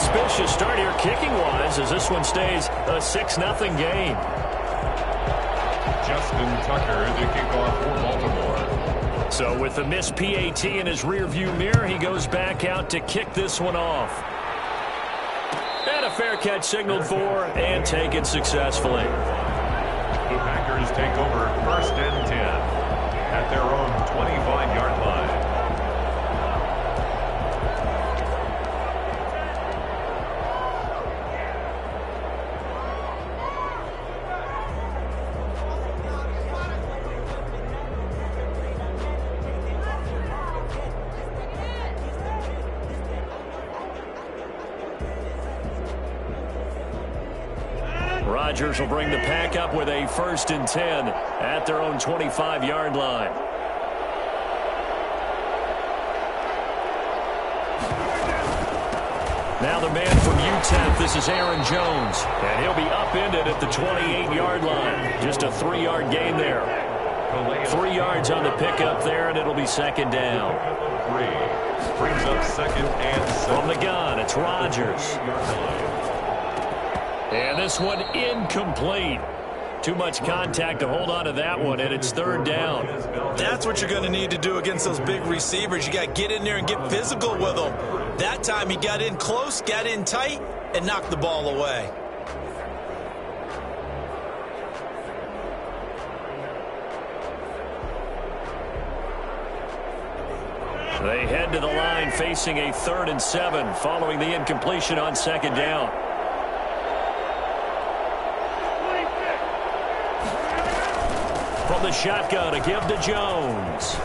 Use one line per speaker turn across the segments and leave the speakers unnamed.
auspicious start here kicking-wise as this one stays a 6-0 game.
Justin Tucker to kick off for Baltimore.
So with the missed PAT in his rearview mirror, he goes back out to kick this one off. And a fair catch signaled for and taken successfully.
The Packers take over 1st and 10 at their own 25-yard line.
Rodgers will bring the pack up with a 1st and 10 at their own 25-yard line. Now the man from UTEP, this is Aaron Jones, and he'll be upended at the 28-yard line. Just a 3-yard gain there. 3 yards on the pickup there, and it'll be 2nd down.
Brings up 2nd and 7.
From the gun, it's Rodgers. And this one incomplete. Too much contact to hold on to that one, and it's 3rd down.
That's what you're going to need to do against those big receivers. You got to get in there and get physical with them. That time he got in close, got in tight, and knocked the ball away.
They head to the line facing a 3rd and 7 following the incompletion on 2nd down. From the shotgun, a give to Jones.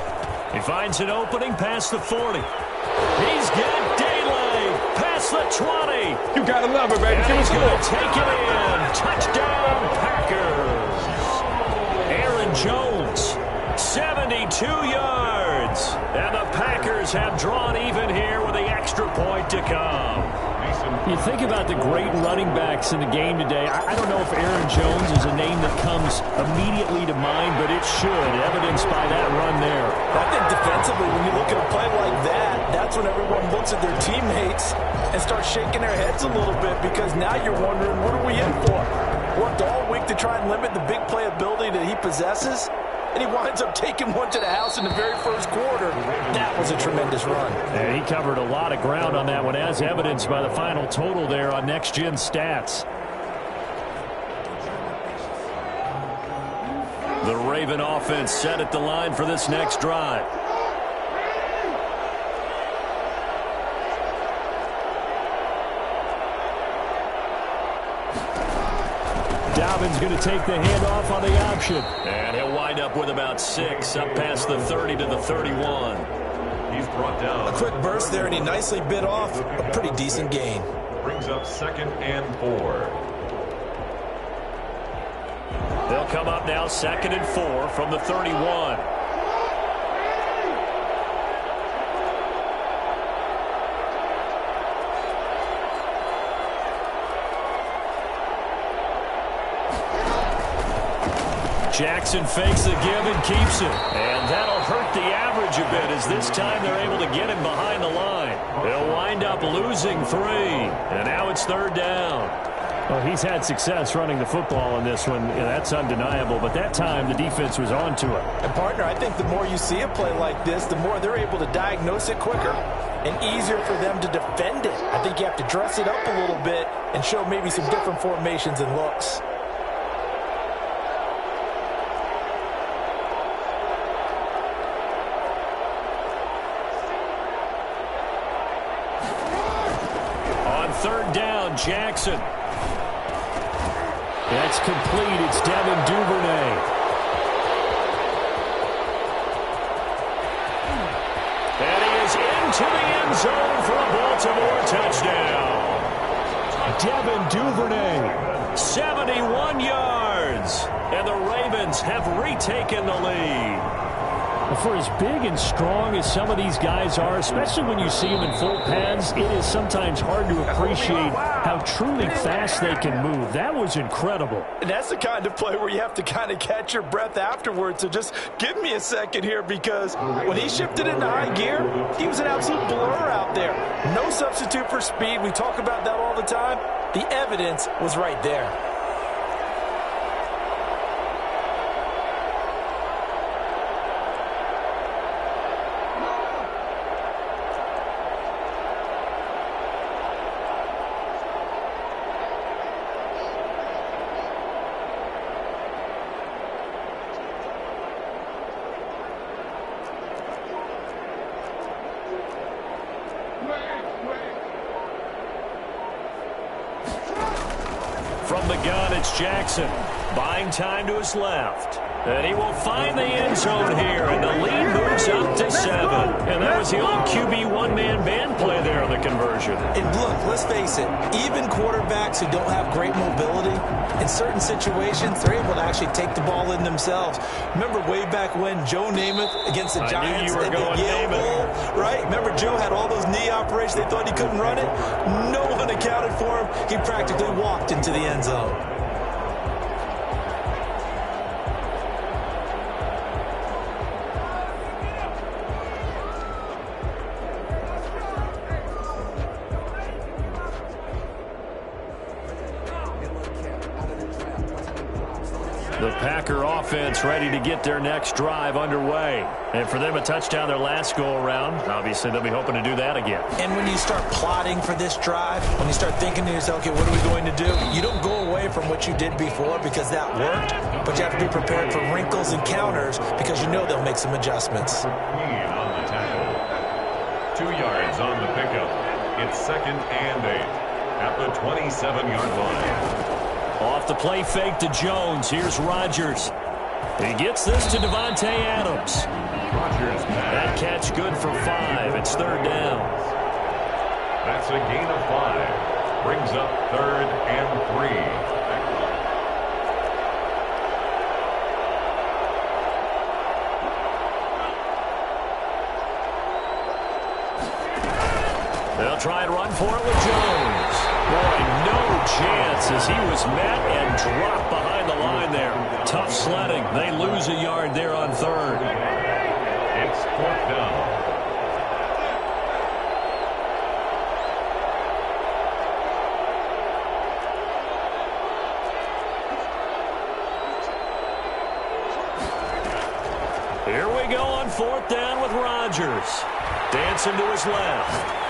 He finds an opening past the 40. He's got daylight past the 20.
You gotta love it, baby.
And he's going to take it in. Touchdown, Packers. Aaron Jones, 72 yards. And the Packers have drawn even here with the extra point to come.
You think about the great running backs in the game today. I don't know if Aaron Jones is a name that comes immediately to mind, but it should, evidenced by that run there.
I think defensively, when you look at a play like that, that's when everyone looks at their teammates and starts shaking their heads a little bit, because now you're wondering, what are we in for? Worked all week to try and limit the big playability that he possesses, and he winds up taking one to the house in the very first quarter. That was a tremendous run.
And he covered a lot of ground on that one, as evidenced by the final total there on Next Gen Stats.
The Raven offense set at the line for this next drive.
Dobbins going to take the handoff on the option.
And he'll wind up with about 6, up past the 30 to the 31.
He's brought down.
A quick burst there, and he nicely bit off a pretty decent gain.
Brings up 2nd and 4.
They'll come up now 2nd and 4 from the 31. Jackson fakes the give and keeps it. And that'll hurt the average a bit, as this time they're able to get him behind the line. They'll wind up losing 3. And now it's 3rd down.
Well, he's had success running the football in this one. Yeah, that's undeniable. But that time, the defense was on to it.
And, partner, I think the more you see a play like this, the more they're able to diagnose it quicker and easier for them to defend it. I think you have to dress it up a little bit and show maybe some different formations and looks.
On 3rd down, Jackson.
That's complete. It's Devin Duvernay.
And he is into the end zone for a Baltimore touchdown.
Devin Duvernay.
71 yards. And the Ravens have retaken the lead.
For as big and strong as some of these guys are, especially when you see them in full pads, it is sometimes hard to appreciate how truly fast they can move. That was incredible.
And that's the kind of play where you have to kind of catch your breath afterwards. So just give me a second here, because when he shifted into high gear, he was an absolute blur out there. No substitute for speed. We talk about that all the time. The evidence was right there.
From the gun, it's Jackson. Buying time to his left. And he will find the end zone here, and the lead moves up to 7. And that was the old QB one-man band play there on the conversion.
And look, let's face it, even quarterbacks who don't have great mobility, in certain situations, they're able to actually take the ball in themselves. Remember way back when Joe Namath against the Giants
at
the Yale Bowl, right? Remember Joe had all those knee operations. They thought he couldn't run it. No one accounted for him. He practically walked into the end zone.
The Packer offense ready to get their next drive underway. And for them, a touchdown their last go-around. Obviously, they'll be hoping to do that again.
And when you start plotting for this drive, when you start thinking to yourself, okay, what are we going to do? You don't go away from what you did before because that worked, but you have to be prepared for wrinkles and counters because you know they'll make some adjustments.
On the tackle. 2 yards on the pickup. It's 2nd and 8 at the 27-yard line.
Off the play fake to Jones. Here's Rodgers. He gets this to Davante Adams. That catch good for 5. It's 3rd down.
That's a gain of 5. Brings up 3rd and 3.
They'll try and run for it with Jones. Boy, no chance as he was met and dropped behind the line there. Tough sledding. They lose a yard there on 3rd.
It's 4th down.
Here we go on 4th down with Rodgers. Dancing to his left.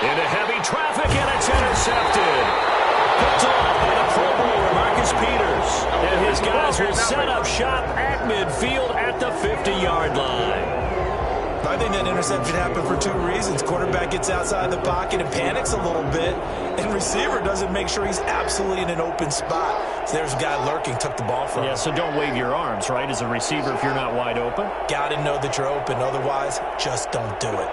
Into heavy traffic, and it's intercepted. Picked off by the Pro Bowler, Marcus Peters. And his guys will set up shop at midfield at the 50-yard line.
I think that interception happened for 2 reasons. Quarterback gets outside the pocket and panics a little bit, and receiver doesn't make sure he's absolutely in an open spot. So there's a guy lurking, took the ball from him.
Yeah, so don't wave your arms, right, as a receiver if you're not wide open.
Got to know that you're open. Otherwise, just don't do it.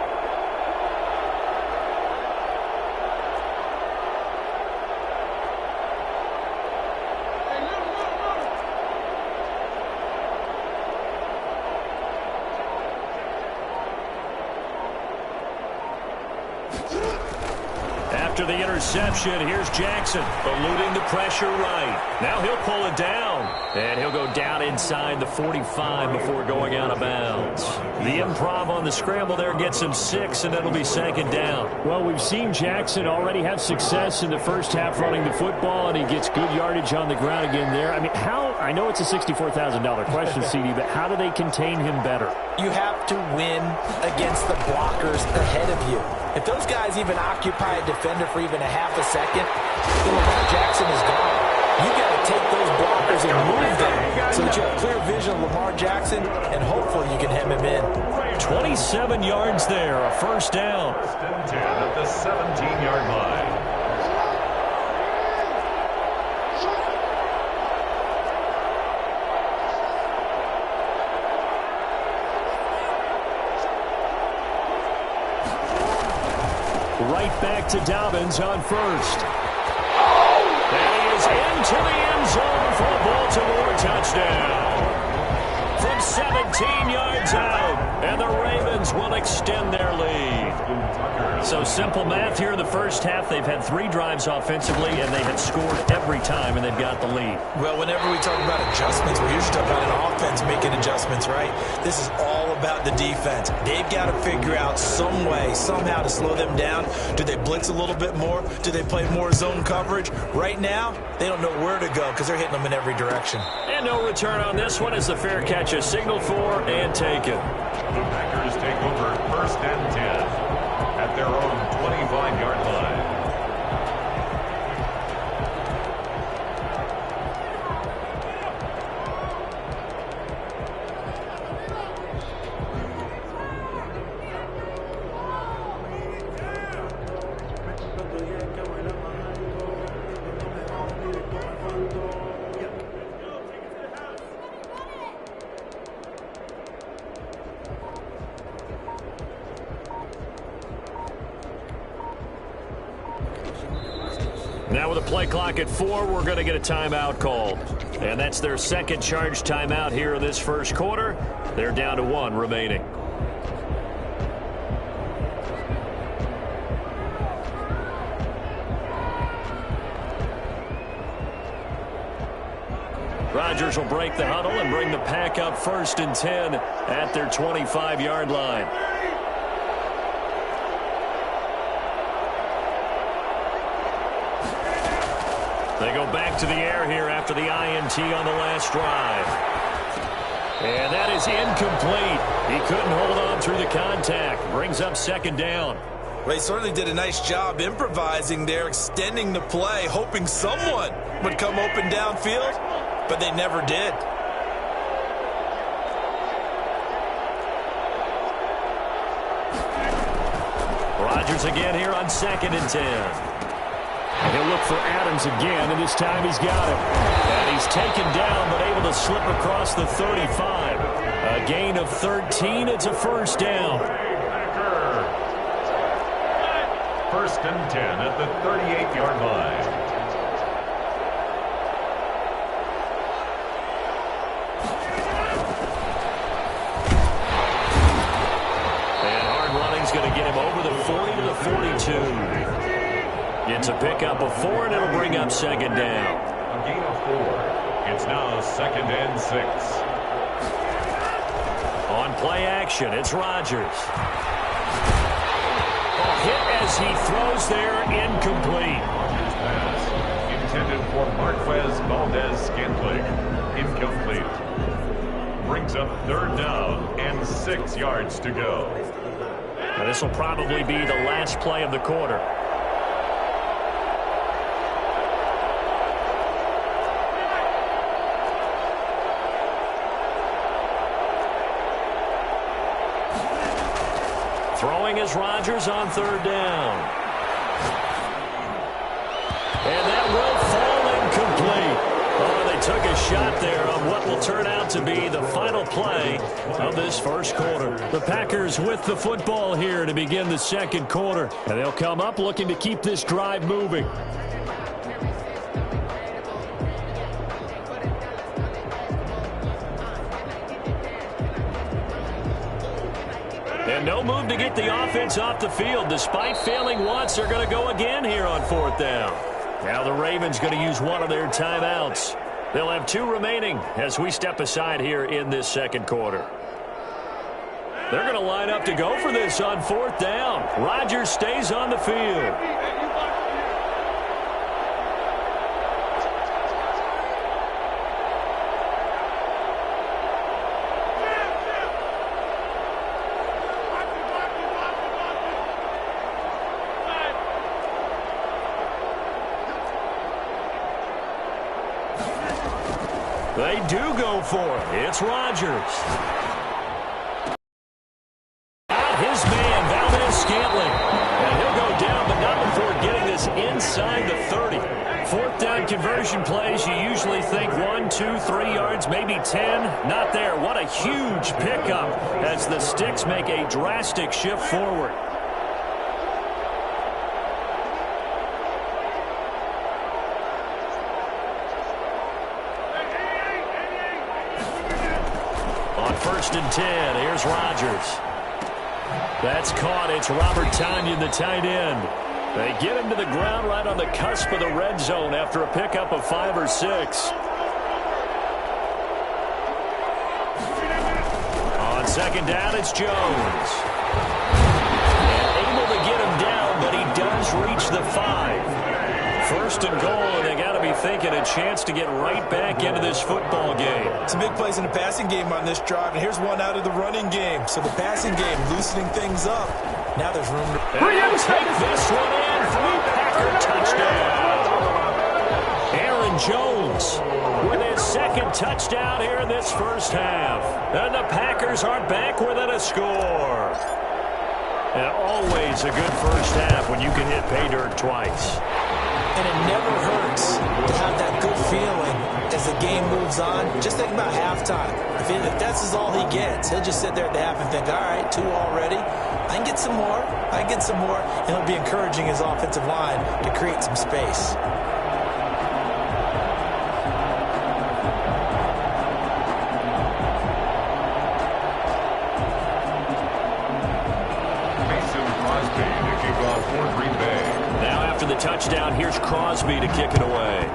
After the interception, here's Jackson, eluding the pressure right. Now he'll pull it down, and he'll go down inside the 45 before going out of bounds. The improv on the scramble there gets him 6, and it'll be 2nd down.
Well, we've seen Jackson already have success in the first half running the football, and he gets good yardage on the ground again there. I mean, I know it's a $64,000 question, CD, but how do they contain him better?
You have to win against the blockers ahead of you. If those guys even occupy a defender for even a half a second, then Lamar Jackson is gone. You got to take those blockers and move them so that you have clear vision of Lamar Jackson, and hopefully you can hem him in.
27 yards there, a 1st down.
10 at the 17-yard line.
Right back to Dobbins on 1st. And he is into the end zone for a Baltimore touchdown. from 17 yards out. And the Ravens will extend their lead. So simple math here in the first half. They've had 3 drives offensively, and they have scored every time, and they've got the lead.
Well, whenever we talk about adjustments, we're usually talking about an offense making adjustments, right? This is all about the defense. They've got to figure out some way, somehow to slow them down. Do they blitz a little bit more? Do they play more zone coverage? Right now, they don't know where to go because they're hitting them in every direction.
And no return on this one as the fair catch is signaled for and taken.
The Packers take over 1st and 10 at their own 25-yard line.
Now with a play clock at 4, we're going to get a timeout called. And that's their second charge timeout here in this first quarter. They're down to 1 remaining. Rodgers will break the huddle and bring the pack up 1st and 10 at their 25-yard line. They go back to the air here after the INT on the last drive. And that is incomplete. He couldn't hold on through the contact. Brings up 2nd down.
Well, he certainly did a nice job improvising there, extending the play, hoping someone would come open downfield, but they never did.
Rodgers again here on 2nd and 10. He'll look for Adams again, and this time he's got him. And he's taken down, but able to slip across the 35. A gain of 13. It's a 1st down.
1st and 10 at the 38-yard line.
And hard running's going to get him over the 40 to the 42. It's a pickup of 4, and it'll bring up 2nd down.
A gain of 4. It's now 2nd and 6.
On play action, it's Rodgers. A hit as he throws there, incomplete.
Rodgers' pass intended for Marquez Valdez-Scantling. Incomplete. Brings up 3rd down and 6 yards to go.
Now this will probably be the last play of the quarter. Throwing is Rodgers on 3rd down. And that will fall incomplete. Oh, they took a shot there on what will turn out to be the final play of this first quarter. The Packers with the football here to begin the second quarter. And they'll come up looking to keep this drive moving. And no move to get the offense off the field. Despite failing once, they're going to go again here on 4th down. Now the Ravens going to use one of their timeouts. They'll have 2 remaining as we step aside here in this second quarter. They're going to line up to go for this on 4th down. Rodgers stays on the field. They do go for it. It's Rodgers. His man, Valdez-Scantling. And he'll go down, but not before getting this inside the 30. 4th down conversion plays, you usually think 1, 2, 3 yards, maybe 10. Not there. What a huge pickup as the Sticks make a drastic shift forward. 10. Here's Rodgers. That's caught. It's Robert Tonyan, the tight end. They get him to the ground right on the cusp of the red zone after a pickup of 5 or 6. On second down, it's Jones. And able to get him down, but he does reach the 5. First and goal, and they got to be thinking a chance to get right back into this football game.
Some big plays in the passing game on this drive, and here's one out of the running game. So the passing game loosening things up. Now there's room to...
And take this one in for a Packer touchdown. Aaron Jones with his second touchdown here in this first half. And the Packers are back within a score. And always a good first half when you can hit pay dirt twice.
And it never hurts to have that good feeling as the game moves on. Just think about halftime. If that's all he gets, he'll just sit there at the half and think, all right, 2 already. I can get some more. I can get some more. And he'll be encouraging his offensive line to create some space.
The touchdown, here's Crosby to kick it away.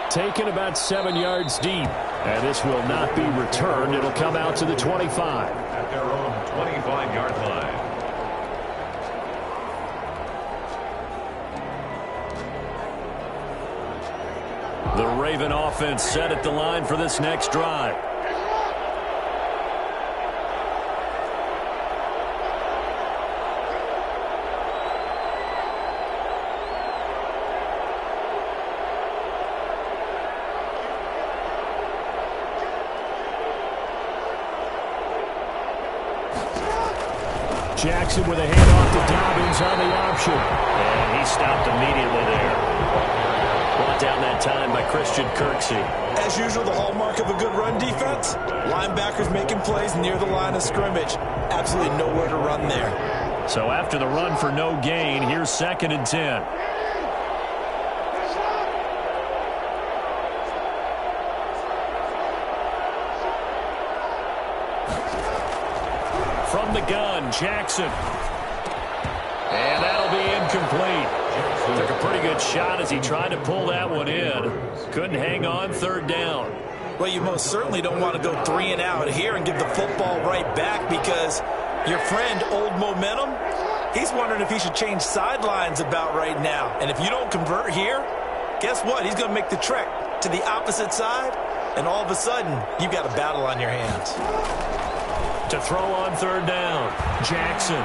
Taken about 7 yards deep. And this will not be returned. It'll come out to the 25.
At their own 25-yard line.
The Raven offense set at the line for this next drive. Jackson with a handoff to Dobbins on the option. And he stopped immediately there. Brought down that time by Christian Kirksey.
As usual, the hallmark of a good run defense, linebackers making plays near the line of scrimmage. Absolutely nowhere to run there.
So after the run for no gain, here's 2nd and 10. From the gun, Jackson. And that'll be incomplete. Took a pretty good shot as he tried to pull that one in. Couldn't hang on, 3rd down.
Well, you most certainly don't want to go 3 and out here and give the football right back because your friend, Old Momentum, he's wondering if he should change sidelines about right now. And if you don't convert here, guess what? He's going to make the trek to the opposite side, and all of a sudden, you've got a battle on your hands.
To throw on 3rd down, Jackson.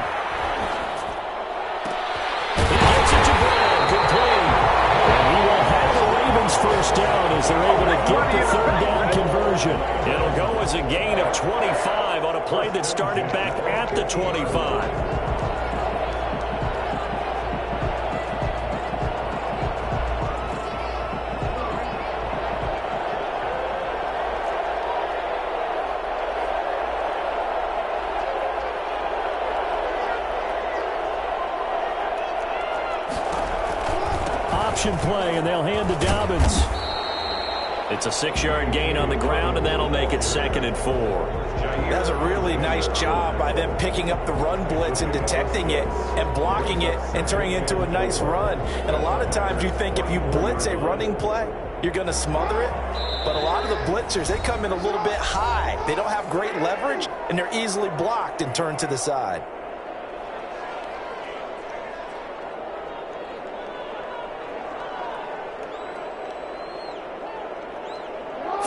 He gets it to Brown, complete. And he will have the Ravens first down as they're able to get the 3rd down conversion. It'll go as a gain of 25 on a play that started back at the 25. Play, and they'll hand to Dobbins. It's a 6-yard gain on the ground, and that'll make it 2nd and 4.
That's a really nice job by them picking up the run blitz and detecting it and blocking it and turning it into a nice run. And a lot of times you think if you blitz a running play, you're going to smother it. But a lot of the blitzers, they come in a little bit high. They don't have great leverage, and they're easily blocked and turned to the side.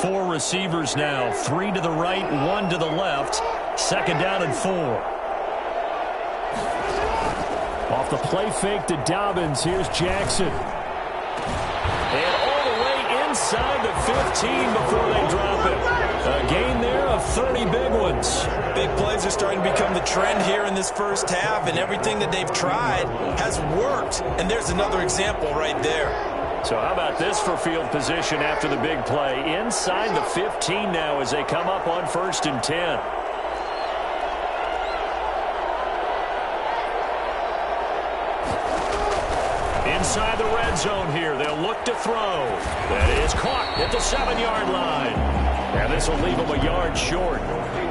Four receivers now, 3 to the right, 1 to the left. 2nd down and 4. Off the play fake to Dobbins, here's Jackson. And all the way inside the 15 before they drop it. A gain there of 30 big ones.
Big plays are starting to become the trend here in this first half, and everything that they've tried has worked. And there's another example right there.
So how about this for field position after the big play? Inside the 15 now as they come up on 1st and 10. Inside the red zone here. They'll look to throw. That is caught at the 7-yard line. And this will leave him a yard short.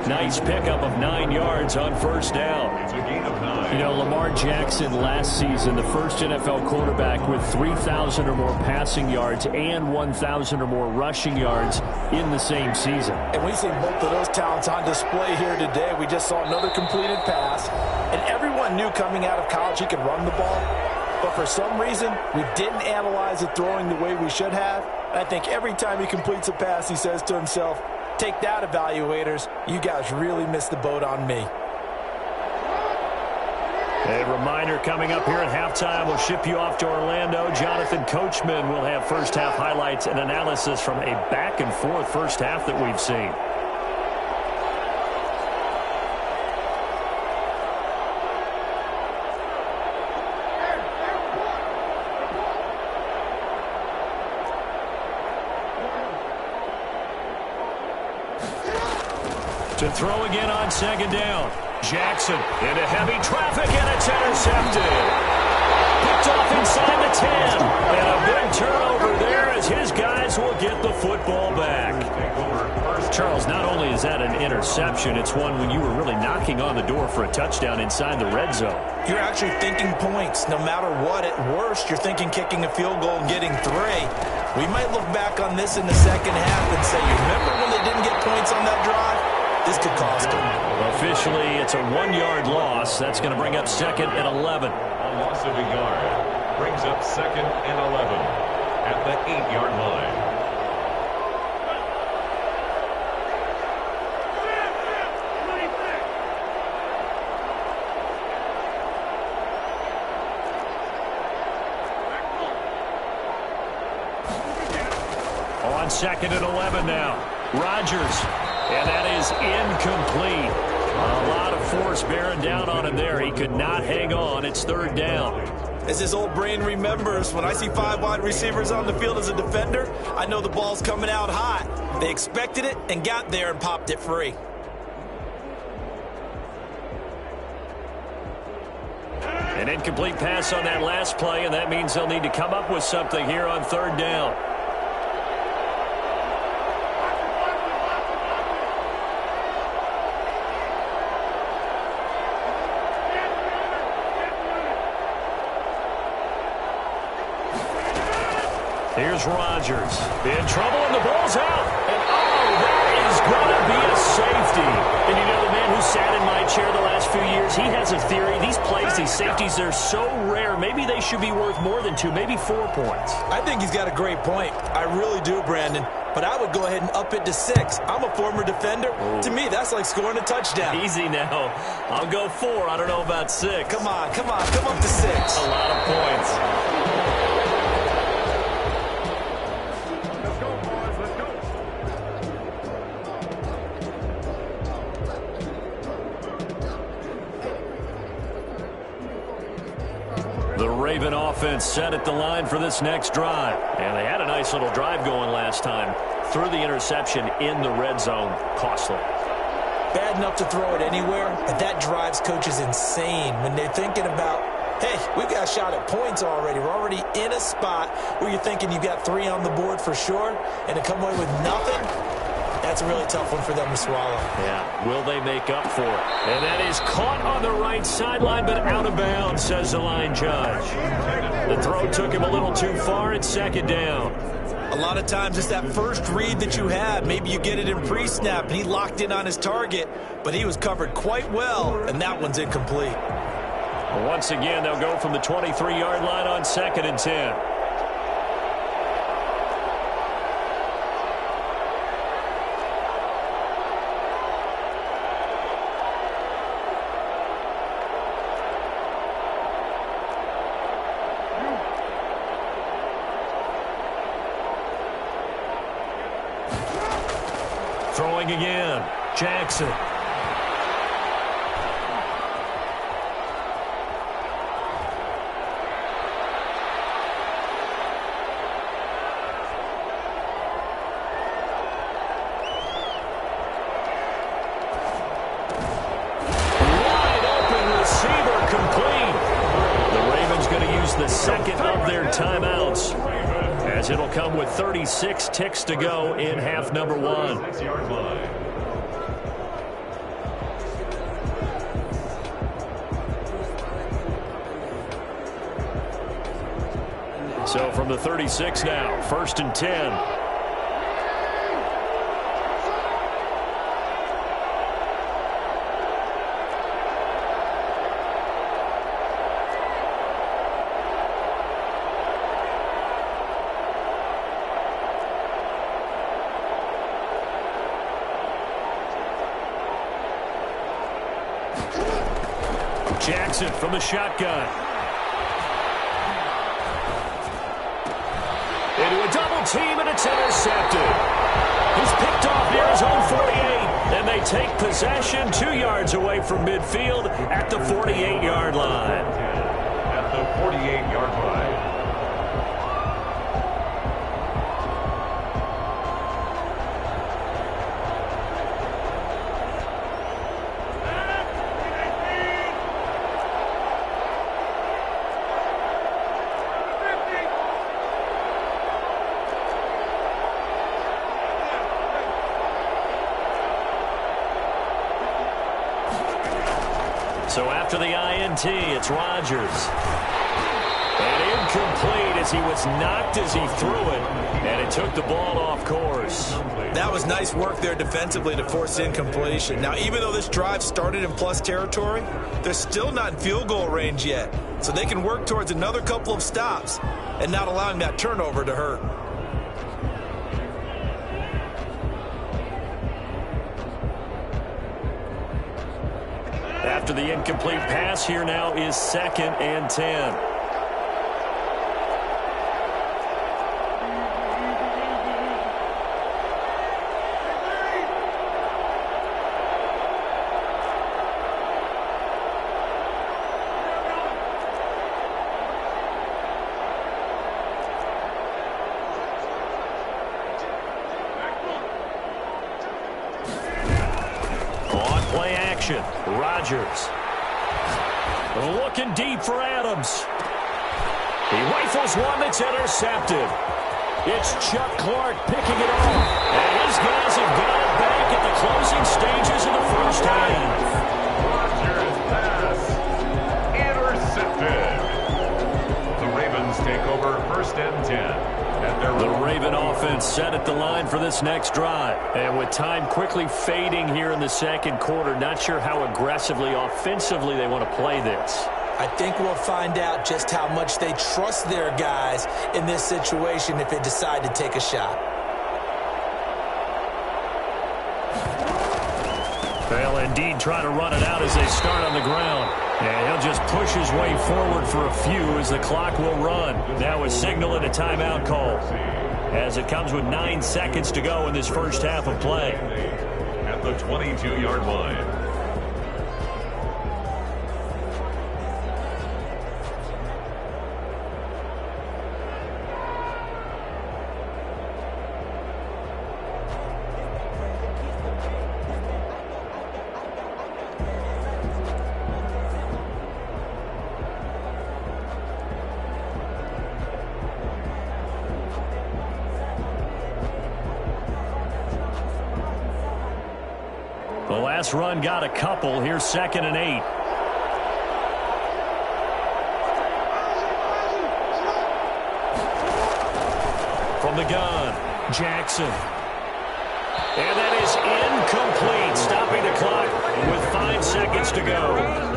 Nice pickup of 9 yards on first down.
It's a gain of 9.
You know, Lamar Jackson last season, the first NFL quarterback with 3,000 or more passing yards and 1,000 or more rushing yards in the same season.
And we see both of those talents on display here today. We just saw another completed pass. And everyone knew coming out of college he could run the ball. But for some reason, we didn't analyze it throwing the way we should have. And I think every time he completes a pass, he says to himself, "Take that, evaluators. You guys really missed the boat on me."
A reminder coming up here at halftime. We'll ship you off to Orlando. Jonathan Coachman will have first half highlights and analysis from a back-and-forth first half that we've seen. To throw again on second down. Jackson into heavy traffic, and it's intercepted. Picked off inside the 10. And a big turnover there as his guys will get the football back. Charles, not only is that an interception, it's one when you were really knocking on the door for a touchdown inside the red zone.
You're actually thinking points. No matter what, at worst, you're thinking kicking a field goal and getting 3. We might look back on this in the second half and say, you remember when they didn't get points on that drive? This could cost them.
Officially, it's a 1-yard loss. That's going to bring up second and 11.
A loss of a yard brings up second and 11 at the 8-yard line.
On second and 11 now. Rodgers. And that is incomplete. A lot of force bearing down on him there. He could not hang on. It's third down.
As his old brain remembers, when I see 5 wide receivers on the field as a defender, I know the ball's coming out hot. They expected it and got there and popped it free.
An incomplete pass on that last play, and that means they'll need to come up with something here on third down. Here's Rodgers. In trouble, and the ball's out. And, oh, that is going to be a safety. And you know, the man who sat in my chair the last few years, he has a theory. These plays, these safeties, they're so rare. Maybe they should be worth more than 2, maybe 4 points.
I think he's got a great point. I really do, Brandon. But I would go ahead and up it to 6. I'm a former defender. Ooh. To me, that's like scoring a touchdown.
Easy now. I'll go 4. I don't know about 6.
Come on. Come up to 6.
A lot of points. The Raven offense set at the line for this next drive. And they had a nice little drive going last time. Threw the interception in the red zone. Costly.
Bad enough to throw it anywhere, but that drives coaches insane when they're thinking about, hey, we've got a shot at points already. We're already in a spot where you're thinking you've got 3 on the board for sure, and to come away with nothing, that's a really tough one for them to swallow.
Yeah, will they make up for it? And that is caught on the right sideline, but out of bounds, says the line judge. The throw took him a little too far. It's second down.
A lot of times it's that first read that you have. Maybe you get it in pre-snap, and he locked in on his target, but he was covered quite well, and that one's incomplete.
Once again, they'll go from the 23-yard line on second and 10. Throwing again, Jackson. Wide open receiver complete. The Ravens going to use the second of their timeouts. as it'll come with 36 ticks to go in half number one.
6-yard line.
So from the 36 now, 1st and 10. Jackson from the shotgun. Into a double team, and it's intercepted. He's picked off near his own 48, and they take possession 2 yards away from midfield at the 48-yard line.
At the 48-yard line.
So after the INT, it's Rodgers. And incomplete as he was knocked as he threw it. And it took the ball off course.
That was nice work there defensively to force incompletion. Now, even though this drive started in plus territory, they're still not in field goal range yet. So they can work towards another couple of stops and not allowing that turnover to hurt.
After the incomplete pass, here now is 2nd and 10. On play action, Rodgers. Looking deep for Adams. He rifles one that's intercepted. It's Chuck Clark picking it off. And his guys have got it back at the closing stages of the first half.
Rodgers pass intercepted. The Ravens take over 1st and 10.
The Raven offense set at the line for this next drive. And with time quickly fading here in the second quarter, not sure how aggressively, offensively they want to play this.
I think we'll find out just how much they trust their guys in this situation if they decide to take a shot.
They'll indeed try to run it out as they start on the ground. And he'll just push his way forward for a few as the clock will run. Now a signal and a timeout call, as it comes with 9 seconds to go in this first half of play.
At the 22-yard line.
The last run got a couple. Here's 2nd and 8. From the gun, Jackson. And that is incomplete, stopping the clock with 5 seconds to go.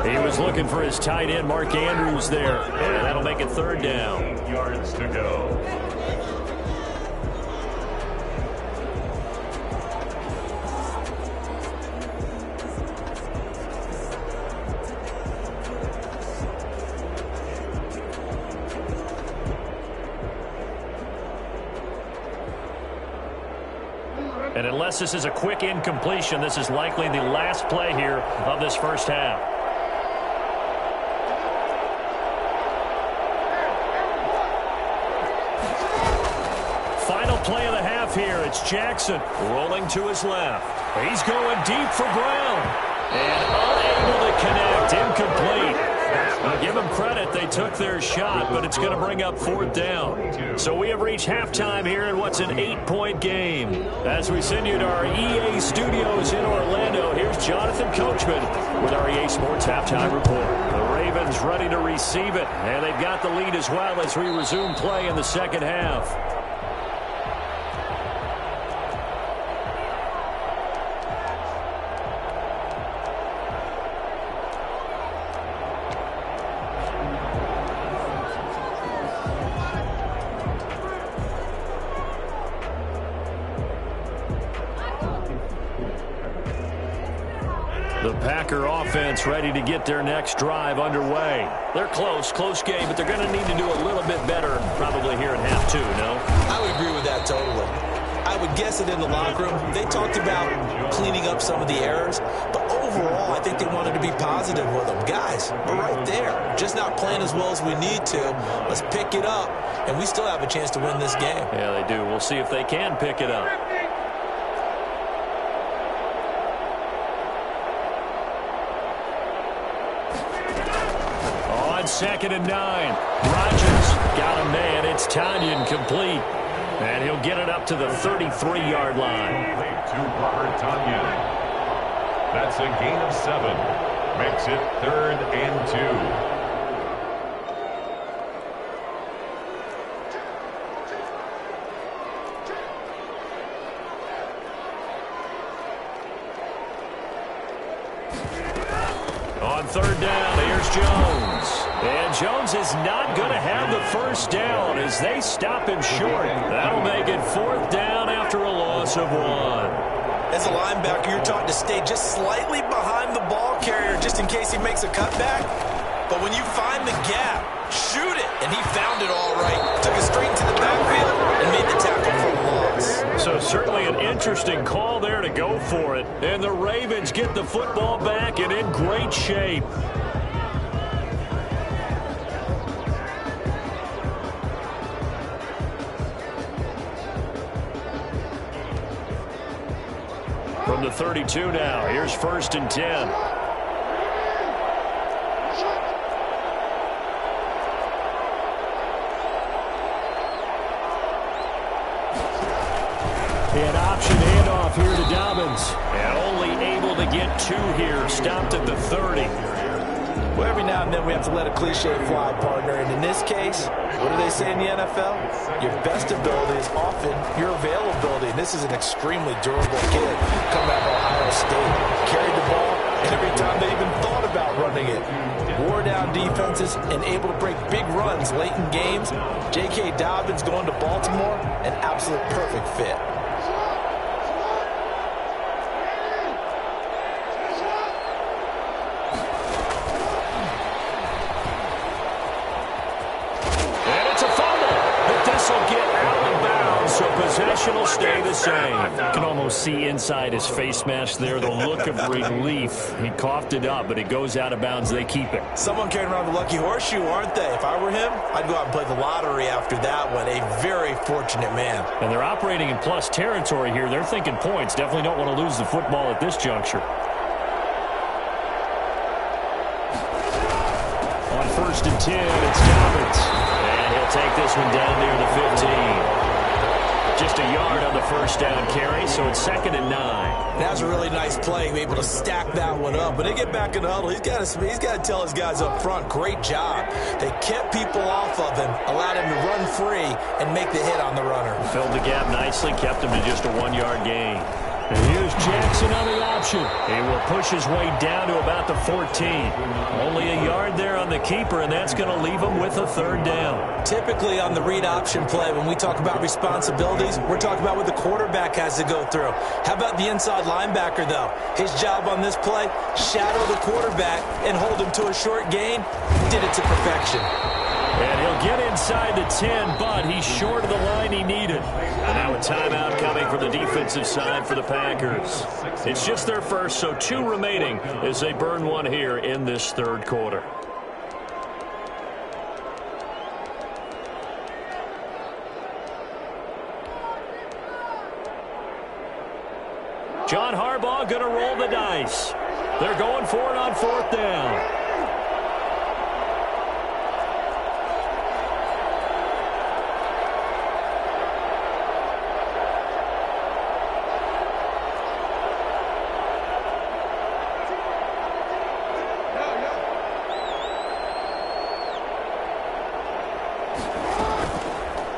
He was looking for his tight end, Mark Andrews, there. And that'll make it 3rd down.
8 yards to go.
And unless this is a quick incompletion, this is likely the last play here of this first half. Final play of the half here. It's Jackson rolling to his left. He's going deep for Brown. And unable to connect. Incomplete. I'll give him credit. They took their shot, but it's going to bring up 4th down. So we have reached halftime here in what's an 8-point game. As we send you to our EA studios in Orlando, here's Jonathan Coachman with our EA Sports Halftime Report. The Ravens ready to receive it, and they've got the lead as well as we resume play in the second half. The Packer offense ready to get their next drive underway. They're close game, but they're going to need to do a little bit better probably here in half 2, no?
I would agree with that totally. I would guess that in the locker room, they talked about cleaning up some of the errors, but overall, I think they wanted to be positive with them. Guys, we're right there. Just not playing as well as we need to. Let's pick it up, and we still have a chance to win this game.
Yeah, they do. We'll see if they can pick it up. Second and 9. Rodgers got a man. It's Tonyan complete. And he'll get it up to the 33-yard line.
To Robert Tonyan. That's a gain of 7. Makes it 3rd and 2.
On 3rd down, here's Jones. And Jones is not going to have the first down as they stop him short. That'll make it 4th down after a loss of 1.
As a linebacker, you're taught to stay just slightly behind the ball carrier just in case he makes a cutback. But when you find the gap, shoot it. And he found it all right. Took it straight into the backfield and made the tackle for a loss.
So certainly an interesting call there to go for it. And the Ravens get the football back and in great shape. From the 32 now, here's 1st and 10. An option handoff here to Dobbins. And only able to get 2 here. Stopped at the 30.
Well, every now and then we have to let a cliche fly, partner. And in this case, what do they say in the NFL? Your best ability is often your availability. And this is an extremely durable kid coming out of Ohio State. Carried the ball every time they even thought about running it. Wore down defenses and able to break big runs late in games. J.K. Dobbins going to Baltimore, an absolute perfect fit.
Possession will stay the same. You can almost see inside his face mask there the look of relief. He coughed it up, but it goes out of bounds. They keep it.
Someone carrying around the lucky horseshoe, aren't they? If I were him, I'd go out and play the lottery after that one. A very fortunate man.
And they're operating in plus territory here. They're thinking points. Definitely don't want to lose the football at this juncture. On 1st and 10, it's Dobbins. And he'll take this one down near the 15. Just a yard on the first down carry, so it's 2nd and 9.
That was a really nice play, able to stack that one up. When they get back in the huddle, he's got to tell his guys up front, great job. They kept people off of him, allowed him to run free and make the hit on the runner.
Filled the gap nicely, kept him to just a 1-yard gain. And here's Jackson on the option. He will push his way down to about the 14. Only a yard there on the keeper, and that's going to leave him with a 3rd down.
Typically on the read option play, when we talk about responsibilities, we're talking about what the quarterback has to go through. How about the inside linebacker, though? His job on this play, shadow the quarterback and hold him to a short gain. Did it to perfection.
And he'll get inside the 10, but he's short of the line he needed. And now a timeout coming from the defensive side for the Packers. It's just their first, so 2 remaining as they burn 1 here in this 3rd quarter. John Harbaugh going to roll the dice. They're going for it on 4th down.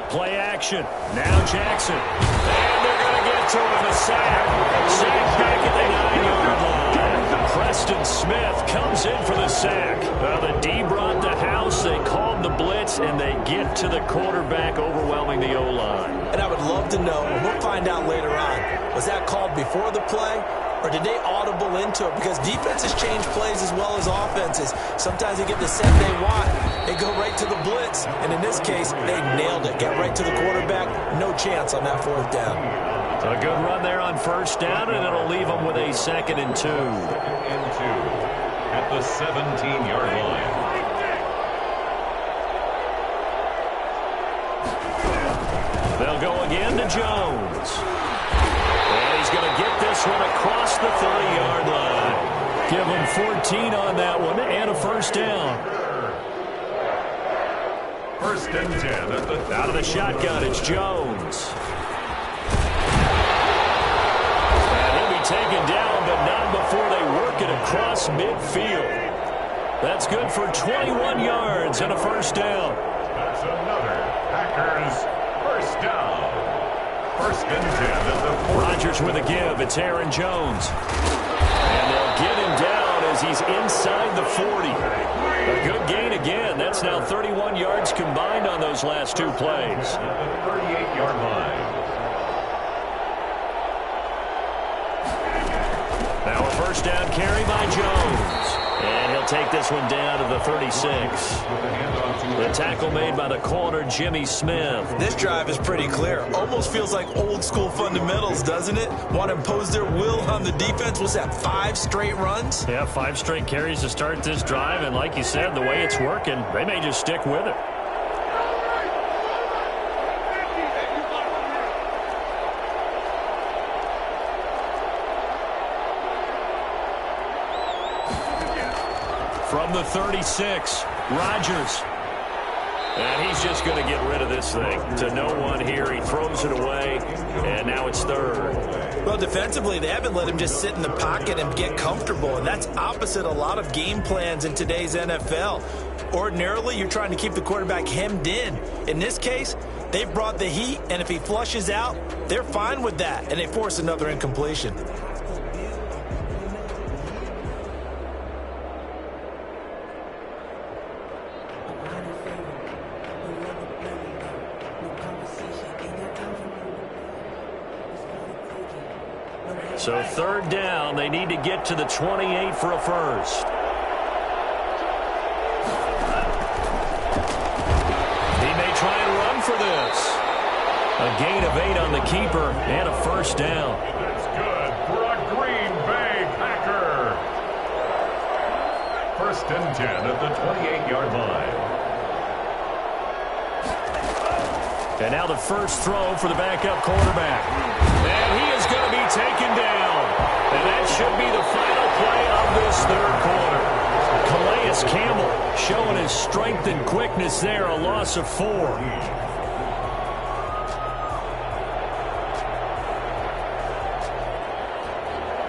Play action. Now Jackson. And they're going to get to him. A sack. Sack back at the 9-yard line. Preston Smith comes in for the sack. Well, the D brought the house. They called the blitz, and they get to the quarterback, overwhelming the O-line.
And I would love to know, and we'll find out later on, was that called before the play, or did they audible into it? Because defenses change plays as well as offenses. Sometimes they get the set they want. They go right to the blitz. And in this case, they nailed it. Get right to the quarterback. No chance on that 4th down.
So a good run there on 1st down, and it'll leave them with a 2nd and 2.
2nd and 2 at the 17-yard line.
They'll go again to Jones. And he's going to get this one across the 30-yard line.
Give him 14 on that one and a 1st down.
1st and 10 at the
out of the shotgun. It's Jones. And he'll be taken down, but not before they work it across midfield. That's good for 21 yards and a 1st down.
That's another Packers 1st down. 1st and 10 at the 40.
Rodgers with a give. It's Aaron Jones. And they'll get him down as he's inside the 40. A good gain again. That's now 31 yards combined on those last 2 plays.
At the 38-yard line.
Now a 1st down carry by Jones. And he'll take this one down to the 36. The tackle made by the corner, Jimmy Smith.
This drive is pretty clear. Almost feels like old school fundamentals, doesn't it? Want to impose their will on the defense. Was that 5 straight runs?
Yeah, 5 straight carries to start this drive. And like you said, the way it's working, they may just stick with it.
From the 36, Rodgers. And he's just going to get rid of this thing. To no one here. He throws it away, and now it's 3rd.
Well, defensively, they haven't let him just sit in the pocket and get comfortable, and that's opposite a lot of game plans in today's NFL. Ordinarily, you're trying to keep the quarterback hemmed in. In this case, they've brought the heat, and if he flushes out, they're fine with that, and they force another incompletion.
So 3rd down, they need to get to the 28 for a 1st. He may try and run for this. A gain of 8 on the keeper and a 1st down.
That's good for a Green Bay Packer. 1st and 10 at the 28-yard line.
And now the first throw for the backup quarterback. And he is going to be taken down. And that should be the final play of this 3rd quarter. Calais Campbell showing his strength and quickness there, a loss of 4.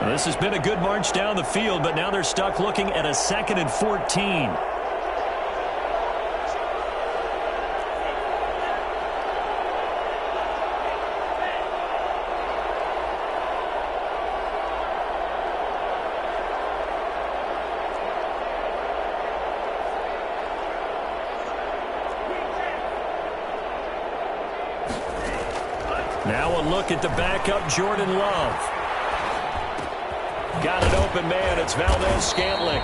Now, this has been a good march down the field, but now they're stuck looking at a 2nd and 14. Now a look at the backup, Jordan Love. Got an open man. It's Valdez-Scantling.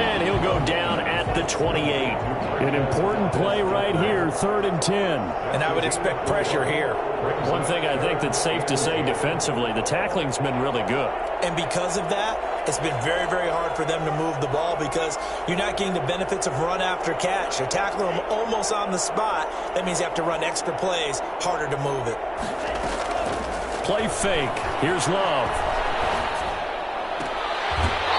And he'll go down at the 28.
An important play right here, 3rd and 10.
And I would expect pressure here.
One thing I think that's safe to say defensively, the tackling's been really good.
And because of that, it's been very, very hard for them to move the ball because you're not getting the benefits of run after catch. You're tackling them almost on the spot. That means you have to run extra plays, harder to move it.
Play fake. Here's Love.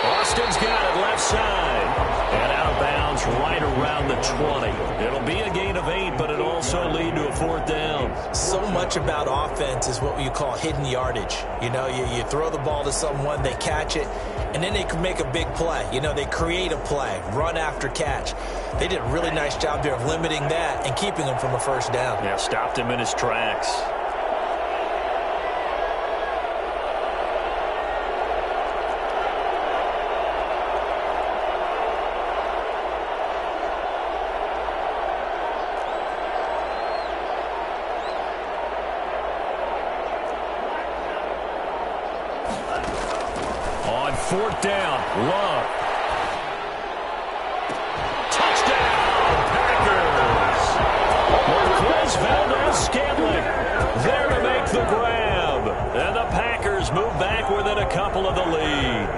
Austin's got it left side. And out of bounds right around the 20. It'll be a gain of 8, but it'll also lead to a 4th down.
So much about offense is what you call hidden yardage. You know, you throw the ball to someone, they catch it, and then they can make a big play. You know, they create a play, run after catch. They did a really nice job there of limiting that and keeping him from a 1st down.
Yeah, stopped him in his tracks. On 4th down, Love. Touchdown, Packers. Marquez Valdes-Scantling there to make the grab. And the Packers move back within a couple of the lead.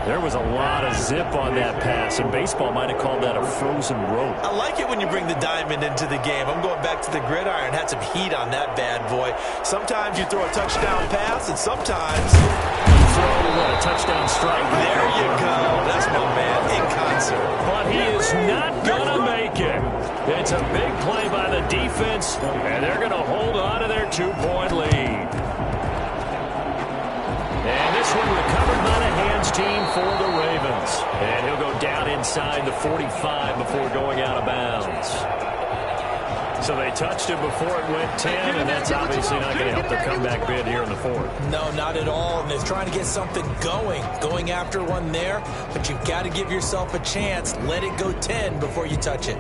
There was a lot of zip on that pass, and baseball might have called that a frozen rope.
I like it when you bring the diamond into the game. I'm going back to the gridiron. Had some heat on that bad boy. Sometimes you throw a touchdown pass, and sometimes
you throw a touchdown strike.
There you go. That's my man in concert.
But he is not going to make it. It's a big play by the defense, and they're going to hold on to their 2-point lead. And this one recovered by the hands team for the Ravens. And he'll go down inside the 45 before going out of bounds. So they touched it before it went 10, and that's obviously not going to help their comeback bid here in the 4th.
No, not at all. And they're trying to get something going after one there. But you've got to give yourself a chance. Let it go 10 before you touch it.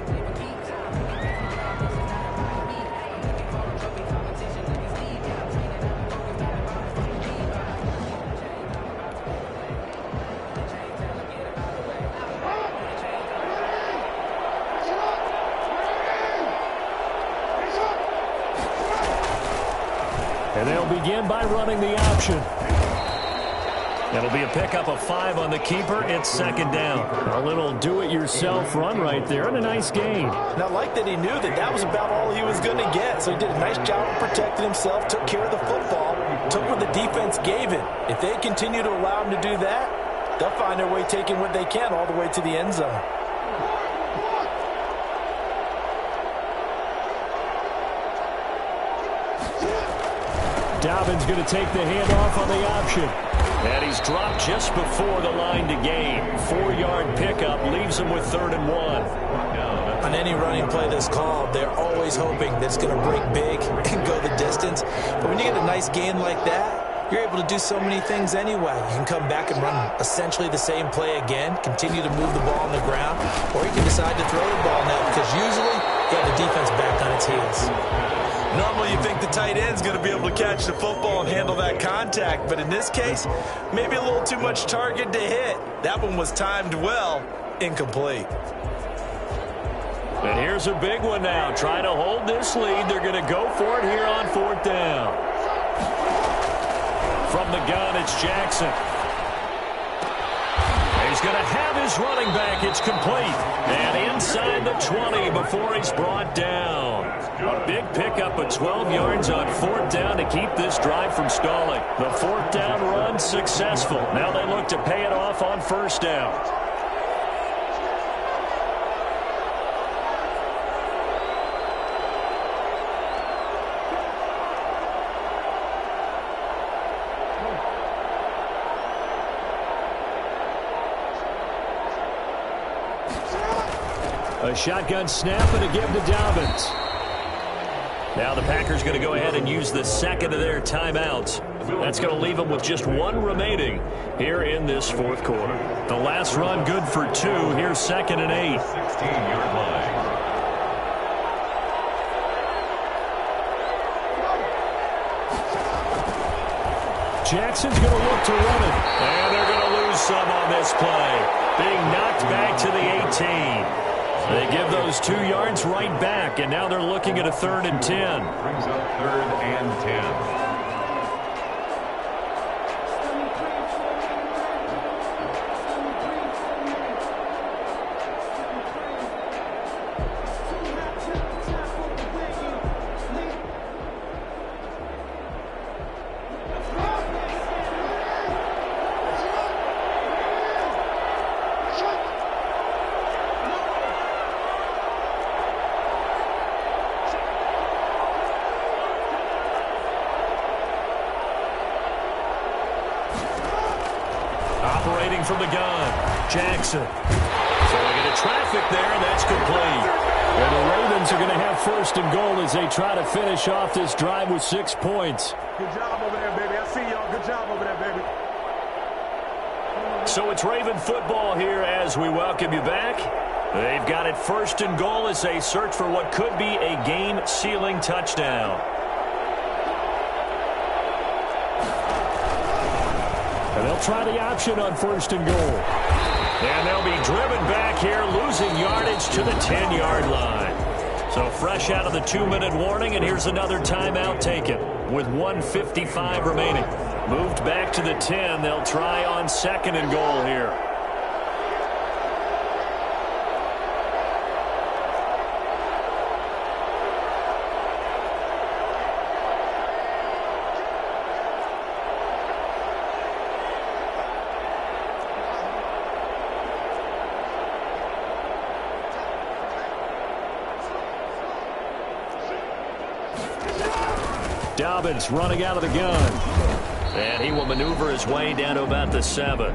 And they'll begin by running the option. It'll be a pickup of 5 on the keeper. It's 2nd down. A little do-it-yourself run right there and a nice gain.
Now, I like that he knew that was about all he was going to get. So he did a nice job of protecting himself, took care of the football, took what the defense gave him. If they continue to allow him to do that, they'll find their way taking what they can all the way to the end zone.
Dobbins going to take the handoff on the option. And he's dropped just before the line to gain. 4-yard pickup leaves him with 3rd and 1.
On any running play that's called, they're always hoping that it's going to break big and go the distance. But when you get a nice gain like that, you're able to do so many things anyway. You can come back and run essentially the same play again, continue to move the ball on the ground, or you can decide to throw the ball now because usually you have the defense back on its heels. Normally you think the tight end's going to be able to catch the football and handle that contact, but in this case, maybe a little too much target to hit. That one was timed well, incomplete.
And here's a big one now. Trying to hold this lead. They're going to go for it here on 4th down. From the gun, it's Jackson. He's going to have his running back. It's complete. And inside the 20 before he's brought down. A big pickup of 12 yards on 4th down to keep this drive from stalling. The 4th down run successful. Now they look to pay it off on 1st down. A shotgun snap and a give to Dobbins. Now the Packers going to go ahead and use the 2nd of their timeouts. That's going to leave them with just 1 remaining here in this 4th quarter. The last run good for 2. Here's 2nd and 8.
16-yard line.
Jackson's going to look to run it. And they're going to lose some on this play. Being knocked back to the 18. They give those 2 yards right back, and now they're looking at a 3rd and 10.
Brings up 3rd and 10.
from the gun. Jackson. Throwing into traffic there, and that's complete.
And the Ravens are going to have first and goal as they try to finish off this drive with 6 points.
Good job over there, baby. I see y'all. Good job over there, baby.
So it's Raven football here as we welcome you back. They've got it first and goal as they search for what could be a game-sealing touchdown.
And they'll try the option on first and goal.
And they'll be driven back here, losing yardage to the 10-yard line. So fresh out of the 2-minute warning, and here's another timeout taken with 1:55 remaining. Moved back to the 10. They'll try on second and goal here.
Dobbins running out of the gun.
And he will maneuver his way down to about the 7.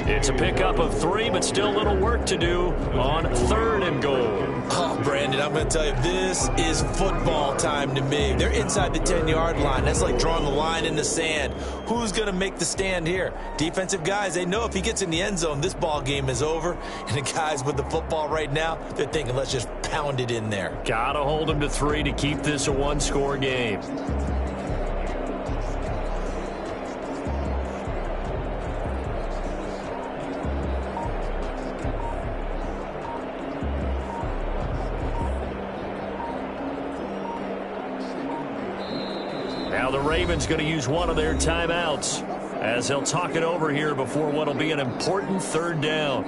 It's a pickup of 3, but still a little work to do on third and goal.
Oh, Brandon, I'm going to tell you, this is football time to me. They're inside the 10-yard line. That's like drawing the line in the sand. Who's going to make the stand here? Defensive guys, they know if he gets in the end zone, this ball game is over. And the guys with the football right now, they're thinking, let's just pound it in there.
Got to hold him to 3 to keep this a one-score game. Now the Ravens going to use one of their timeouts as they'll talk it over here before what will be an important third down.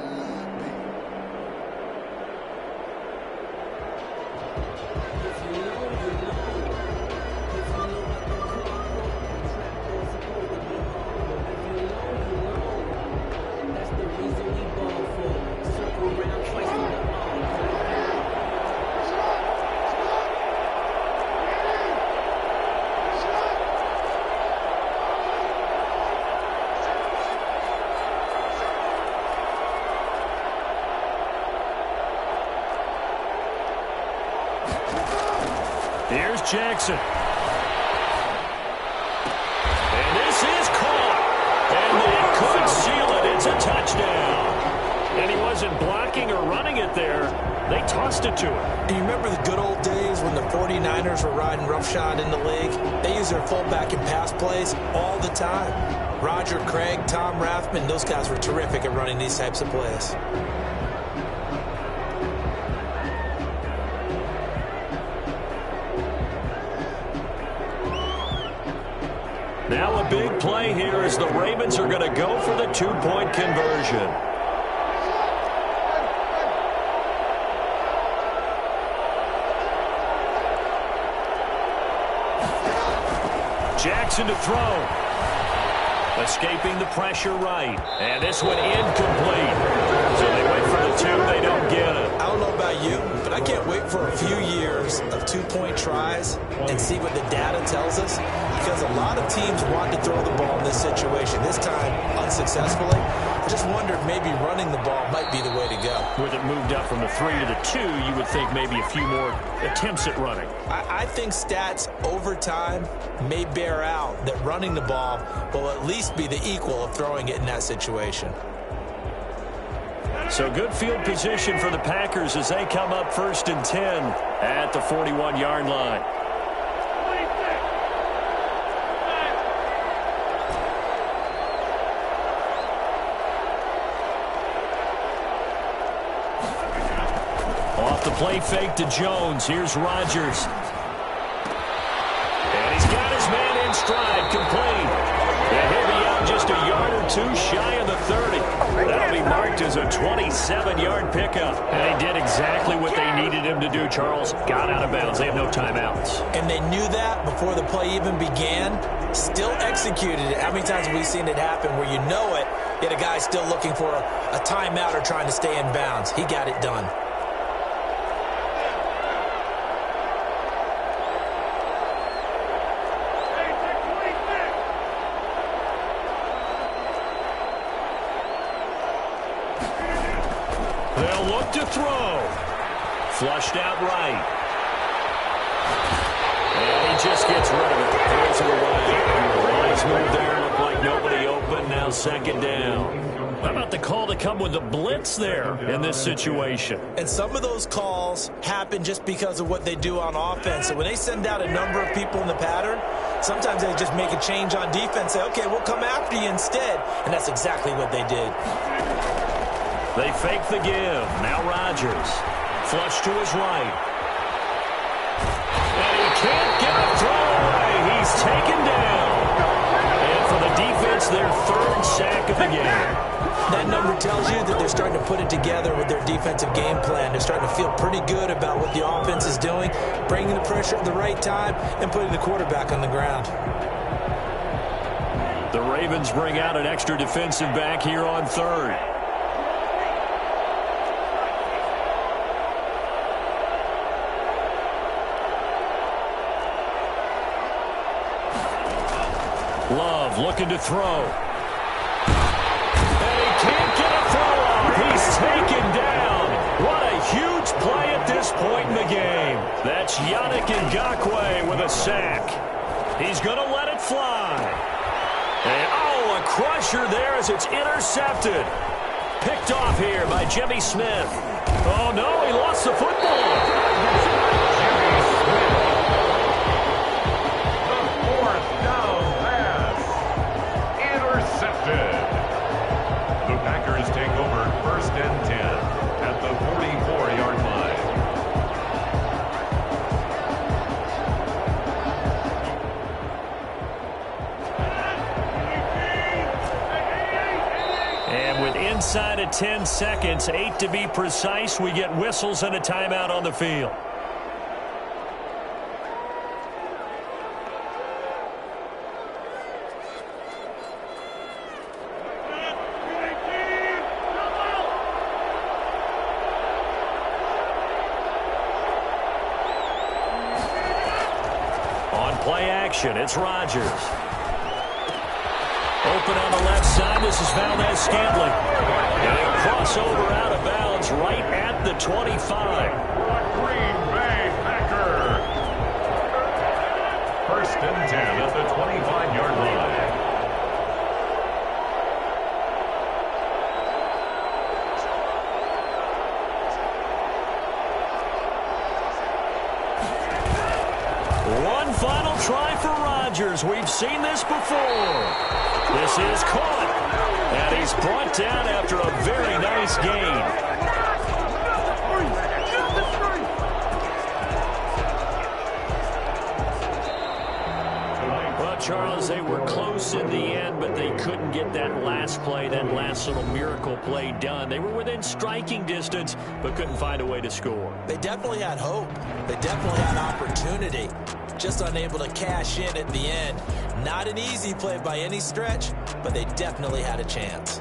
Here's Jackson. And this is caught. And they could seal it. It's a touchdown. And he wasn't blocking or running it there. They tossed it to him.
Do you remember the good old days when the 49ers were riding roughshod in the league? They used their fullback in pass plays all the time. Roger Craig, Tom Rathman, those guys were terrific at running these types of plays.
Now a big play here as the Ravens are going to go for the two-point conversion. Jackson to throw. Escaping the pressure right. And this one incomplete. So they went for the 2. They don't get it.
I don't know about you, but I can't wait for a few years of two-point tries and see what the data tells us. Because a lot of teams want to throw the ball in this situation. This time, unsuccessfully. I just wonder if maybe running the ball might be the way to go.
With it moved up from the 3 to the 2, you would think maybe a few more attempts at running.
I think stats over time may bear out that running the ball will at least be the equal of throwing it in that situation.
So good field position for the Packers as they come up 1st and 10 at the 41-yard line. Off the play fake to Jones. Here's Rodgers. And he's got his man in stride, complete. And he'll be out just a yard or 2 shy of the 30. That'll be marked as a 27-yard pickup. And they did exactly what they needed him to do, Charles. Got out of bounds. They have no timeouts.
And they knew that before the play even began. Still executed it. How many times have we seen it happen where you know it, yet a guy's still looking for a timeout or trying to stay in bounds? He got it done.
They'll look to throw. Flushed out right. And he just gets rid of it. Throws it away. Nice move there. Looked like nobody open. Now second down. How about the call to come with the blitz there in this situation?
And some of those calls happen just because of what they do on offense. So when they send out a number of people in the pattern, sometimes they just make a change on defense. Say, okay, we'll come after you instead. And that's exactly what they did.
They fake the give. Now Rodgers. Flush to his right. And he can't get a throw away. He's taken down. And for the defense, their third sack of the game.
That number tells you that they're starting to put it together with their defensive game plan. They're starting to feel pretty good about what the offense is doing, bringing the pressure at the right time, and putting the quarterback on the ground.
The Ravens bring out an extra defensive back here on third. Love looking to throw. Can't get a throw off. He's taken down. What a huge play at this point in the game. That's Yannick Ngakoue with a sack. He's going to let it fly. And, oh, a crusher there as it's intercepted. Picked off here by Jimmy Smith. Oh, no, he lost the football.
Packers take over 1st and 10 at the 44-yard line.
And with inside of 10 seconds, 8 to be precise, we get whistles and a timeout on the field. Play action. It's Rodgers. Open on the left side. This is Valdez-Scantling. And a crossover out of bounds right at the 25.
Green Bay Packers. 1st and 10 at the 25-yard line.
One final try for Rodgers. We've seen this before. This is caught. And he's brought down after a very nice gain. Well, Charles, they were close in the end, but they couldn't get that last play, that last little miracle play done. They were within striking distance, but couldn't find a way to score.
They definitely had hope. They definitely had opportunity. Just unable to cash in at the end. Not an easy play by any stretch, but they definitely had a chance.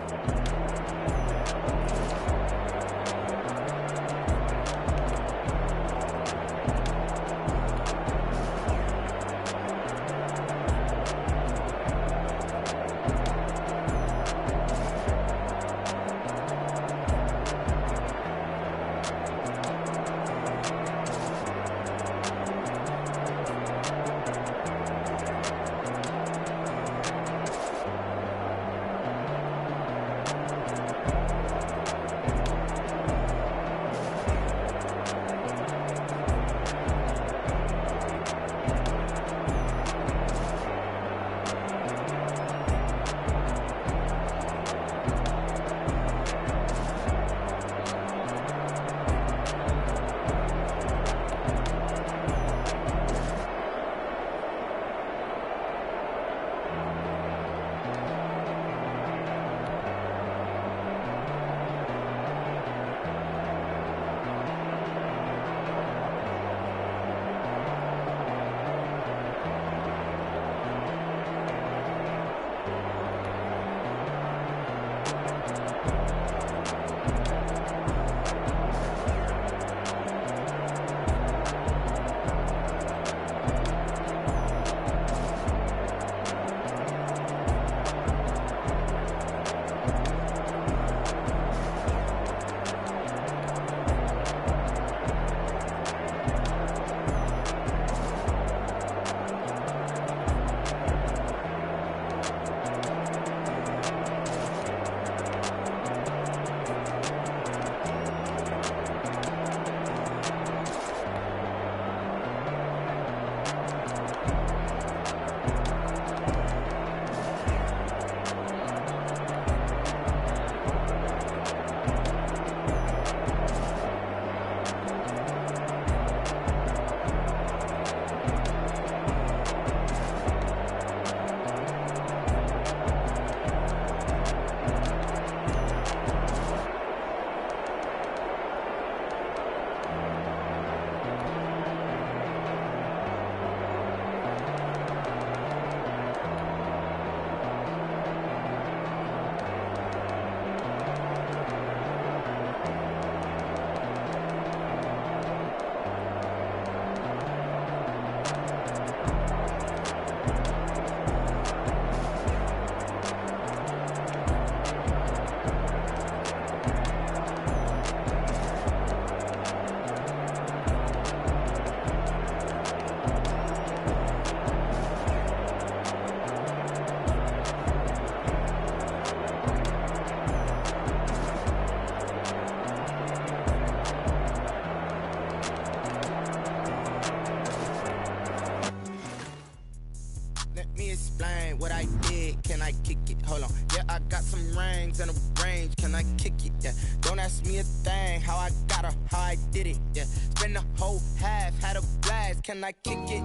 in the range, can I kick it? Yeah. Don't ask me a thing, how I got her, how I did it. Yeah. Spend the whole half, had a blast, can I kick it?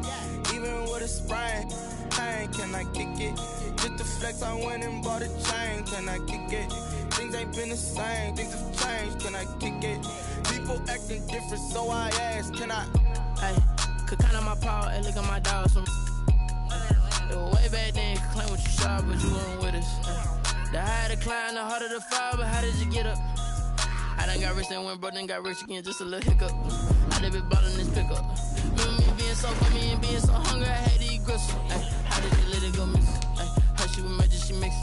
Even with a sprain, pain, can I kick it? Just the flex, I went and bought a chain, can I kick it? Things ain't been the same, things have changed, can I kick it? People acting different, so I ask, can I?
Hey, could count on my power, and look at my dogs. Way back then, you could claim what you saw, but you weren't with us. The higher the climb, the harder the fall, but how did you get up? I done got rich and went broke, then got rich again, just a little hiccup. I done been ballin' this pickup. Remember me being so funny and being so hungry, I had to eat gristle. How did you let it go miss? How she was magic, she mixed.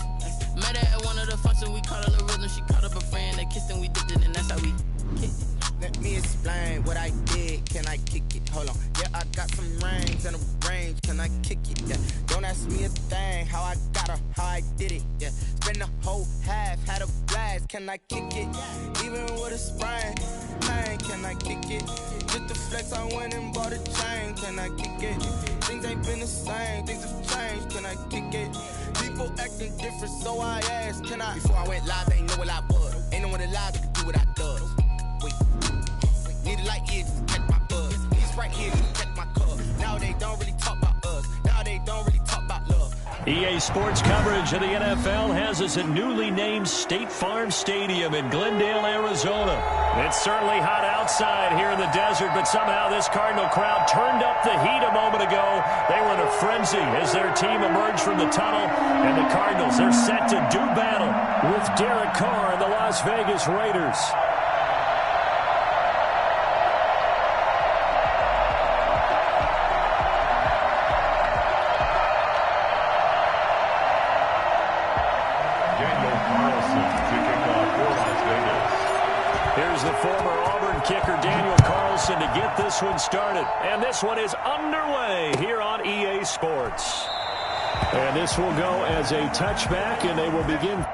Met her at one of the functions, we caught a little rhythm. She caught up a friend, they kissed and we dipped it, and that's how we kicked it.
Let me explain what I did, can I kick it? Hold on, yeah, I got some rings and a range, can I kick it? Yeah, don't ask me a thing, how I got her, how I did it. Yeah, spend the whole half, had a blast, can I kick it? Even with a sprain, pain, can I kick it? Just the flex, I went and bought a chain, can I kick it? Things ain't been the same, things have changed, can I kick it? People acting different, so I asked, can I? Before I went live, they ain't know what I was. Ain't no one alive that could do what I does. Wait, need a light years to catch my buzz. Need a Sprite here to catch my cup. Now they don't really talk about us. Now they don't really talk about love.
EA Sports coverage of the NFL has us at newly named State Farm Stadium in Glendale, Arizona. It's certainly hot outside here in the desert, but somehow this Cardinal crowd turned up the heat a moment ago. They were in a frenzy as their team emerged from the tunnel, and the Cardinals, they're set to do battle with Derek Carr and the Las Vegas Raiders. Here's the former Auburn kicker, Daniel Carlson, to get this one started. And this one is underway here on EA Sports. And this will go as a touchback, and they will begin.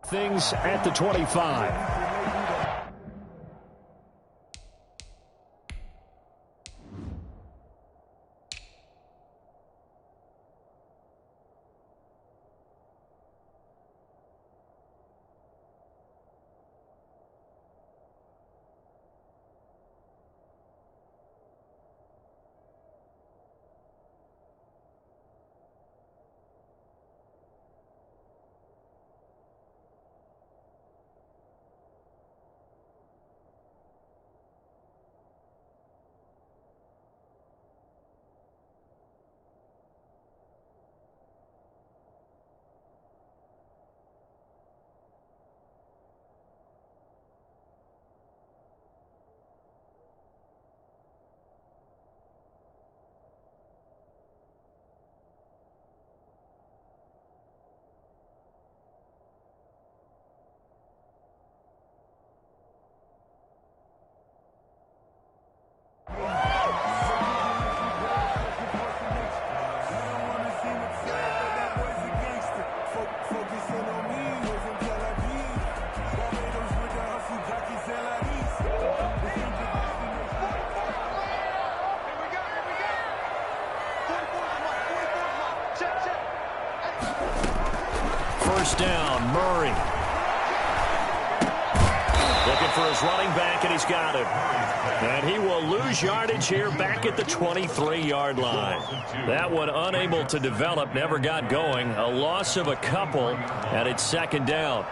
Things at the 25. down. Murray. Looking for his running back, and he's got it. And he will lose yardage here back at the 23-yard line. That one unable to develop, never got going. A loss of a couple, and it's second down.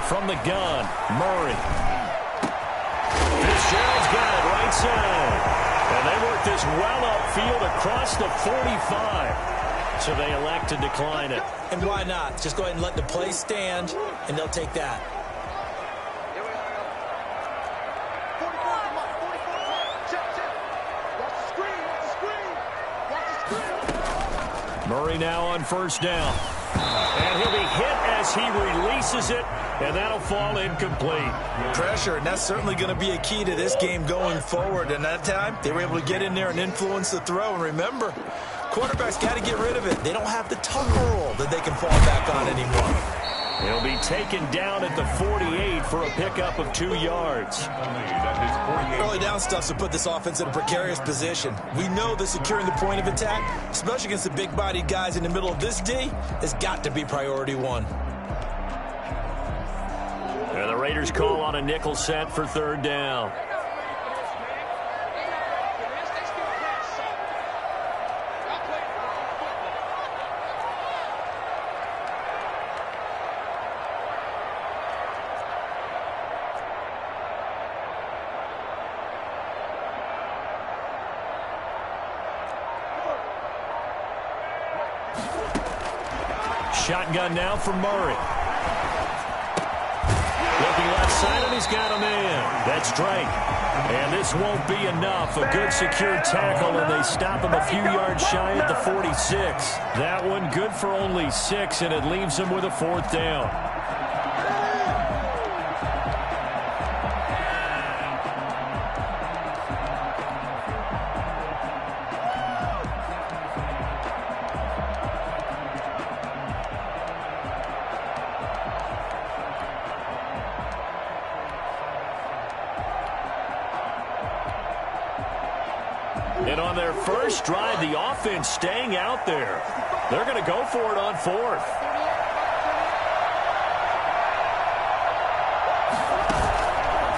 From the gun, Murray. Fitzgerald's got it right side. And they work this well upfield across the 45. So they elect to decline it.
And why not? Just go ahead and let the play stand, and they'll take that.
Murray now on first down. And he'll be hit as he releases it, and that'll fall incomplete.
Pressure, and that's certainly going to be a key to this game going forward. And that time, they were able to get in there and influence the throw. And remember, quarterbacks got to get rid of it. They don't have the tucker roll that they can fall back on anymore.
He'll be taken down at the 48 for a pickup of 2 yards.
Early down stuff to put this offense in a precarious position. We know that securing the point of attack, especially against the big-bodied guys in the middle of this D, has got to be priority one.
And the Raiders call on a nickel set for third down. Shotgun now for Murray. Looking left side, and he's got a man. That's Drake. And this won't be enough. A good secure tackle, and they stop him a few yards shy at the 46. That one good for only 6, and it leaves him with a fourth down. And on their first drive, the offense staying out there. They're going to go for it on fourth.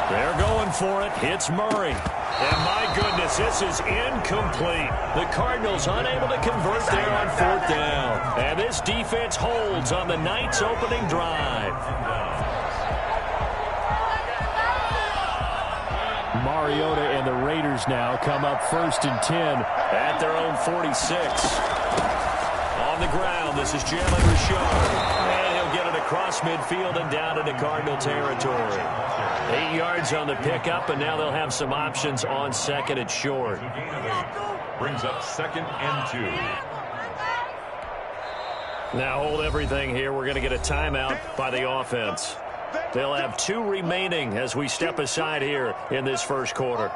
They're going for it. Hits Murray. And my goodness, this is incomplete. The Cardinals unable to convert there on fourth down. And this defense holds on the Knights' opening drive. Mariota and the Raiders now come up 1st and 10 at their own 46. On the ground, this is Jalen Richard. And he'll get it across midfield and down into Cardinal territory. 8 yards on the pickup, and now they'll have some options on second and short.
Brings up 2nd and 2.
Now hold everything here. We're going to get a timeout by the offense. They'll have 2 remaining as we step aside here in this first quarter.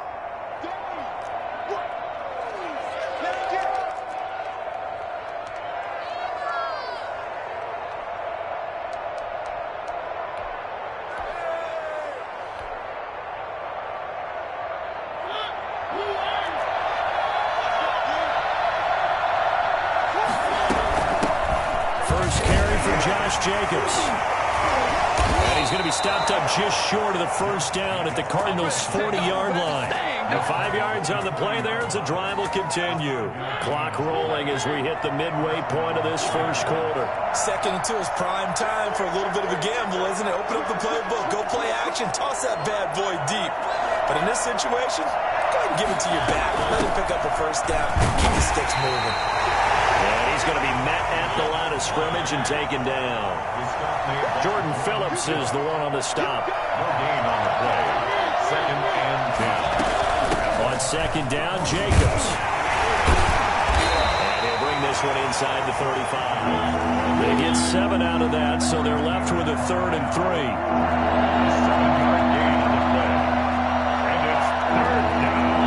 First carry for Josh Jacobs. And he's going to be stopped up just short of the first down at the Cardinals' 40-yard line. The 5 yards on the play there as the drive will continue. Clock rolling as we hit the midway point of this first quarter.
2nd and 2 is prime time for a little bit of a gamble, isn't it? Open up the playbook, go play action, toss that bad boy deep. But in this situation, go ahead and give it to your back. Let him pick up a first down. Keep the sticks moving.
And he's going to be met at the line of scrimmage and taken down. Jordan Phillips is the one on the stop.
No gain on the play. 2nd and 10.
On second down, Jacobs. And he'll bring this one inside the 35. They get 7 out of that, so they're left with a 3rd and 3.
7-yard gain on the play. And it's 3rd down.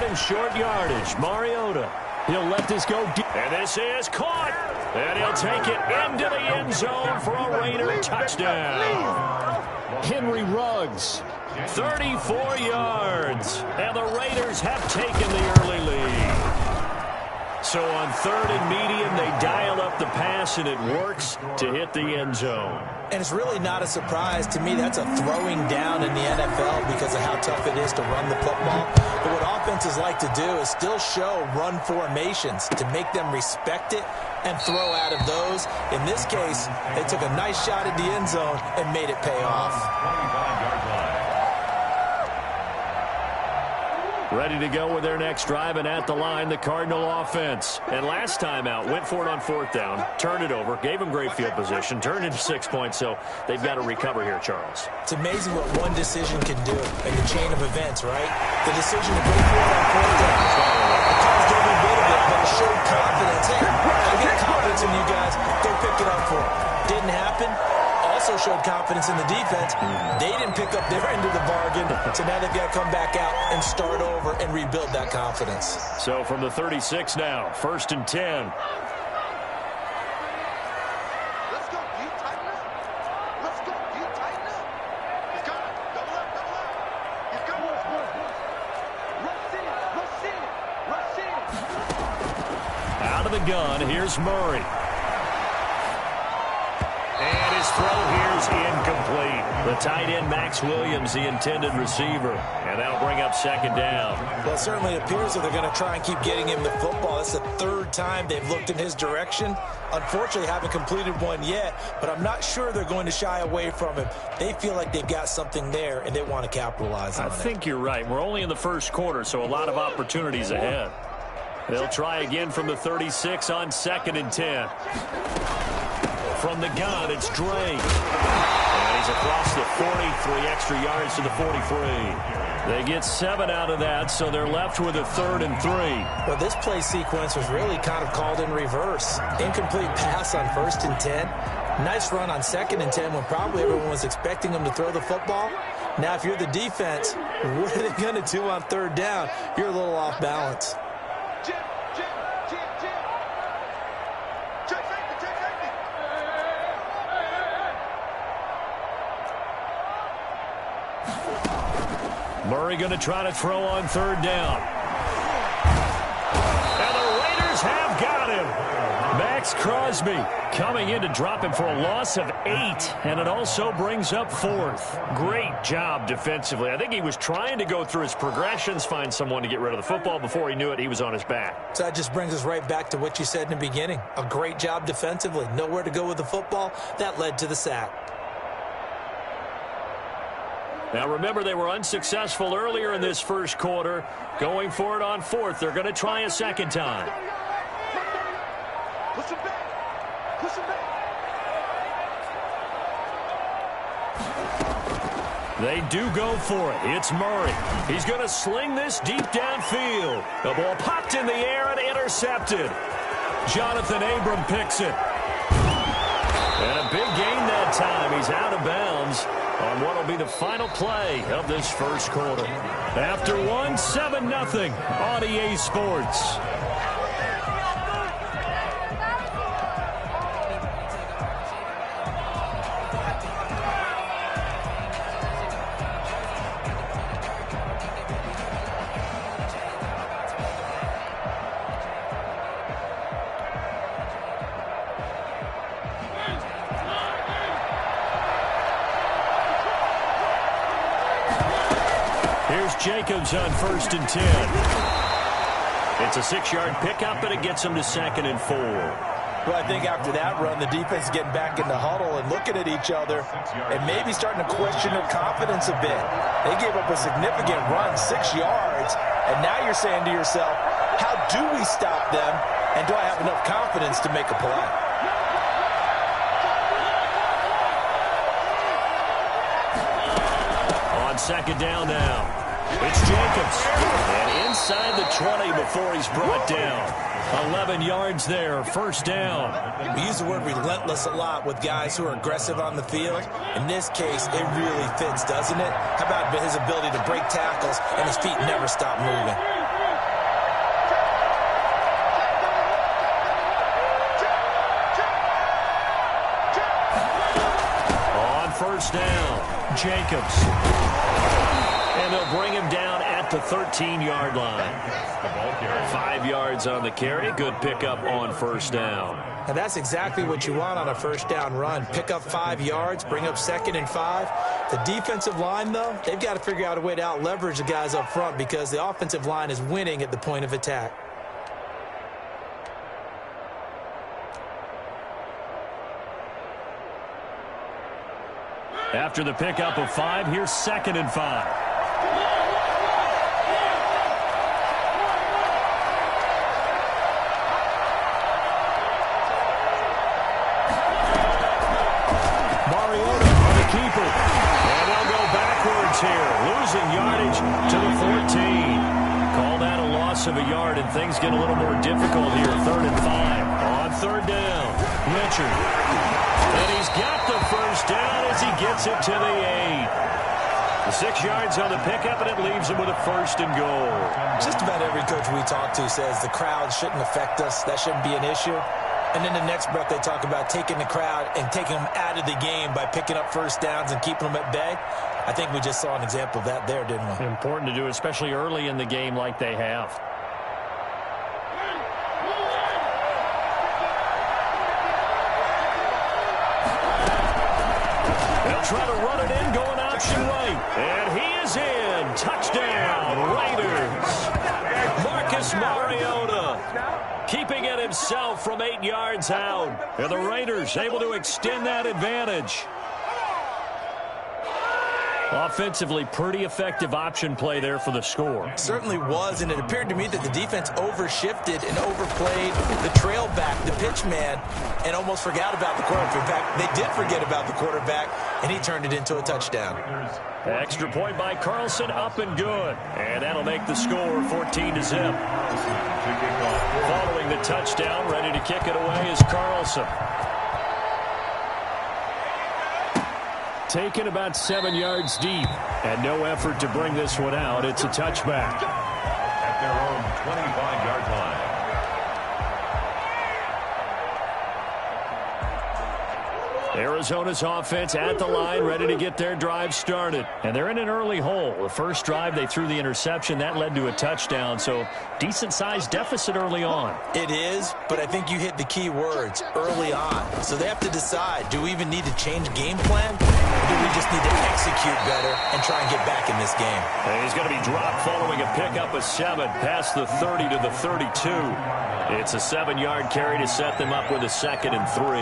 him short yardage. Mariota. He'll let this go deep. And this is caught. And he'll take it into the end zone for a Raider touchdown. Henry Ruggs. 34 yards. And the Raiders have taken the early lead. So on 3rd and medium, they dial up the pass, and it works to hit the end zone.
And it's really not a surprise. To me, that's a throwing down in the NFL because of how tough it is to run the football. But what offenses like to do is still show run formations to make them respect it and throw out of those. In this case, they took a nice shot at the end zone and made it pay off.
25-yard line.
Ready to go with their next drive, and at the line, the Cardinal offense. And last time out, went for it on 4th down, turned it over, gave them great field position, turned into 6 points, so they've got to recover here, Charles.
It's amazing what one decision can do in the chain of events, right? The decision to go for it on 4th down. It caused every bit of it, but it showed confidence. Hey, I get confidence in you guys. Go pick it up for it. Didn't happen. Also showed confidence in the defense. They didn't pick up their end of the bargain, so now they've got to come back out and start over and rebuild that confidence.
So from the 36 now, 1st and 10.
Let's go. You tighten up. Let's go. You tighten up. He's got it. Double up. Double up. He's got it. Rush in. Rush in. Rush in.
Out of the gun, here's Murray. And his throw here's incomplete. The tight end, Max Williams, the intended receiver. And that'll bring up 2nd down.
Well, it certainly appears that they're going to try and keep getting him the football. That's the 3rd time they've looked in his direction. Unfortunately, haven't completed one yet, but I'm not sure they're going to shy away from him. They feel like they've got something there, and they want to capitalize on it.
I think you're right. We're only in the 1st quarter, so a lot of opportunities ahead. They'll try again from the 36 on 2nd and 10. From the gun, it's Drake. And he's across the 43 extra yards to the 43. They get 7 out of that, so they're left with a 3rd and 3.
Well, this play sequence was really kind of called in reverse. Incomplete pass on 1st and 10. Nice run on 2nd and 10 when probably everyone was expecting them to throw the football. Now, if you're the defense, what are they going to do on 3rd down? You're a little off balance.
Murray going to try to throw on 3rd down. And the Raiders have got him. Max Crosby coming in to drop him for a loss of 8. And it also brings up 4th. Great job defensively. I think he was trying to go through his progressions, find someone to get rid of the football. Before he knew it, he was on his back.
So that just brings us right back to what you said in the beginning. A great job defensively. Nowhere to go with the football. That led to the sack.
Now, remember, they were unsuccessful earlier in this 1st quarter. Going for it on 4th. They're going to try a 2nd time.
Push him back. Push him back.
They do go for it. It's Murray. He's going to sling this deep downfield. The ball popped in the air and intercepted. Jonathan Abram picks it. And a big gain that time. He's out of bounds on what will be the final play of this 1st quarter. After 1, 7-0 on EA Sports. Jacobs on 1st and 10. It's a 6-yard pickup, and it gets him to 2nd and 4.
Well, I think after that run, the defense is getting back in the huddle and looking at each other and maybe starting to question their confidence a bit. They gave up a significant run, 6 yards, and now you're saying to yourself, how do we stop them, and do I have enough confidence to make a play?
On 2nd down now. It's Jacobs. And inside the 20 before he's brought down. 11 yards there, 1st down.
We use the word relentless a lot with guys who are aggressive on the field. In this case, it really fits, doesn't it? How about his ability to break tackles and his feet never stop moving?
down. Jacobs. And they'll bring him down at the 13-yard line. 5 yards on the carry. Good pickup on first down.
And that's exactly what you want on a first down run. Pick up 5 yards, bring up 2nd and 5. The defensive line, though, they've got to figure out a way to out-leverage the guys up front because the offensive line is winning at the point of attack.
After the pickup of 5, here's 2nd and 5. Here, losing yardage to the 14. Call that a loss of a yard, and things get a little more difficult here. 3rd and 5. On 3rd down, Richard. And he's got the first down as he gets it to the 8. The 6 yards on the pickup, and it leaves him with a 1st and goal.
Just about every coach we talk to says the crowd shouldn't affect us. That shouldn't be an issue. And then the next breath they talk about taking the crowd and taking them out of the game by picking up first downs and keeping them at bay. I think we just saw an example of that there, didn't we?
Important to do, especially early in the game like they have. They'll try to run it in, going option right. And he is in. Touchdown, Raiders. Marcus Mariota keeping it himself from 8 yards out. And the Raiders able to extend that advantage. Offensively, pretty effective option play there for the score.
Certainly was, and it appeared to me that the defense overshifted and overplayed the trail back, the pitch man, and almost forgot about the quarterback. In fact, they did forget about the quarterback, and he turned it into a touchdown.
Extra point by Carlson, up and good. And that'll make the score 14-0. Following the touchdown, ready to kick it away is Carlson. Taken about 7 yards deep, and no effort to bring this one out. It's a touchback.
At their own 25-yard line.
Arizona's offense at the line, ready to get their drive started. And they're in an early hole. The first drive, they threw the interception. That led to a touchdown, so decent-sized deficit early on.
It is, but I think you hit the key words, early on. So they have to decide, do we even need to change game plan? Or do we just need to execute better and try and get back in this game?
And he's going to be dropped following a pickup of 7 past the 30 to the 32. It's a 7-yard carry to set them up with a 2nd and 3.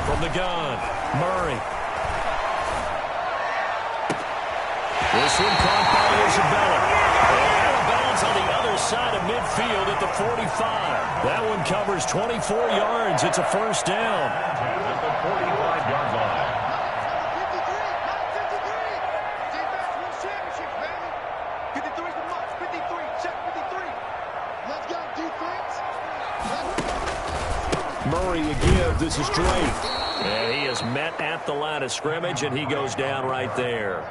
From the gun, Murray. This one caught by Isabella. And out of bounds on the other side of midfield at the 45. That one covers 24 yards. It's a first down.
At the 45-yard line.
Defense wins championships, baby. 53 is the mark. 53. Check 53. Let's go, defense.
Murray again. This is Drake. And he is met at the line of scrimmage, and he goes down right there.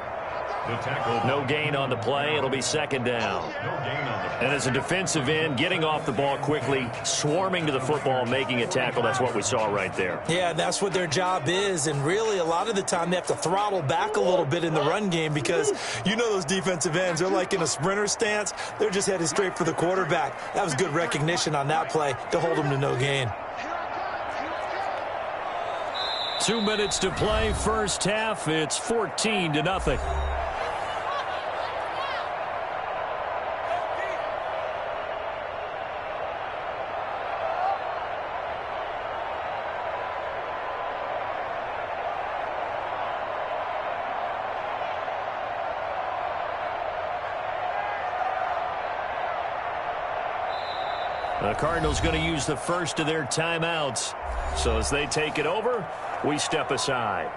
The tackle.
No gain on the play. It'll be 2nd down.
No gain on the play.
And as a defensive end, getting off the ball quickly, swarming to the football, making a tackle, that's what we saw right there.
Yeah, that's what their job is, and really a lot of the time they have to throttle back a little bit in the run game because you know those defensive ends, they're like in a sprinter stance. They're just headed straight for the quarterback. That was good recognition on that play to hold them to no gain.
2 minutes to play, first half. It's 14-0. The Cardinals going to use the first of their timeouts. So as they take it over, we step aside.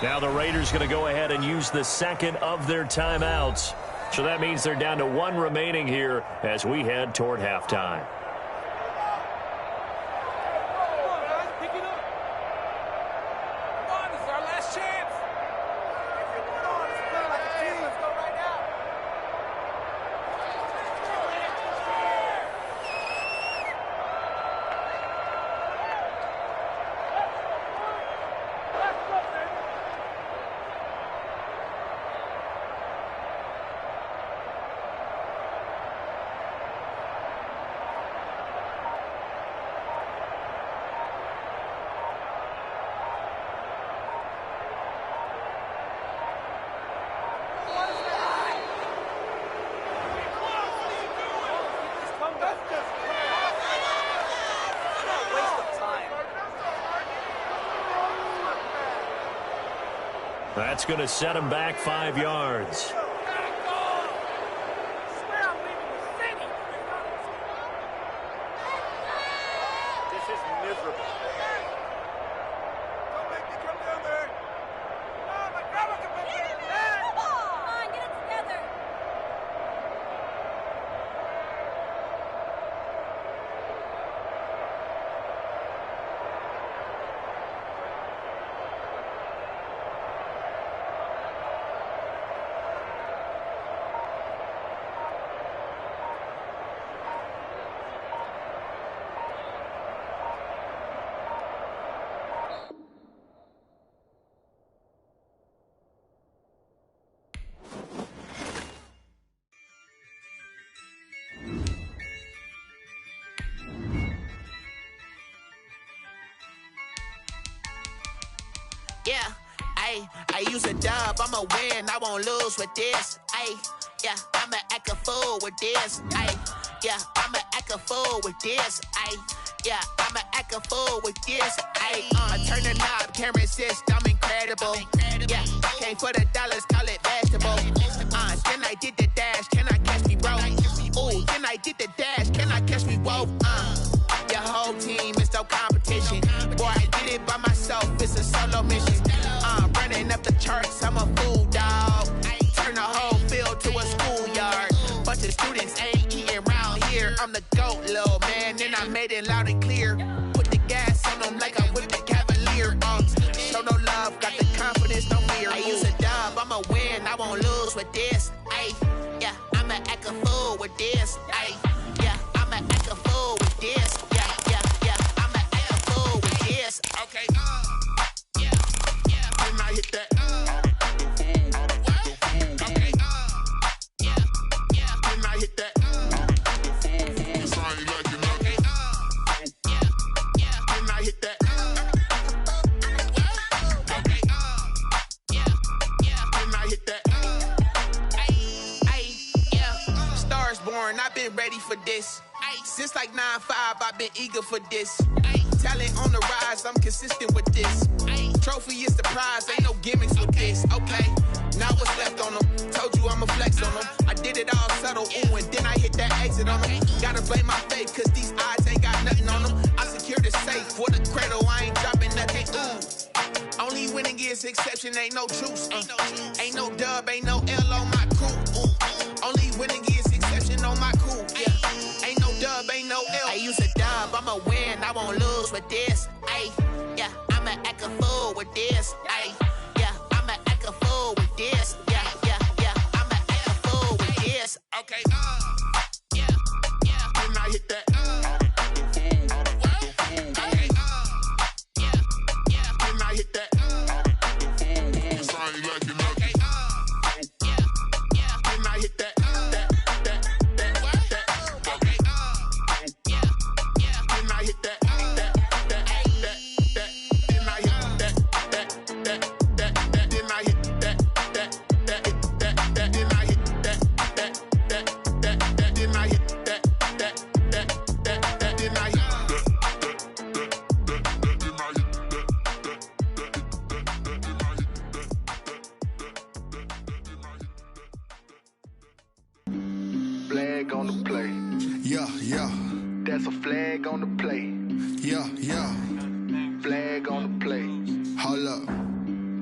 Now the Raiders going to go ahead and use the second of their timeouts. So that means they're down to one remaining here as we head toward halftime. That's going to set him back 5 yards.
This is miserable.
Yeah, I use a dub, I'ma win, I won't lose with this. Yeah, I'ma act a fool with this. Yeah, I'ma act a fool with this. Yeah, I'ma act a fool with this. I turn the knob, can't resist, I'm incredible. Yeah, came for the dollars, call it vegetable. Then I did the dash, can I catch me, bro? Ooh, then I did the dash, can I catch me, whoa? Your whole team is no competition. Boy, I did it by myself, it's a solo mission. Running up the charts, I'm a fool, dog. Turn the whole field to a schoolyard. Bunch of students ain't eating round here. I'm the GOAT, little man, and I made it loud and clear. Put the gas on them like I'm with the Cavalier. Show no love, got the confidence, no fear. I use a dub, I'ma win, I won't lose with this. Yeah, I'ma act a fool with this. Yeah, I'ma act a fool with this. Yeah, I'ma act a fool with this. Okay, yeah, then I hit that. Okay, yeah, then I hit that. Then I hit that. Okay, then I hit that. Yeah, stars born, I've been ready for this. Since like 9-5, I've been eager for this. Talent on the rise, I'm consistent with this. Trophy is the prize, ain't no gimmicks with this. Okay, now what's left on them? Told you I'ma flex on them. I did it all subtle, ooh, and then I hit that exit on them. Gotta blame my faith, cause these odds ain't got nothing on them. I secured the safe for the cradle, I ain't dropping nothing, ooh. Only winning is exception, ain't no truce. Ain't no dub, ain't no L on my crew. Ooh. Only winning is exception on my crew. Yeah, ain't no dub, ain't no L. I use a dub, I'ma win, I won't lose with this. Yeah, I'ma act a fool with this. Yeah, I'ma act a fool with this. Yeah, I'ma act a fool with this. Okay, yeah, then I hit that. Okay, yeah, then I hit that. Okay, yeah, then I hit that. Okay, yeah, then I hit that.
Flag on the play.
Yeah.
That's a flag on the play.
Yeah.
Flag on the play.
Hold up.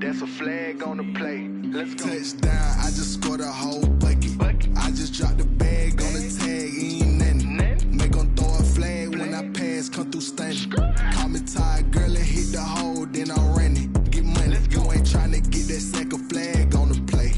That's
That's a flag on the play. Let's go. Touchdown, I just scored a whole bucket. I just dropped the bag on the tag, ain't nothing. Make 'em throw a flag when I pass, come through stunning. Call me tired, girl, and hit the hole, then I'm running. Get money, you ain't tryna get that second flag on the play.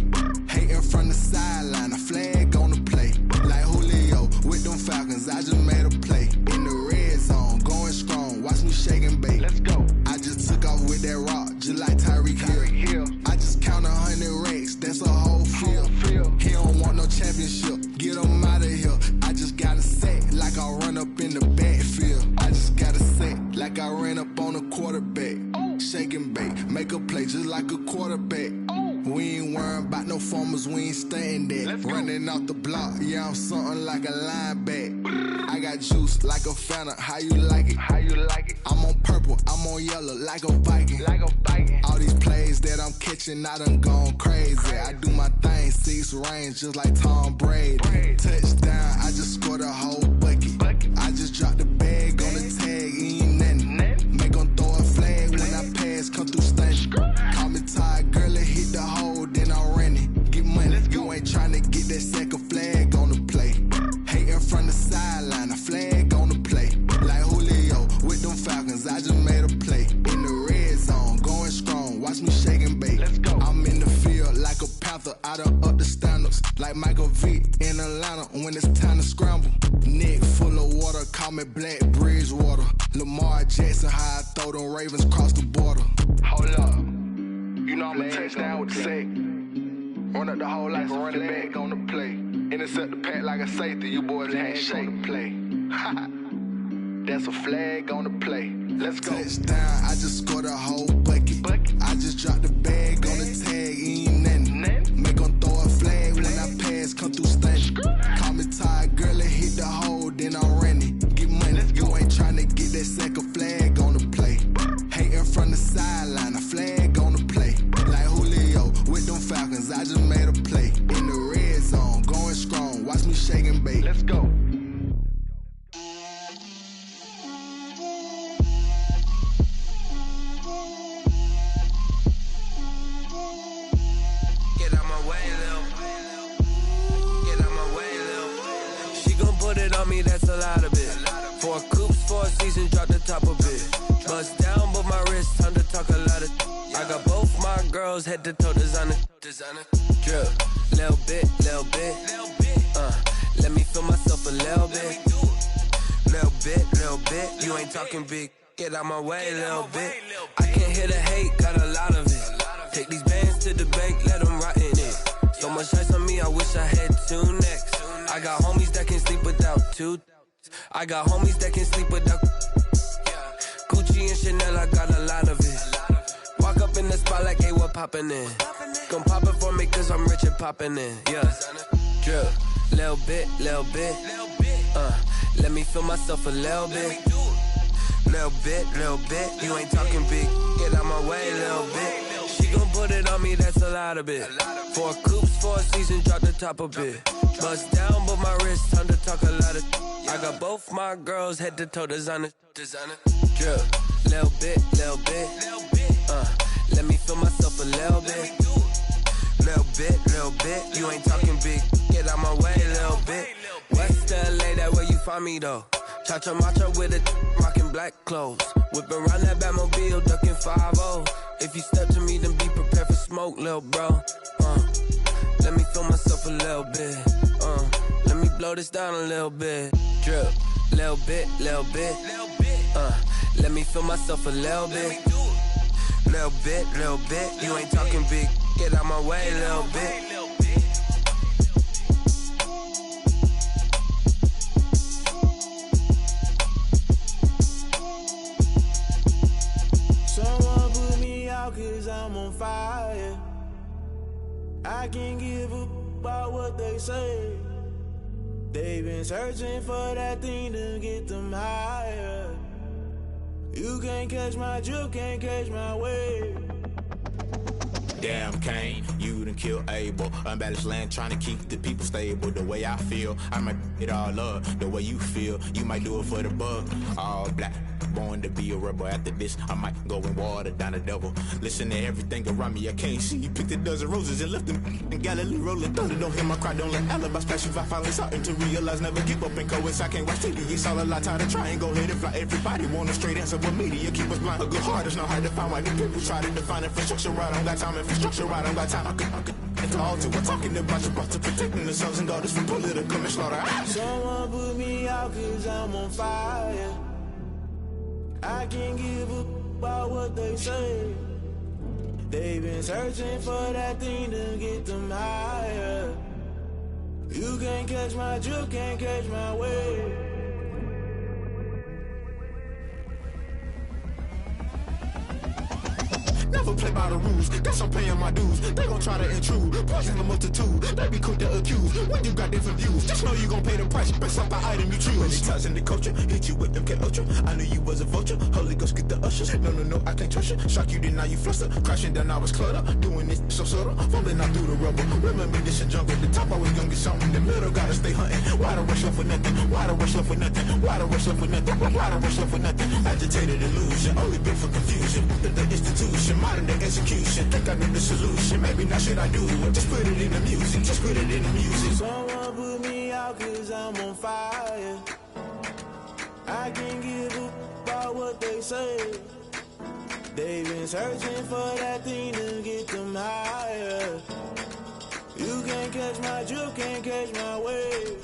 Hating from the sideline, a flag on the play. Like Julio with them Falcons, I just made a play. In the red zone, going strong, watch me shake and bake. Let's go. I just took off with that rock, just like Tyreek Hill. I just count 100 racks, that's a whole field. He don't want no championship, get him out of here. I just gotta set like I run up in the backfield. I just gotta set like I ran up on a quarterback. Shake and bake, make a play just like a quarterback. We ain't worrying about no formers, we ain't staying there. Running off the block, yeah, I'm something like a linebacker. I got juice like a Fanta, how you like it? I'm on purple, I'm on yellow like a Viking. All these plays that I'm catching, I done gone crazy. I do my thing, 6 range just like Tom Brady. Touchdown, I just scored a whole bucket. I just dropped the bag on the tag, ain't nothing. Make 'em throw a flag when I pass, come through stunning. Call me tired, girl, and hit the hole, then I'm running. Get money, you ain't tryna get that second flag on the play. Hating from the sideline, a flag on the play. Like Julio with them Falcons, I just made a play. In the red zone, going strong, watch me shake and bake. Let's go. I'm in the field like a Panther, I done up the standards. Like Michael Vick in Atlanta when it's time to scramble. Neck full of water, call me Black Bridgewater. Lamar Jackson, how I throw them Ravens across the border. Hold up, you know I'm a touchdown with the sack. Run up the whole like a running back on the play. Intercept the pack like a safety, you boys ain't shake the play. That's a flag on the play. Let's go. Touchdown, I just scored a whole bucket. I just dropped the bag on the tag, ain't nothing. Make 'em throw a flag when I pass, come through stunning. Call me tired, girl, and hit the hole, then I'm running. Get money, you ain't tryna get that second flag on the play. Hating from the sideline, a flag on the play. Like Julio with them Falcons, I just made a play. In the red zone, going strong, watch me shake and bake. Let's go.
Get out my way, Lil. Get out my way, Lil. She gon' put it on me, that's a lot of it. 4 coops, 4 seasons, drop the top of it. Bust down, but my wrist, time to talk a lot of. I got both my girls head to toe designer. Drip, little bit. Let me feel myself a little bit. Little bit. You ain't talking big. Get out my way, little bit. I can't hear the hate, got a lot of it. Take these bands to the bank, let them rot in it. So much ice on me, I wish I had 2 necks. I got homies that can sleep without 2. I got homies that can sleep without. Gucci and Chanel, I got a lot of it. Walk up in the spot like, hey, what poppin' in? Gon' pop it for me cause I'm rich and poppin' in. Yeah, drip, little bit. Let me feel myself a little bit. Little bit. You ain't talking big. Get out my way, little bit. She gon' put it on me, that's a lot of it. 4 coops, 4 seasons, drop the top a bit. Bust down, but my wrist, time to talk a lot of. I got both my girls head to toe designer. Drip, little bit. Let me feel myself a little bit. Little bit. You ain't talking big. Get out my way, little bit. West LA, that where you find me though. Cha-cha matcha with it, rockin' black clothes. Whip around that Batmobile, ducking 5-0. If you step to me, then be prepared for smoke, lil' bro. Let me feel myself a little bit. Let me blow this down a little bit. Drip, little bit. Let me feel myself a little bit. Little bit. You ain't talking big. Get out my way, little bit.
Someone put me out cause I'm on fire. I can't give a about what they say. They've been searching for that thing to get them higher. You can't catch my drift, can't catch my wave.
Damn, Kane, you done killed Abel. Unbalanced land, trying to keep the people stable. The way I feel, I might it all up. The way you feel, you might do it for the buck. All black, born to be a rebel. After this, I might go and water down the devil. Listen to everything around me, I can't see. You picked a dozen roses and left them in Galilee rolling thunder. Don't hear my cry, don't let alibis pass you. I finally starting to realize, never give up and coincide. Can't watch TV, it's all a lot. Tired of trying, go ahead and fly. Everybody want a straight answer, but media keep us blind. A good heart is not hard to find. Why do people try to define infrastructure right? I don't got time, infrastructure right, I don't got time. I could we're talking about you, about to protecting the sons and daughters from political manslaughter.
Someone put me out cause I'm on fire. I can't give up about what they say. They've been searching for that thing to get them higher. You can't catch my drift, can't catch my wave.
Never play by the rules, guess I'm paying my dues. They gon' try to intrude, poison the multitude. They be quick to accuse, when you got different views. Just know you gon' pay the price, based off the item you choose. Many times in the culture, hit you with them K-Ultra. I knew you was a vulture, Holy Ghost get the ushers. No, I can't trust you. Shock you, then now you fluster. Crashing down, I was cluttered. Doing this so subtle, fumbling out through the rubble. Remember this a jungle, the top I was young and something. The middle gotta stay hunting. Why the rush love for nothing? Why the rush love for nothing? Why the rush love for nothing? Why the rush love for nothing? Agitated illusion, only built for confusion. The institution, modern day execution. Think I know the solution, maybe not should I do it. Just put it in the music, just put it in the music.
Someone put me out cause I'm on fire. I can't give up about what they say. They've been searching for that thing to get them higher. You can't catch my drift, can't catch my wave.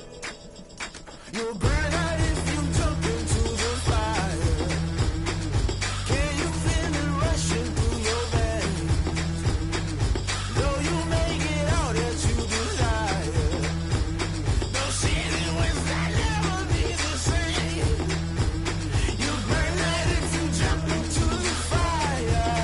You'll burn out if you jump into the fire. Can you feel it rushing through your veins? Though you make it out that you desire. No city was that never be the same. You burn out if you jump into the fire.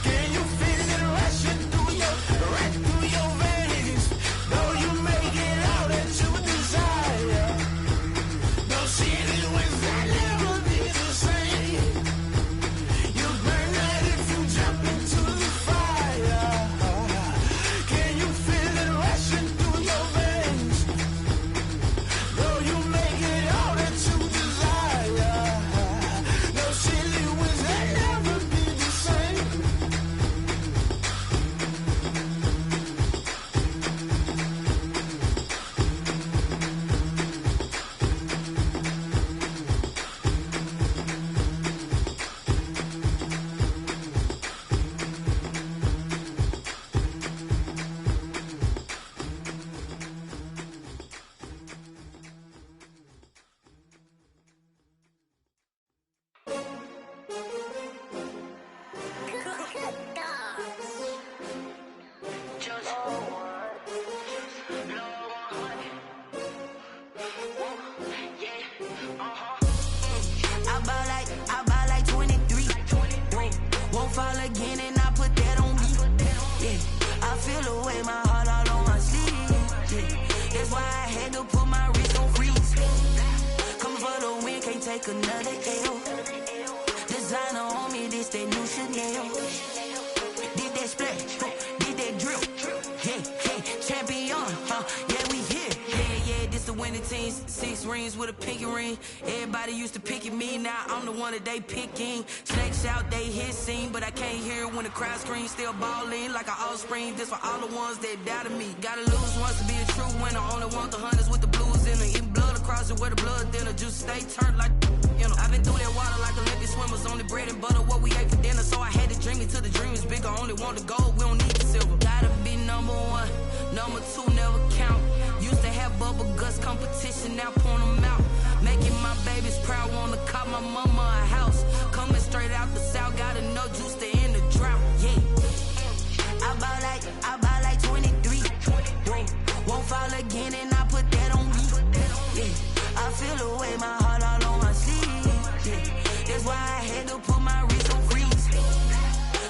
Can you feel it rushing through your veins? Though you make it out that you desire. No city was that never be the same. You burn out if you jump into the fire. Can you feel it rushing through your veins? Though you make it out that you desire. No city was that never be the same. I buy like 23. Won't fall again and I put that on me. Yeah, I feel away my heart all on my sleeve. Yeah, that's why I had to put my wrist on freeze. Coming for the win, can't take another L. Designer on me, this that new Chanel. Did that splash, did that drill. Yeah, champion, yeah, we here. Yeah, this the winning teams. 6 rings with a pinky ring. Everybody used to pick at me, now I'm the one that they picking. Snakes out, they hit scene, but I can't hear it when the crowd screams. Still balling like an offspring. This for all the ones that doubted me. Gotta lose once to be a true winner. Only want the hunters with the blues in it. Eating blood across it where the blood dinner. Just stay turned like, you know. I've been through that water like Olympic swimmers. Only bread and butter, what we ate for dinner. So I had to dream it till the dream is bigger. Only want the gold, we don't need the silver. Gotta be number 1, number 2 never count. Used to have bubble guts competition, now point them out. Making my babies proud, wanna call my mama a house. Coming straight out the south, gotta know juice to end the drought. Yeah, I buy like 23. Won't fall again and I put that on me. Yeah, I feel away my heart all on my sleeve. Yeah, that's why I had to put my wrist on freeze.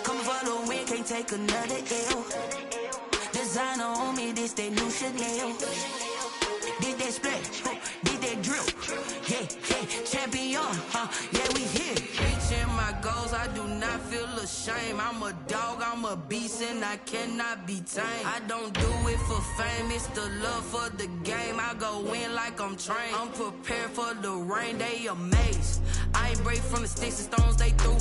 Coming for the win, can't take another L. Designer on me, this that new Chanel. Did that splash, did that drill. Yeah, champion, yeah, we here. Reaching my goals, I do not feel
a shame. I'm a dog, I'm a beast, and I cannot be tamed. I don't do it for fame, it's the love for the game. I go in like I'm trained. I'm prepared for the rain, they amazed. I ain't break from the sticks and stones they threw.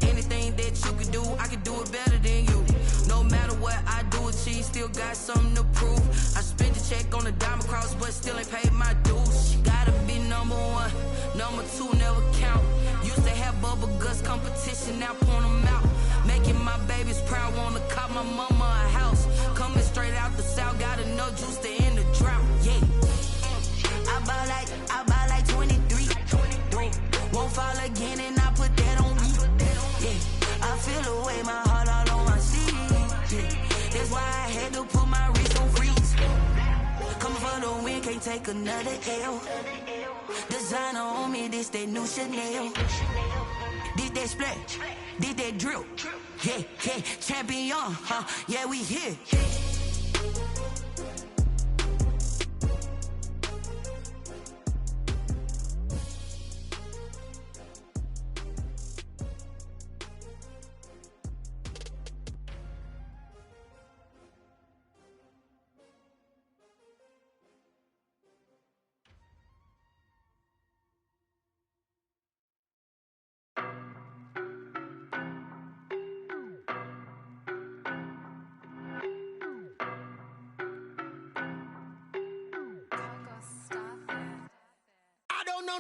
Anything that you can do, I can do it better than you. No matter what I do, achieve, still got something to prove. I spent the check on the diamond cross, but still ain't paid my dues. She gotta be number one, number two never count. Used to have bubble guts competition, now point them out. Making my babies proud, wanna cop my mama a house. Coming straight out the south, got enough juice to end the drought. Yeah, I buy like 23. Won't fall again, and I put that on me. Yeah, I feel the way, my heart all on my sleeve. Yeah, that's why I had to put my wrist on freeze. Coming for the win, can't take another L. Designer on me, this that new Chanel. This that splash, this that drill. Yeah, yeah, champion, yeah, we here.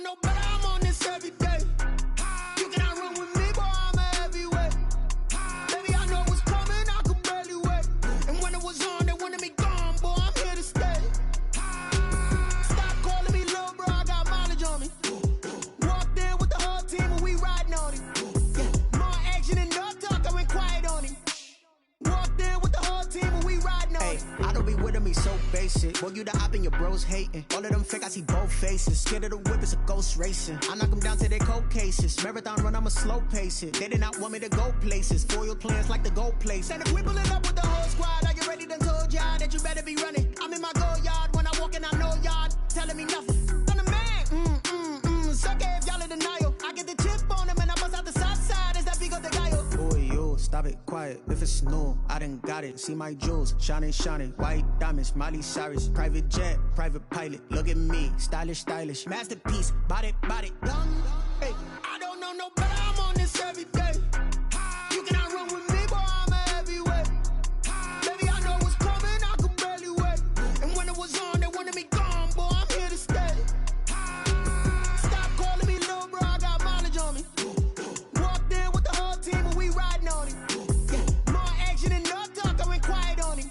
No, but I'm on this every day. You cannot run with me, boy, I'm a heavyweight. Baby, I know what's coming, I could barely wait. And when it was on, they wanted me gone, boy, I'm here to stay. Stop calling me little bro, I got mileage on me. Walked in with the whole team and we riding on him. Yeah, more action and no talk, I went quiet on him. Walked in with the whole team and we riding on him.
I don't be with me so basic. Boy, you the op and your bros hating. All of them fake, I see both faces. Scared of the whip, it's a ghost racing. I knock them down to their cold cases. Marathon run, I'ma slow pace it. They did not want me to go places. Foil plans like the gold place. And if we pulling up with the whole squad, are you ready? Done told y'all that you better be running. I'm in my go yard. When I walk in, I know y'all telling me nothing. I'm the man. Suck it if y'all in denial. I get the chip on him and I bust out the south side. Is that Vigo de Gallo? Boy, yo, stop it, quiet. If it's new, I done got it. See my jewels, shining, shining. White diamonds, Miley Cyrus. Private jet, private pilot. Look at me, stylish, stylish. Masterpiece, body, young.
Hey, I don't know no better, I'm on this every day. You cannot run with me, boy, I'm a heavyweight. Baby, I know what's coming, I could barely wait. And when it was on, they wanted me gone, boy, I'm here to stay. Stop calling me little bro, I got mileage on me. Walked in with the whole team and we riding on him. Yeah, more action and no talk, I went quiet on him.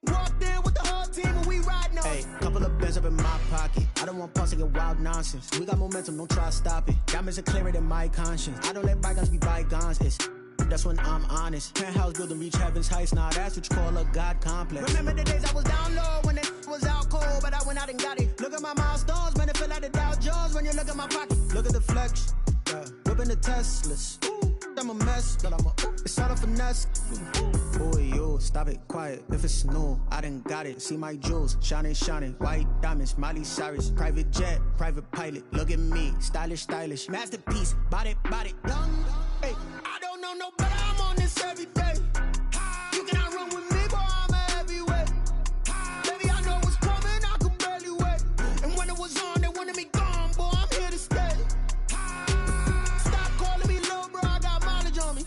Walked in with the whole team and we riding on him.
Couple of bands up in my pocket. I don't want pause to get wild nonsense. We got momentum, don't try to stop it. Diamonds are clearer than my conscience. I don't let bygones be bygones. That's when I'm honest. Penthouse building reach heaven's heights. Nah, that's what you call a God complex.
Remember the days I was down low when it was out cold, but I went out and got it. Look at my milestones, man, it feel like the Dow Jones when you look at my pocket.
Look at the flex, whipping the Teslas. I'm a mess, but it's all a finesse. Boy, yo, stop it, quiet. If it's new, I done got it. See my jewels, shining, shining. White diamonds, Miley Cyrus. Private jet, private pilot. Look at me, stylish, stylish. Masterpiece, body, young.
Hey, I don't know no better, I'm on this every day. You cannot run with me, boy, I'm a heavyweight. Baby, I know what's coming, I could barely wait. And when it was on, they wanted me gone, boy, I'm here to stay. Stop calling me little bro, I got mileage on me.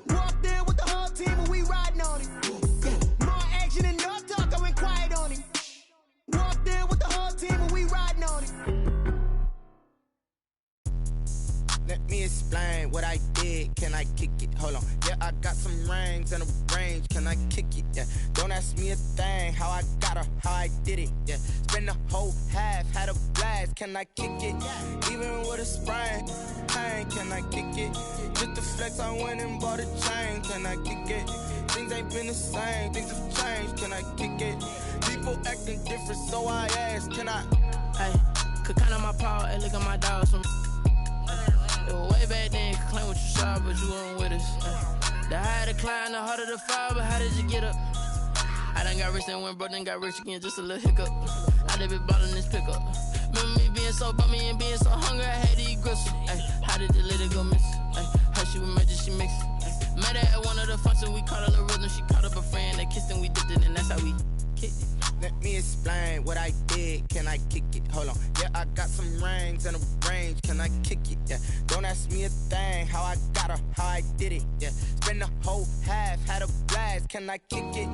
Walked in with the whole team and we riding on him. Yeah, more action and no talk, I went quiet on him. Walked in with the whole team and we riding on him.
Let me explain what I did. Can I kick it? Hold on. Yeah, I got some rings and a range. Can I kick it? Yeah. Don't ask me a thing. How I got her, how I did it. Yeah. Spend the whole half, had a blast. Can I kick it? Even with a sprain, pain. Can I kick it? Just to flex, I went and bought a chain. Can I kick it? Things ain't been the same. Things have changed. Can I kick it? People acting different, so I asked. Can I?
Hey, could count on my power and look at my dogs from. Way back then, you could claim what you saw, but you weren't with us. The higher the climb, the harder the fall, but how did you get up? I done got rich and went broke, then got rich again, just a little hiccup. I done been ballin' this pickup. Remember me being so bummy and being so hungry, I had to eat gristle. Ay, how did the lady go miss? Ay, how she was magic, she mixed. Met her at one of the functions, we caught a little rhythm. She caught up a friend, they kissed and we dipped it, and that's how we kicked it.
Let me explain what I did. Can I kick it? Hold on. Yeah, I got some rings and a range. Can I kick it? Yeah. Don't ask me a thing. How I got her, how I did it. Yeah. Spend the whole half, had a blast. Can I kick it?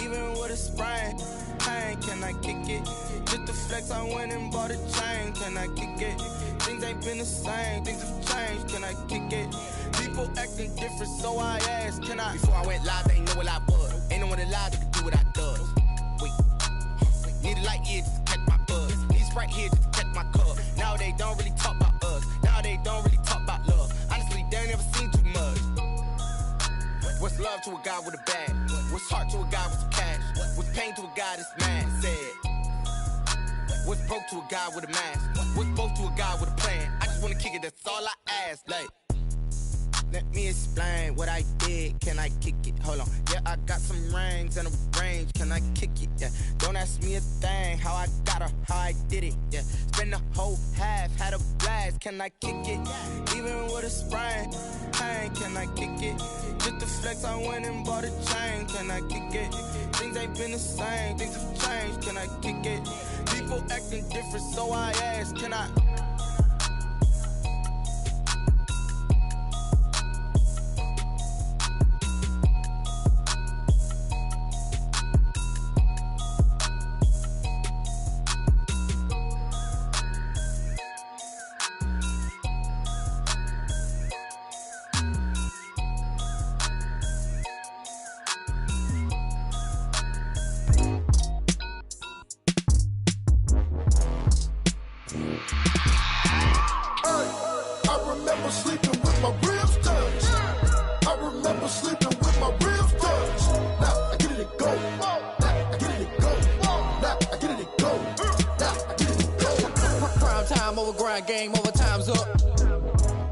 Even with a sprain, pain. Can I kick it? Just to flex, I went and bought a chain. Can I kick it? Things ain't been the same. Things have changed. Can I kick it? People acting different, so I asked. Can I? Before I went live, they ain't know what I was. Ain't no one alive that could do what I does. Need a light here just to catch my buzz. Need a Sprite here just to catch my cup. Now they don't really talk about us. Now they don't really talk about love. Honestly, they ain't never seen too much. What's love to a guy with a bag? What's heart to a guy with some cash? What's pain to a guy that's mad? Said. What's broke to a guy with a mask? What's both to a guy with a plan? I just wanna kick it, that's all I ask. Like, let me explain what I did. Can I kick it? Hold on. Yeah, I got some rings and a range. Can I kick it? Yeah. Don't ask me a thing. How I got her, how I did it. Yeah. Spend the whole half, had a blast. Can I kick it? Even with a sprain, pain. Can I kick it? Just to flex, I went and bought a chain. Can I kick it? Things ain't been the same. Things have changed. Can I kick it? People acting different, so I asked. Can I?
Game over, time's up.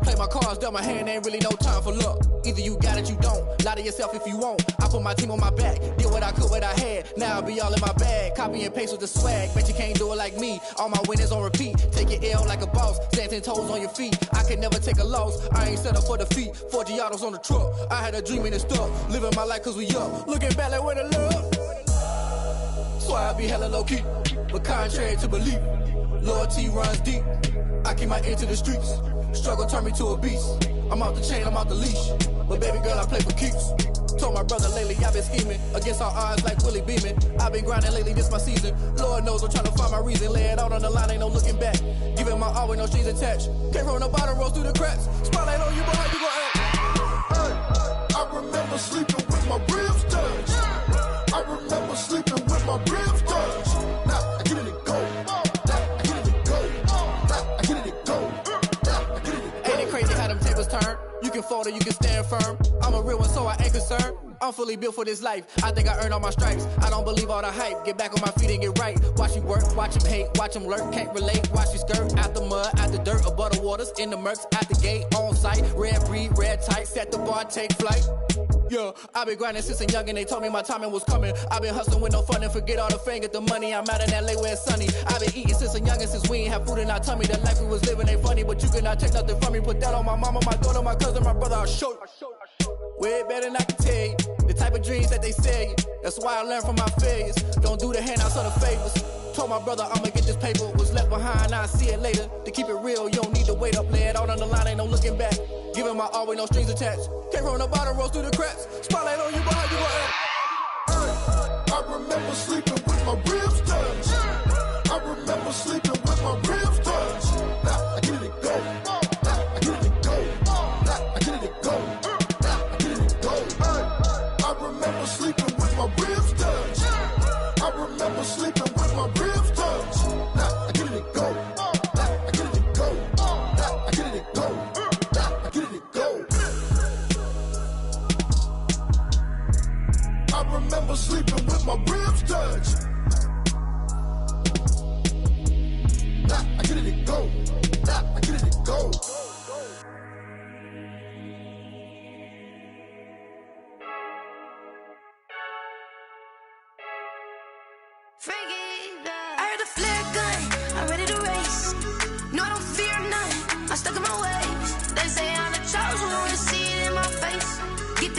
Play my cards, dealt my hand, ain't really no time for luck. Either you got it, you don't. Lie to yourself if you won't. I put my team on my back, did what I could, what I had. Now I'll be all in my bag. Copy and paste with the swag. Bet you can't do it like me. All my winners on repeat. Take your L like a boss. Stand 10 toes on your feet. I can never take a loss. I ain't set up for defeat. 4 Giottos on the truck. I had a dream and it's stuck. Living my life cause we up. Looking back like where the love. So I be hella low key. But contrary to belief, loyalty runs deep. I keep my ear to the streets. Struggle turned me to a beast. I'm out the chain, I'm out the leash. But baby girl, I play for keeps. Told my brother lately I've been scheming against all odds like Willie Beeman. I've been grinding lately, this my season. Lord knows I'm trying to find my reason. Lay it out on the line, ain't no looking back. Giving my all with no strings attached. Came from the bottom, rose through the cracks. Spotlight on you, but how you gon' act?
Hey, I remember sleeping with my ribs touched. I remember sleeping with my ribs touched. Now I get it and go.
Turn. You can fold or you can stand firm. I'm a real one, so I ain't concerned. I'm fully built for this life. I think I earned all my stripes. I don't believe all the hype. Get back on my feet and get right. Watch you work, watch him hate, watch him lurk. Can't relate, watch you skirt. Out the mud, out the dirt, above the waters, in the murks, at the gate, on site. Red breed, red tight, set the bar, take flight. Yeah, I been grinding since a young and they told me my timing was coming. I been hustling with no fun and forget all the fame, get the money. I'm out in LA where it's sunny. I been eating since a young and since we ain't have food in our tummy. The life we was living ain't funny, but you cannot take nothing from me. Put that on my mama, my daughter, my cousin, my brother, I'll show you. Way better than I can tell you. The type of dreams that they sell you. That's why I learned from my failures. Don't do the handouts or the favors. Told my brother I'ma get this paper. Was left behind, I'll see it later. To keep it real, you don't need to wait up. Lay it out on the line, ain't no looking back. Giving my all with no strings attached. Came from the bottom, rose through the cracks. Spotlight on you, but how you gon' act?
I remember sleeping with my ribs touched. I remember sleeping with my ribs touched. Now I get it and go. Now I get it and go. Now I get it and go. Now I get it and go. I remember sleeping with my ribs touched. I remember sleeping with my ribs touched. Now I get it and go. Now I get it and go. Now I get it and go. Now I get it and go. I remember sleeping with my ribs touched. Now I get it and go. Now I get it and go.
I heard the flare gun, I'm ready to race. No, I don't fear none, I'm stuck in my ways. They say I'm the chosen one, see it in my face. Get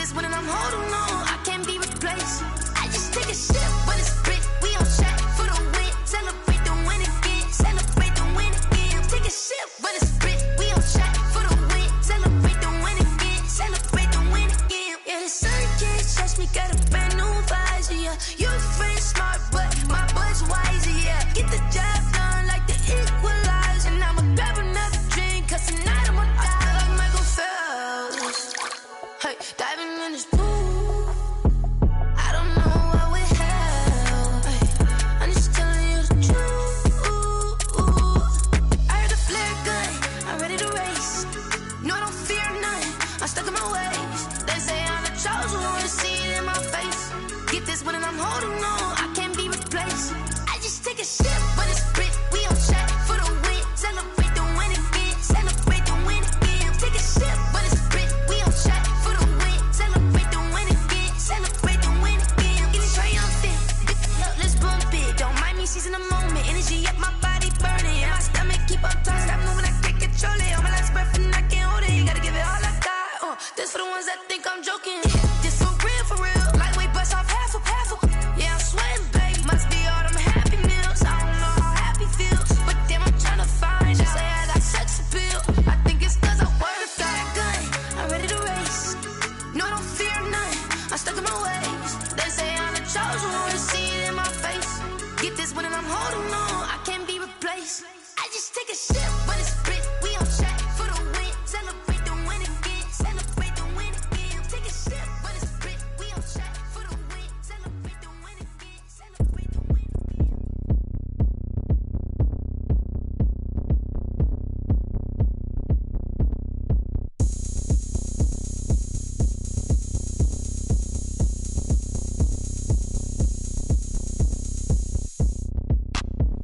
I'm stuck in my ways. They say I'm the chosen one, see it in my face. Get this one and I'm holding on, I can't be replaced. I just take a sip, but it's spit. We on track for the win. Celebrate the win again. Celebrate the win again. Take a sip, but it's spit. We on track for the win. Celebrate the win again. Celebrate the win again. Get it triumphant. Look, let's bump it. Don't mind me seizing the moment. Energy up my body burning. And my stomach keep up tight. Stop moving, I can't control it. On my last breath and I can't hold it. You gotta give it all I got. This for the ones that think I'm joking. This for real, for real. Lightweight bust off half of. Yeah, I'm sweating, babe. Must be all them happy meals. I don't know how happy feels, but damn, I'm tryna find you. Say I got sex appeal. I think it's cause I work. Got a gun, I'm ready to race. No, I don't fear none. I'm stuck in my ways. They say I'm the chosen one, see it in my face. Get this one and I'm holding on, I can't be replaced. I just take a sip, but it's spit. We on track for the win. Celebrate the win again. Celebrate the win again. Take a sip, but it's spit. We on track for the win. Celebrate the win again. Celebrate the win again.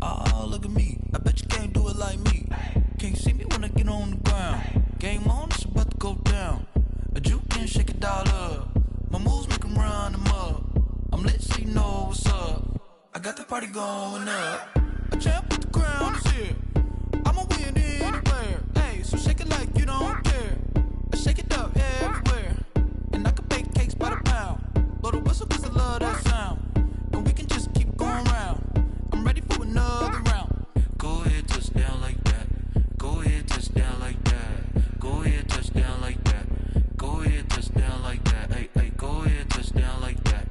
Oh, look at me. I bet you can't do it like me. Can't see me when I get on the ground. Game on, it's about to go down. A juke can shake it all up. My moves make them run them up. I'm lit so you know what's up. I got the party going up. A champ with the crown is here. I'ma win anywhere. Hey, so shake it like you don't care. I shake it up everywhere. And I can bake cakes by the pound. Blow the whistle cause I love that sound. And we can just keep going round. I'm ready for another round. Go ahead, touch down like that. Go ahead, touch down like that. Go ahead, touch down like that. Go ahead, touch down like that. Hey, hey, go ahead, touch down like that.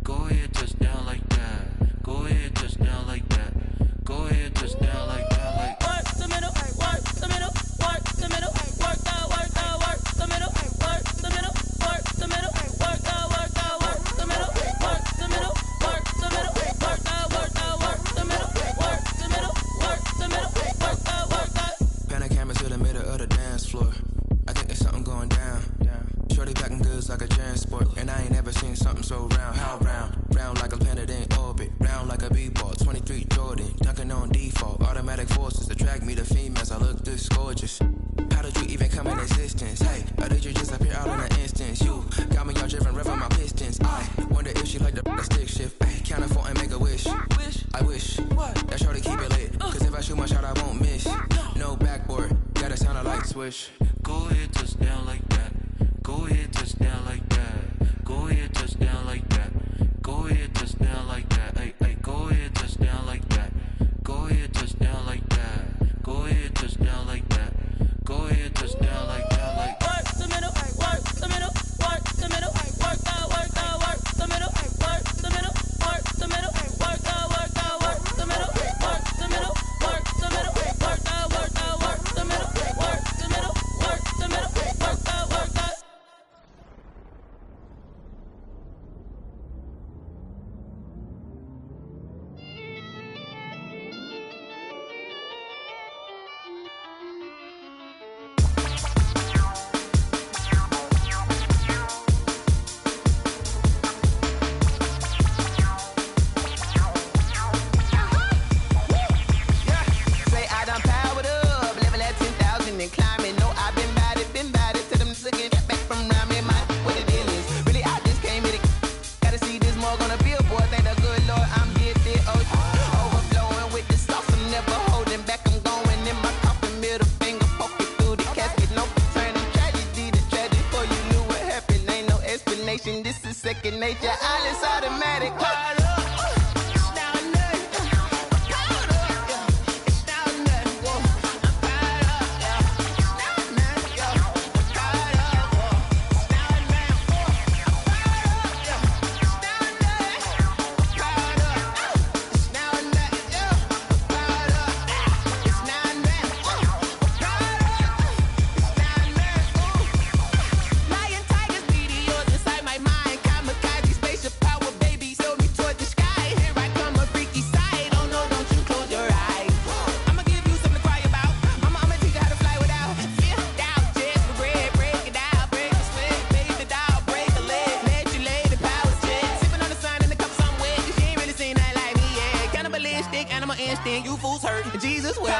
Go ahead, touch down like that. Go ahead, touch down like that. Go ahead, touch down like that. Like
work the middle, work the middle, work the middle, work that, work that, work the middle, work the middle, work the middle, work that, work that, work the middle, work the middle, work the middle, work that, work that, work the middle, work the middle, work the middle, work that, work that.
Pan the camera to the middle of the dance floor. I think there's something going down. Shorty packing goods like a transport, and I ain't never seen something so round. How round? Round like a planet in orbit, round like a b-ball. 23 Jordan, dunking on default. Automatic forces attract me to females. I look this gorgeous. How did you even come in existence? Hey, or did you just appear out in an instance? You got me all driven, revving my pistons. I wonder if she like the stick shift. Hey, count it 4 and make a wish. I wish that shorty keep it lit. Cause if I shoot my shot, I won't miss. No backboard, gotta sound a light switch.
Go ahead, touch down like that. Go ahead, touch down like that. Go ahead, touch down like that. Go ahead, touch down like that. Hey, hey, go ahead, touch down like that. Go ahead, touch down like that. Go ahead, touch down like that. Go ahead, touch down like that. Like
work the middle, work the middle, work the middle, work that, work that, work the middle, work the middle, work the middle, work that, work that, work the middle, work the middle, work the middle, work that, work that, work the middle, work the middle, work the middle, work that, work that.
Second nature, all is automatic. Lion, tigers, meteors inside my mind. Kamikaze, spaceship power, baby. Show me torch. Jesus will.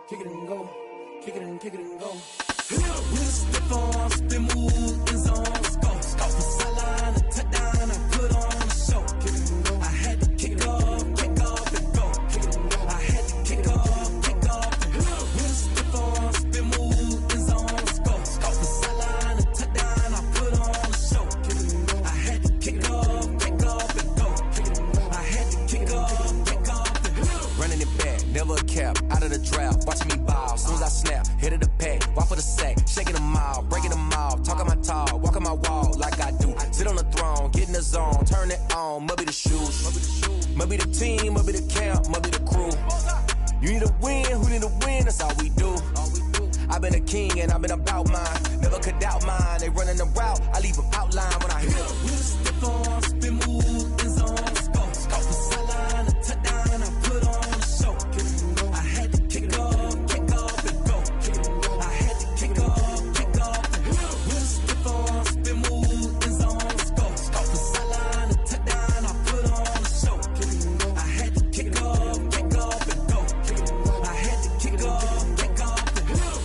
Kick it and go. Kick it and go. Step on, spin, move, in zone, let's go. Off the sideline, a touchdown, I put on a show. Kick it and go. I had to kick off and go. Kick it and go. I had to kick off and go. Step on, spin, move, in zone, let's go. Off the sideline, a touchdown, I put on a show. Kick it and go. I had to kick off and go. Kick it and go. I had to kick off and go.
Running it back, never a cap, out of the draft, watching me ball. Soon as I snap, hit of the pack, walk for the sack, shaking them all, breaking them all, talking my tall, walking my wall like I do. Sit on the throne, get in the zone, turn it on, must be the shoes, must be the team, must be the camp, must be the crew. You need a win, who need a win, that's all we do. I've been a king and I've been about mine, never could doubt mine. They running the route, I leave them outline when I hit them.
Step on, spin, move, in zone, let's go. Off the sideline, a touchdown, I put on a show. I had to kick off and go. I had to kick off and go. Step on, spin, move, in zone, let's go. Off the sideline, a touchdown, I put on a show. I had to kick off and go. I had to kick off and go.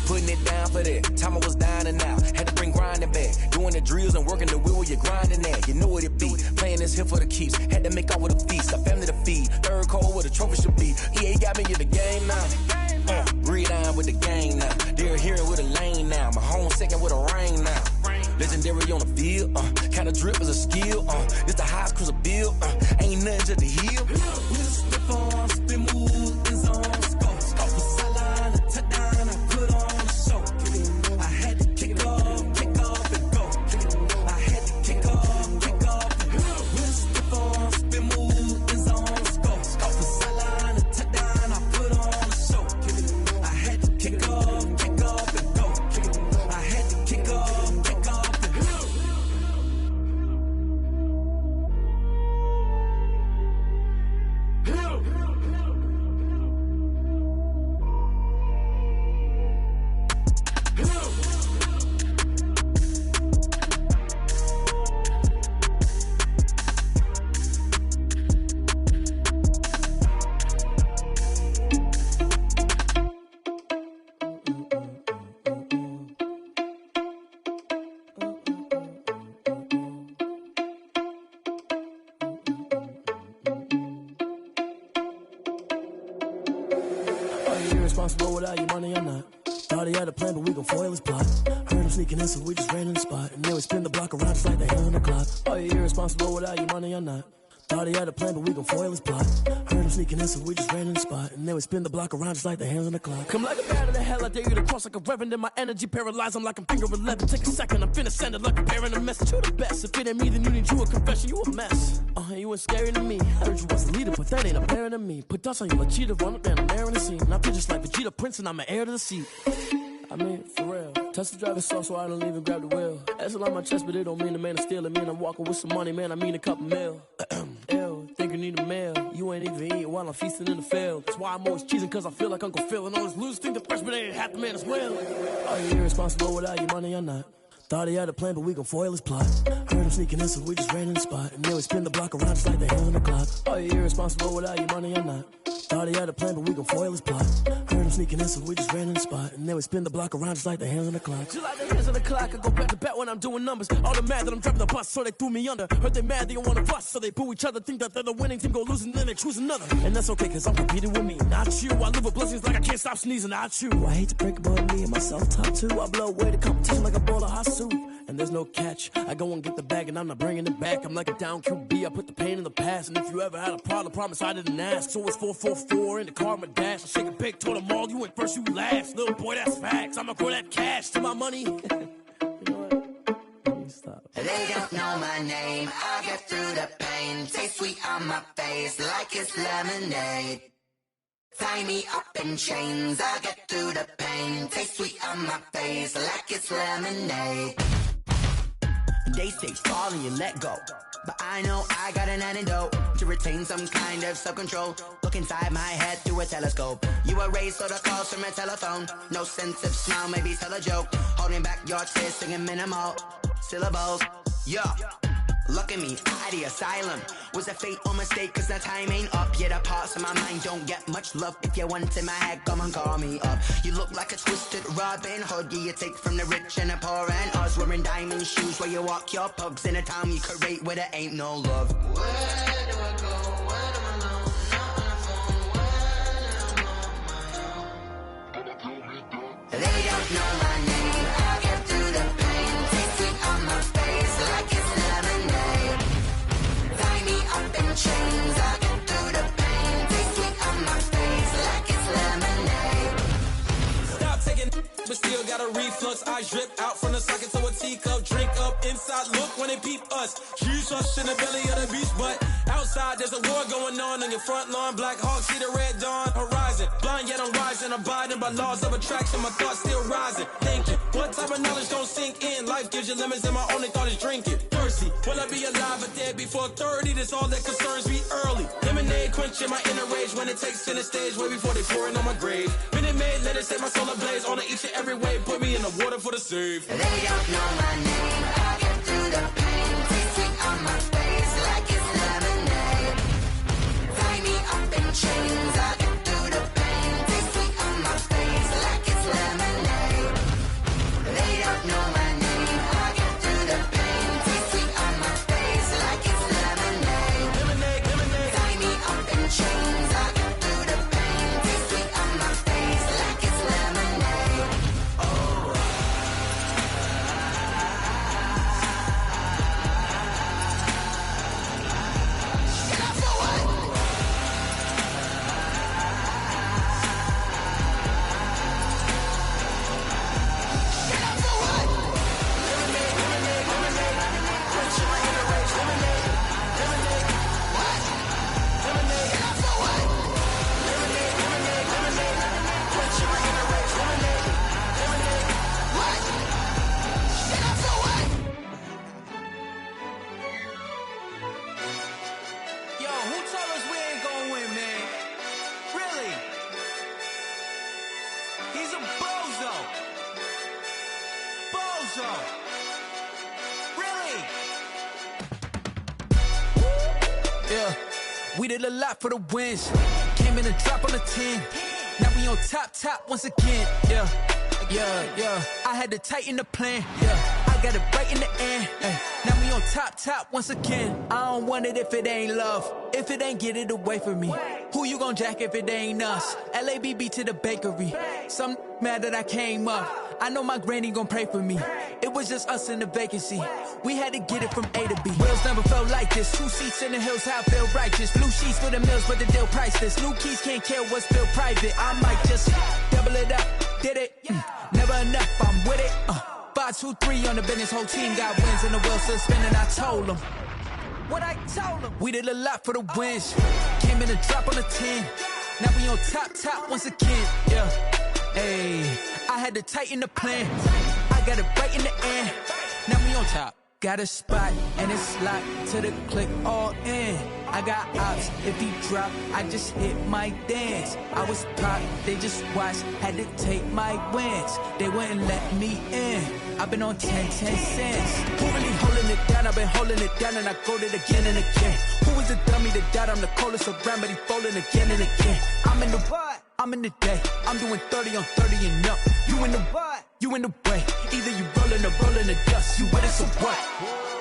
Putting it down for the
said. Time I was dining out, had to bring grinding back. Doing the drills and working the wheel where you're grinding at. You know what it be, playing this here for the keeps. Had to make out with a feast, a family to feed. Third cold where the trophy should be. EA got me in the game now. Gridiron with the gang now. They're hearing with a lane now. My home second with a rain now. Legendary on the field, kinda drip is a skill, it's the highest cruiser bill, ain't nothing to the hill. Slip on, spin move, in zone, scope for sideline, a touchdown, I put on a show. I had to kick off and go. I had to kick off and go. Slip on, spin move, in zone, scope for sideline, a touchdown, I put on a show. I had to kick off and go. I had to kick off.
Responsible without your money or not. Thought he had a plan, but we gon' foil his plot. Heard him sneaking in, so we just ran in the spot. And then we spin the block around just like the hell on the clock. Oh, yeah, irresponsible without your money or not. Thought he had a plan, but we gon' foil his plot. Heard him sneaking in, so we just ran in the spot. And then we spin the block around just like the hands on the clock. Come like a bat of the hell, I dare you to cross like a reverend. And my energy paralyzed, I'm like I'm finger 11. Take a second, I'm finna send it like a bearing a message. You the best, if it ain't me, then you need you a confession. You a mess, you ain't scary to me. Heard you was a leader, but that ain't apparent to me. Put dust on you like cheetah, run up and I'm airing the scene. And I feel just like Vegeta Prince and I'm an heir to the seat. I mean, for real. Touch the driver's soft so I don't even grab the wheel. That's on my chest, but it don't mean the man is stealing. Man, I'm walking with some money, man, I mean a couple mil. Ew, think you need a meal. You ain't even eating while I'm feasting in the field. That's why I'm always cheesing, cause I feel like Uncle Phil. And all those losers think the freshman ain't half the man as well. Are you irresponsible without your money or not? Thought he had a plan, but we gon' foil his plot. Heard him sneaking in, so we just ran in the spot. And then we spin the block around just like the hell on the clock. Are you irresponsible without your money or not? Thought he had a plan, but we gon' foil his plot. Heard him sneaking in, so we just ran in the spot. And then we spin the block around just like the hands on the clock. Just like the hands on the clock, I go back to back when I'm doing numbers. All the mad that I'm driving the bus, so they threw me under. Heard they mad, they don't wanna fuss, so they boo each other. Think that they're the winning team, go losing, then they choose another. And that's okay, cause I'm competing with me, not you. I live with blessings like I can't stop sneezing, not you. I hate to break about me and my self-talk too. I blow away the competition like a bowl of hot soup. And there's no catch, I go and get the bag and I'm not bringing it back. I'm like a down QB, I put the pain in the past. And if you ever had a problem, promise I didn't ask. So it's 444 in the car, my dash. I shake a big, told them all, you went first, you last. Little boy, that's facts, I'ma grow that cash to my money. You know what? Stop.
They don't know my name, I get through the pain. Taste sweet on my face like it's lemonade. Tie me up in chains, I get through the pain. Taste sweet on my face like it's lemonade.
They say fall and you let go, but I know I got an antidote to retain some kind of self-control. Look inside my head through a telescope. You erase all the calls from a telephone. No sense of smile, maybe tell a joke. Holding back your tears, singing minimal syllables. Yeah, look at me, out of the asylum. Was a fate or mistake, cause the time ain't up. Yet the parts of my mind don't get much love. If you want in my head, come and call me up. You look like a twisted Robin Hood. Yeah, you take from the rich and the poor and us. Wearing diamond shoes where you walk your pugs. In a town you create where there ain't no love.
Where do I go? Where am I alone? Not on the phone. When I'm on my own. They don't know my name. I get through the pain. Taste sweet on my face like it's lemonade. Tie me up in chains. I get through the pain. Taste sweet on my face like it's lemonade.
Stop taking, but still got a reflux. Eyes drip out from the socket to a teacup. Drink up inside, look when they peep us. Jesus in the belly of the beast, but outside there's a war going on your front lawn. Black Hawk, see the red dawn horizon. Blind yet I'm rising, abiding by laws of attraction. My thoughts still rising, thinking what type of knowledge don't sink in? Life gives you lemons and my only thought is drinking. Thirsty, will I be alive or dead before 30? That's all that concerns me early. Lemonade quenching my inner rage when it takes center stage way before they pour it on my grave. Minute Maid, let it set my soul ablaze on each and every way. Put me in the water for the save.
They don't know my name. I get through the pain. Taste sweet on my face like it's lemonade. Tie me up in chains. I get through the pain. Taste sweet on my face like it's lemonade.
so. Really?
Yeah, we did a lot for the wins. Came in a drop on the 10. Now we on top once again. Yeah. I had to tighten the plan. Yeah, I got it right in the end. Now we on top once again. I don't want it if it ain't love. If it ain't, get it away from me. Who you gon' jack if it ain't us? LABB to the bakery. Some mad that I came up. I know my granny gon' pray for me. It was just us in the vacancy. We had to get it from A to B. Wheels never felt like this. 2 seats in the hills, how I feel righteous. Blue sheets for the mills, but the deal priceless. New keys can't care what's still private. I might just double it up. Did it? Never enough, I'm with it. 5, 2, 3 on the business. Whole team got wins and the wheels still spinning. I told them what I told them. We did a lot for the wins. Came in a drop on the 10. Now we on top once again. Yeah. Hey, I had to tighten the plan. I got it right in the end. Now we on top. Got a spot and it's locked to the click all in. I got ops, if he drop, I just hit my dance. I was pop, they just watched, had to take my wins. They wouldn't let me in. I've been on 10 cents. Who really holding it down? I've been holding it down and I go it again and again. Who is the dummy that doubt I'm the coldest around, but he folding again and again. I'm in the what? I'm in the day. I'm doing 30 on 30 and up. You in the what? You in the way. Either you rolling or rolling the dust. You with us or what?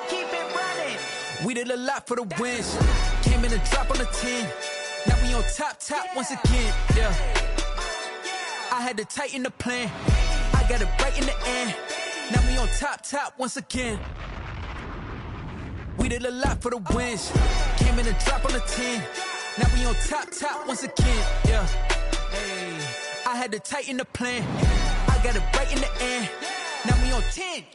Keep it running. We did a lot for the wins. Came in a drop on the 10. Now we on top once again. Yeah. I had to tighten the plan. I got it right in the end. Now we on top once again. We did a lot for the wins. Came in a drop on the 10. Now we on top once again. Yeah. Hey, I had to tighten the plan. I got it right in the end. Now we on 10.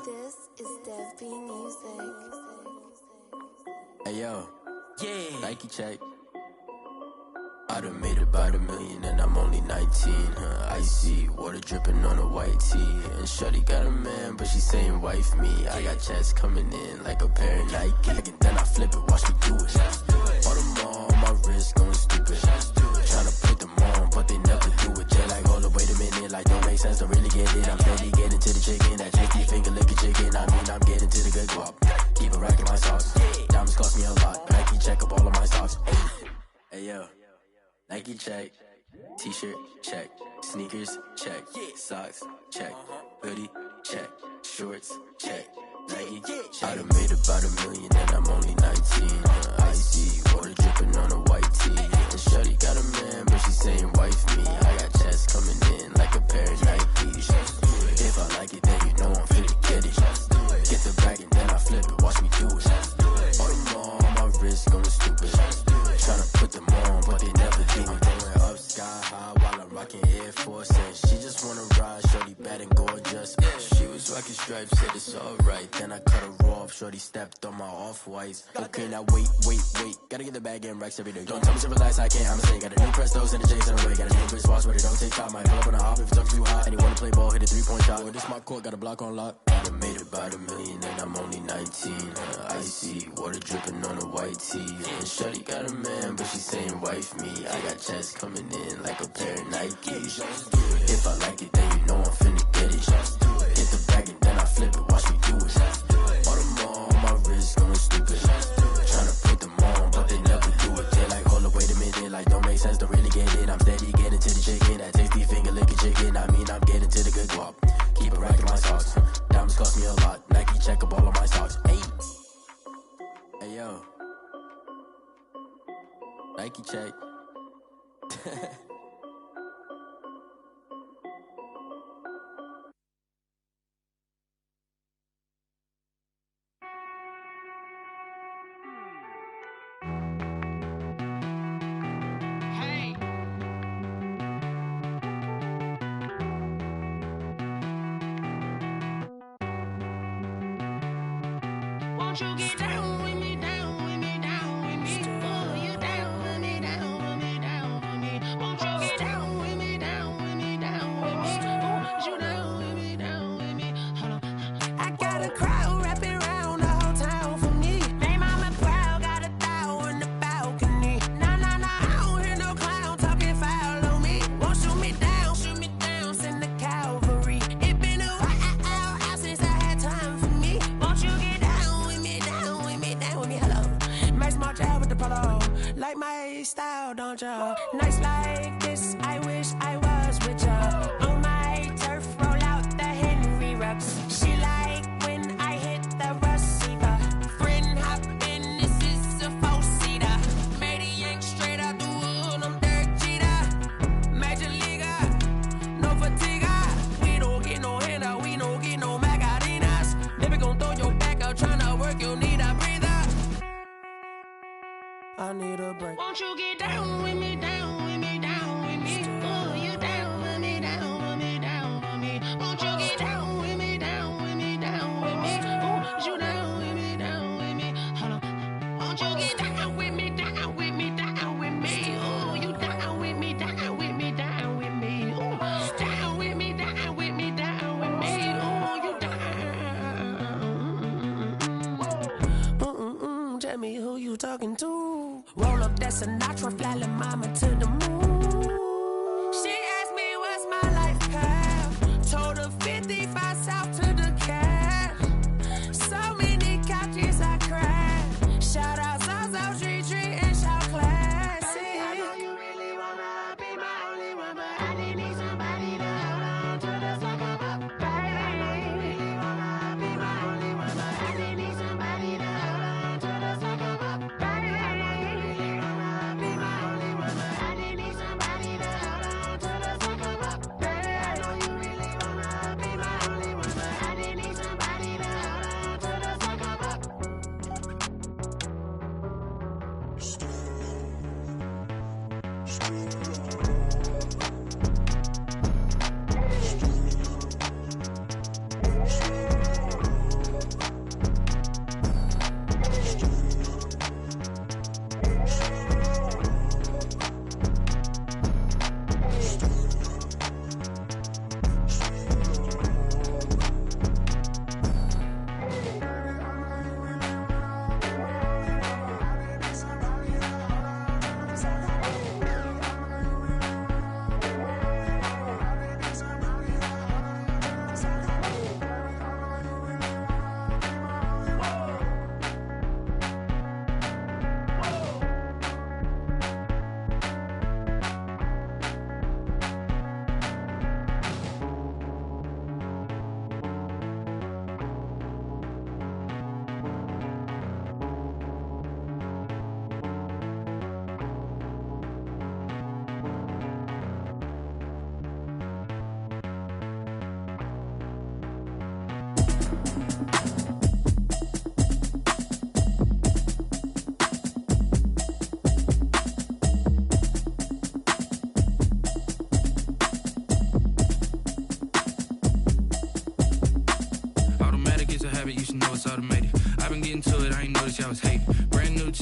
This is Dev B Music.
Hey yo, yeah, Nike check. I done made about $1 million and I'm only 19. Icy water dripping on a white tee. And shorty got a man, but she saying wife me. I got checks coming in like a pair of Nike. And then I flip it, watch me do it. All them on my wrist going stupid. Tryna put them on, but they never do it. Just like, hold up, wait a minute, like don't make sense, don't really get it. I'm steady getting to the chicken, that tricky finger licking chicken. I mean, I'm getting to the good guap. Keep a rack in my socks. Diamonds cost me a lot. Nike check up all of my stocks. Hey yo, Nike check. T-shirt check. Sneakers check. Socks check. Hoodie check. Shorts check. Nike I done made about $1 million and I'm only 19. Icy water dripping on a white tee. And shorty got a man, but she saying wife me. I got checks coming in like a pair of Nikes. If I like it, then you know I'm finna get it. Get the bag and then I flip it, watch me do it. All them on my wrist going stupid. Tryna put them on, but they never do it. Going up sky high while I'm rocking Air Force. And she just wanna ride, shorty bad and gorgeous. She was rocking stripes, said it's alright. Then I cut her off, shorty stepped on my off-whites. Okay, now wait. Gotta get the bag and racks every day. Don't tell me to relax, I can't, I'ma say. Got a new Prestos and a J's in the way. Got a new good spots where they don't take time. Might pull up on a hop if it's up too hot. And you wanna play ball, hit a 3-point shot. Or this my court, got a block on lock. I done made about $1 million and I'm only 19. Icy water dripping on a white tee. And shorty got a man, but she saying wife me. I got checks coming in like a pair of Nikes. If I like it, then you know I'm finna get it. Hit the bag and then I flip it, watch me do it. All them on my wrist going stupid. Tryna put them on, but they never do it. They're like, hold up, wait a minute, like don't make sense, don't really get it. I'm steady getting to the chicken, that tasty finger licking chicken. I mean, I'm getting to the good guap. Keep a rack in my socks. Diamonds cost me a lot. Nike check up all of my socks. Hey yo, Nike check.
Won't you get down with me, down with me, down with me? Oh, you down with me, down with me, down with me. Won't you get down with me, down with me, down with me? Oh, you down with me, down with me? Hold on. I got a crowd wrapping around the whole town for me. They mama proud, got a thou on the balcony. Nah, nah, nah, I don't hear no clown talking foul on me. Won't shoot me down, send the cavalry. It been a while since I had time for me. Won't you get down with me, down with me, down with me? Hello. Max March out with the polo. Like my style, don't ya? Nights like this, I wish I was with ya. On my turf, roll out the Henry Rux. She like when I hit the receiver. Friend hop in, this is a four-seater. Made a yank straight out the wood, I'm Derek Jeter. Major leaguer, no fatigue. We don't get no handout, we don't get no Macarinas. Never gon' throw your back out, tryna work, you need a breather. I need a break. Won't you get down with me, down with me, down with me? Oh, you down with me, down with me, down with me? Won't you get down with me, down with me, down with me? Oh, you down with me, down with me? Hold on. Won't you get down with me, down with me, down with me? Oh, you down with me, down with me, down with me? Oh, down with me, down with me, down with me? Oh, you down. Tell me who you talking to. Roll up that Sinatra, fly la mama to the moon. She asked me what's my life path. Told her 55 south to the cab. So many couches I cried. Shout out South Street and shout classic. I know you really wanna be my only one, but I didn't need somebody to hold on to the sucker up. Baby, I know you really wanna be my only one, but I didn't need somebody to hold on to the sucker up. Baby, I know you really wanna be my only one, but I didn't need somebody to hold on to the sucker up. Baby, I know you really wanna be my only one, but I didn't need somebody to hold on to the sucker up.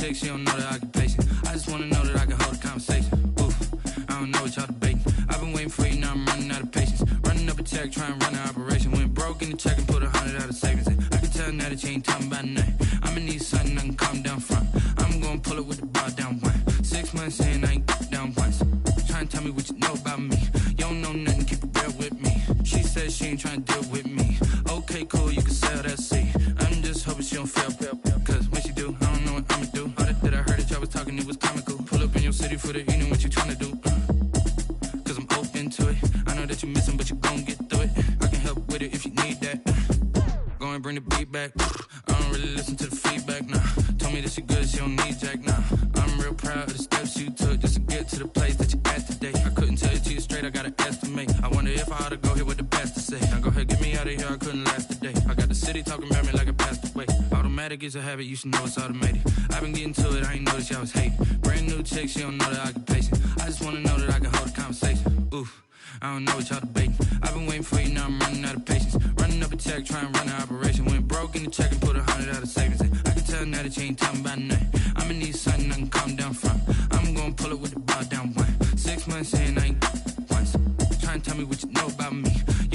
chick, she don't know the occupation. I just wanna know that I can hold a conversation. Oof, I don't know what y'all debating. I've been waiting for you, now I'm running out of patience. Running up a check, trying to run an operation. Went broke in the check and put 100 out of savings in. I can tell now that you ain't talking about nothing. I'ma need something I can calm down front. I'm gonna pull it with the bar down one. 6 months in, I ain't down once. Trying to tell me what you know about me. You don't know nothing, keep it real with me. She said she ain't trying to deal with me. Okay, cool, you can sell that seat. I'm just hoping she don't fail. Cause when she do, I don't know what I'ma do. All that I heard that y'all was talking, it was comical. Pull up in your city for the evening, what you trying to do? Cause I'm open to it. I know that you missing, but you gon' get through it. I can help with it if you need that. Go and bring the beat back. I don't really listen to the feedback, nah. Told me that she good, she don't need Jack, nah. I'm real proud of the steps you took just to get to the place that you at today. I couldn't tell it to you straight, I gotta estimate. I wonder if I ought to go here with the best to say. Now go ahead, get me out of here, I couldn't last a day. I got the city talking about me like I passed away. Automatic is a habit, you should know it's automated. I've been getting to it, I ain't noticed y'all was hating. Brand new chick, she don't know the occupation. I just wanna know that I can hold a conversation. Oof, I don't know what y'all debating. I've been waiting for you, now I'm running out of patience. Running up a check, trying to run an operation. Went broke in the check and put 100 out of savings in.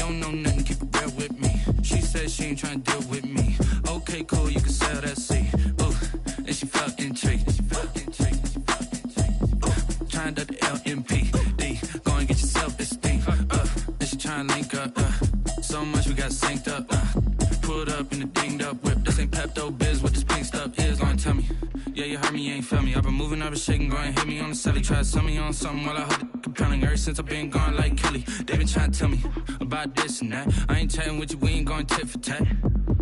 don't know nothing, keep it real with me. She said she ain't tryna deal with me. Okay, cool, you can sell that seat. Ooh, and she felt intrigued. Trying to the LMPD. Go and get your self-esteem. And she tryna link up. So much we got synced up. Pulled up in the dinged up whip. This ain't Pepto-Biz, what this pink stuff is. Gonna tell me. Yeah, you heard me, you ain't felt me. I've been moving, I've been shaking, go and hit me on the celly. Try to sell me on something while I hold it compelling. Ever since I've been gone like Kelly. They been trying to tell me about this and that. I ain't chatting with you, we ain't going tit for tat.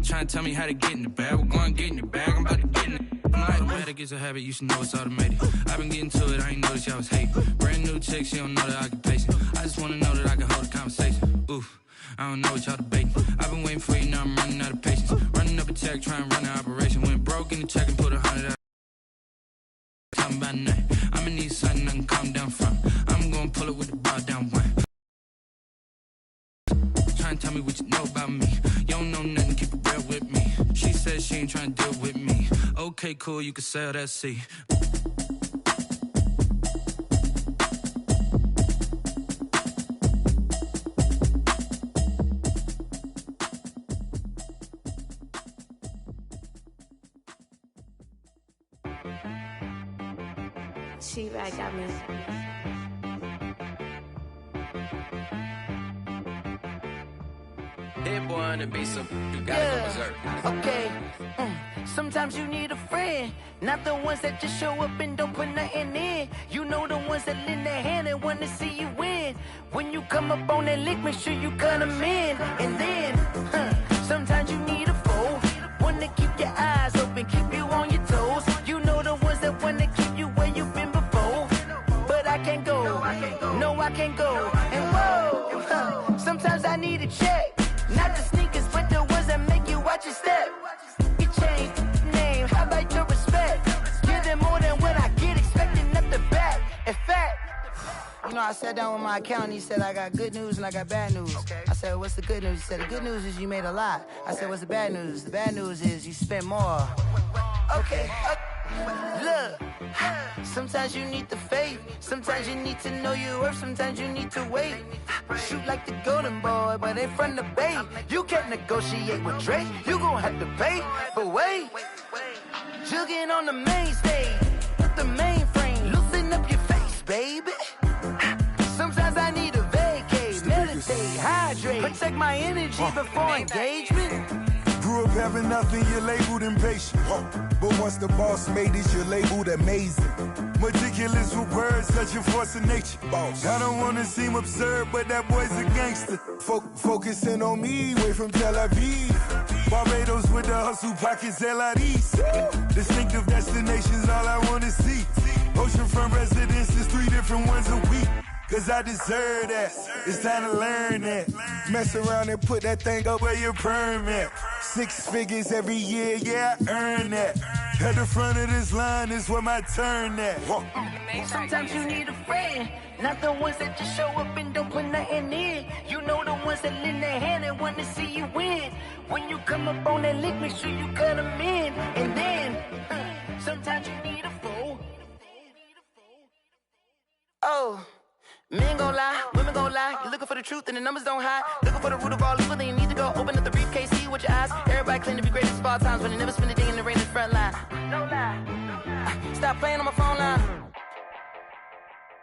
Trying to tell me how to get in the bag. We're going to get in the bag, I'm about to get in it. I'm like, the way that gets a habit, you should know it's automated. I've been getting to it, I ain't noticed y'all was hating. Brand new chick, she don't know that I can pace it. I just wanna know that I can hold a conversation. Oof, I don't know what y'all debating. I've been waiting for you, now I'm running out of patience. Running up a check, trying to run an operation. Went broke in the check and put 100 out. Talking about nothing. I'ma need something I can calm down from. I'm gonna pull it with the bar down one. Trying to tell me what you know about me. You don't know nothing, keep it real with me. She said she ain't trying to deal with me. Okay, cool, you can sell that seat.
T-Rag got me.
Hit boy on the beat, so you gotta go berserk.
Okay. Sometimes you need a friend, not the ones that just show up and don't put nothing in. You know the ones that lend their hand and want to see you win. When you come up on that lick, make sure you cut them in. And then, sometimes you need a foe, one to keep your eyes open, keep you on your toes. You know the ones that want to keep you where you've been before. But I can't go, no I can't go. And whoa, sometimes I need a check. Not the sneakers, but the ones that make you watch your step. You change name, how about your respect? Give them more than what I get, expecting up the back. In fact, you know, I sat down with my accountant, he said, I got good news and I got bad news. I said, what's the good news? He said, the good news is you made a lot. I said, what's the bad news? The bad news is you spent more. Okay. Look, sometimes you need the faith, sometimes you need to know your worth, sometimes you need to wait. Shoot like the golden boy, but in front of the bay. You can't negotiate with Drake, you gon' have to pay. But wait, jugging on the main stage, with the mainframe, loosen up your face, baby. Sometimes I need a vacate, meditate, hydrate, protect my energy before engagement.
Grew up having nothing, you're labeled impatient. But once the boss made it, you're labeled amazing. Meticulous with words, such a force of nature. I don't wanna seem absurd, but that boy's a gangster. Focusing on me, way from Tel Aviv. Barbados with the hustle, pockets LIDs. Distinctive destinations, all I wanna see. Oceanfront residences, 3 different ones a week. Cause I deserve that, it's time to learn that. Mess around and put that thing up where your permit. 6 figures every year, yeah, I earn that. At the front of this line is where my turn at.
Sometimes you need a friend, not the ones that just show up and don't put nothing in. You know the ones that lend their hand and want to see you win. When you come up on that lick, make sure you cut them in. And then, sometimes you need a fool. Oh. Men gon' lie, women gon' lie. You're looking for the truth and the numbers don't hide. Looking for the root of all evil, then you need to go open up the briefcase, see with your eyes. Everybody claim to be greatest of all times, but they never spend a day in the rain in the front line. No lie. Stop playing on my phone line.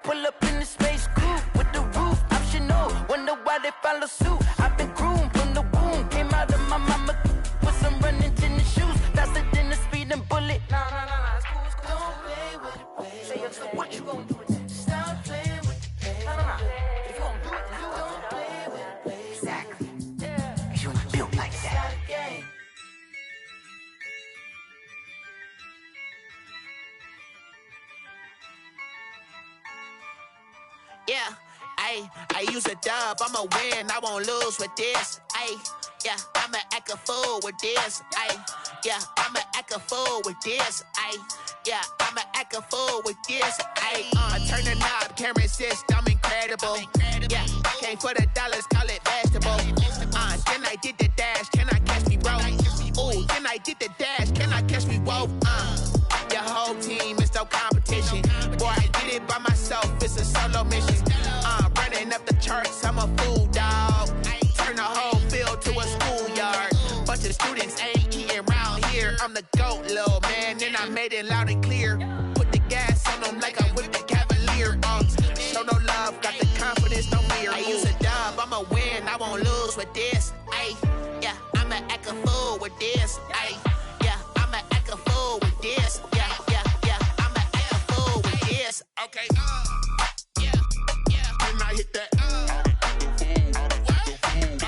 Pull up in the space coupe with the roof optional. Wonder why they follow suit. I've been groomed from the womb. Came out of my mama with some running tennis shoes. Faster than the speeding bullet. Nah, it's cool, it's cool. Don't play with it, baby. Say it, so what you gon' do? Stop playing with it. If you don't do it, then you don't play with it, baby. Exactly. Yeah. You ain't built like that.
Yeah, I use a dub, I'ma win, I won't lose with this. Yeah, I'ma act a fool with this. Yeah, I'ma act a fool with this. Yeah, I'ma act a fool with this. I turn the knob, can't resist, I'm incredible. Yeah, came for the dollars, call it vegetable. Then I did the dash, can I catch me, bro? Ooh, then I did the dash, can I catch me, whoa? Your whole team is no competition. Boy, I did it by myself, it's a solo mission. Running up the charts, I'm a fool, dog. Turn I'm the GOAT, little man. Then I made it loud and clear. Put the gas on them like I whipped the Cavalier. Show no love, got the confidence, no fear. I use a dub, I'ma win, I won't lose with this. Ay, yeah, I'ma act a fool with this. Ay, yeah, I'ma act a fool with this. Yeah, yeah, yeah, I'ma act a fool with this. Okay, yeah, yeah. Then I hit that.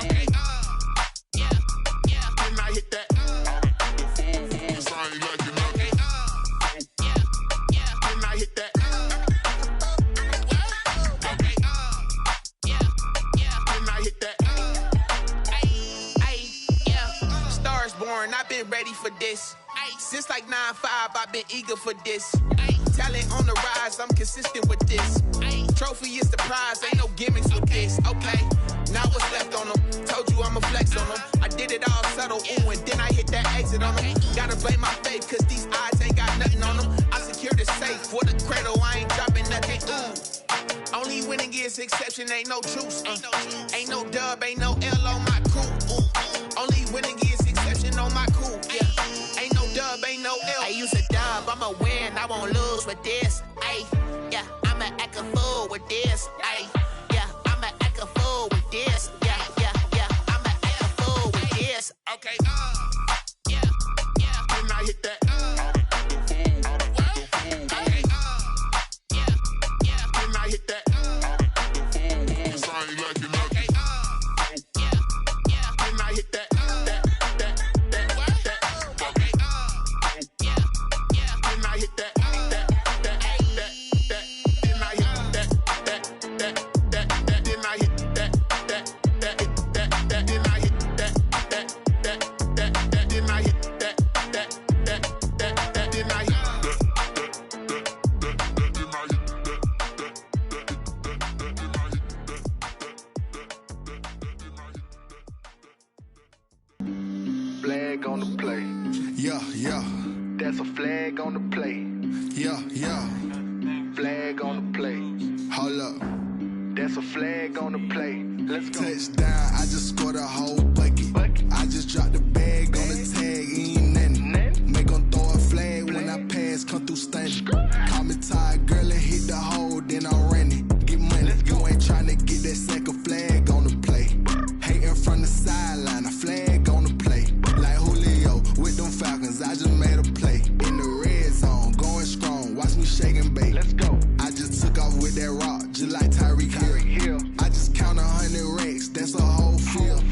Okay, yeah, yeah. Then I hit that. I've been ready for this. Since like 9-5, I've been eager for this. Talent on the rise, I'm consistent with this. Trophy is the prize, ain't no gimmicks with this. Okay, now what's left on them? Told you I'ma flex on them. I did it all subtle, ooh, and then I hit that exit on them. Gotta blame my faith, cause these odds ain't got nothing on them. I secured the safe for the cradle, I ain't dropping nothing, ooh. Only winning is exception, ain't no truce. Ain't no dub, ain't no L on my crew. Only winning is exception on my crew. Yeah. Ain't no dub, ain't no L. I use a dub, I'ma win, I won't lose with this. Ay, yeah, I'ma act a fool with this. Ay, yeah, I'ma act a fool with this. Yeah, yeah, yeah, I'ma act a fool with this. Okay, yeah, yeah. Then I hit that. Okay, yeah, yeah. Then I hit that.
Flag on the play. Yeah, yeah. That's a flag on the play. Yeah, yeah. Flag on the play. Hold up. That's a flag on the play. Let's go. Touchdown, I just scored a whole bucket. I just dropped the bag on the tag, ain't nothing. Make them throw a flag when I pass, come through stunning. Call me tired, girl, and hit the hole, then I'm running. Get money, you ain't trying to get that second flag on the play. Hating from the sideline, a flag on the play. Like Julio with them Falcons, I just made a play. In the red zone, going strong, watch me shake and bake. Let's go. I just took off with that rock, just like Tyreek Hill. I just count 100 racks, that's a whole field.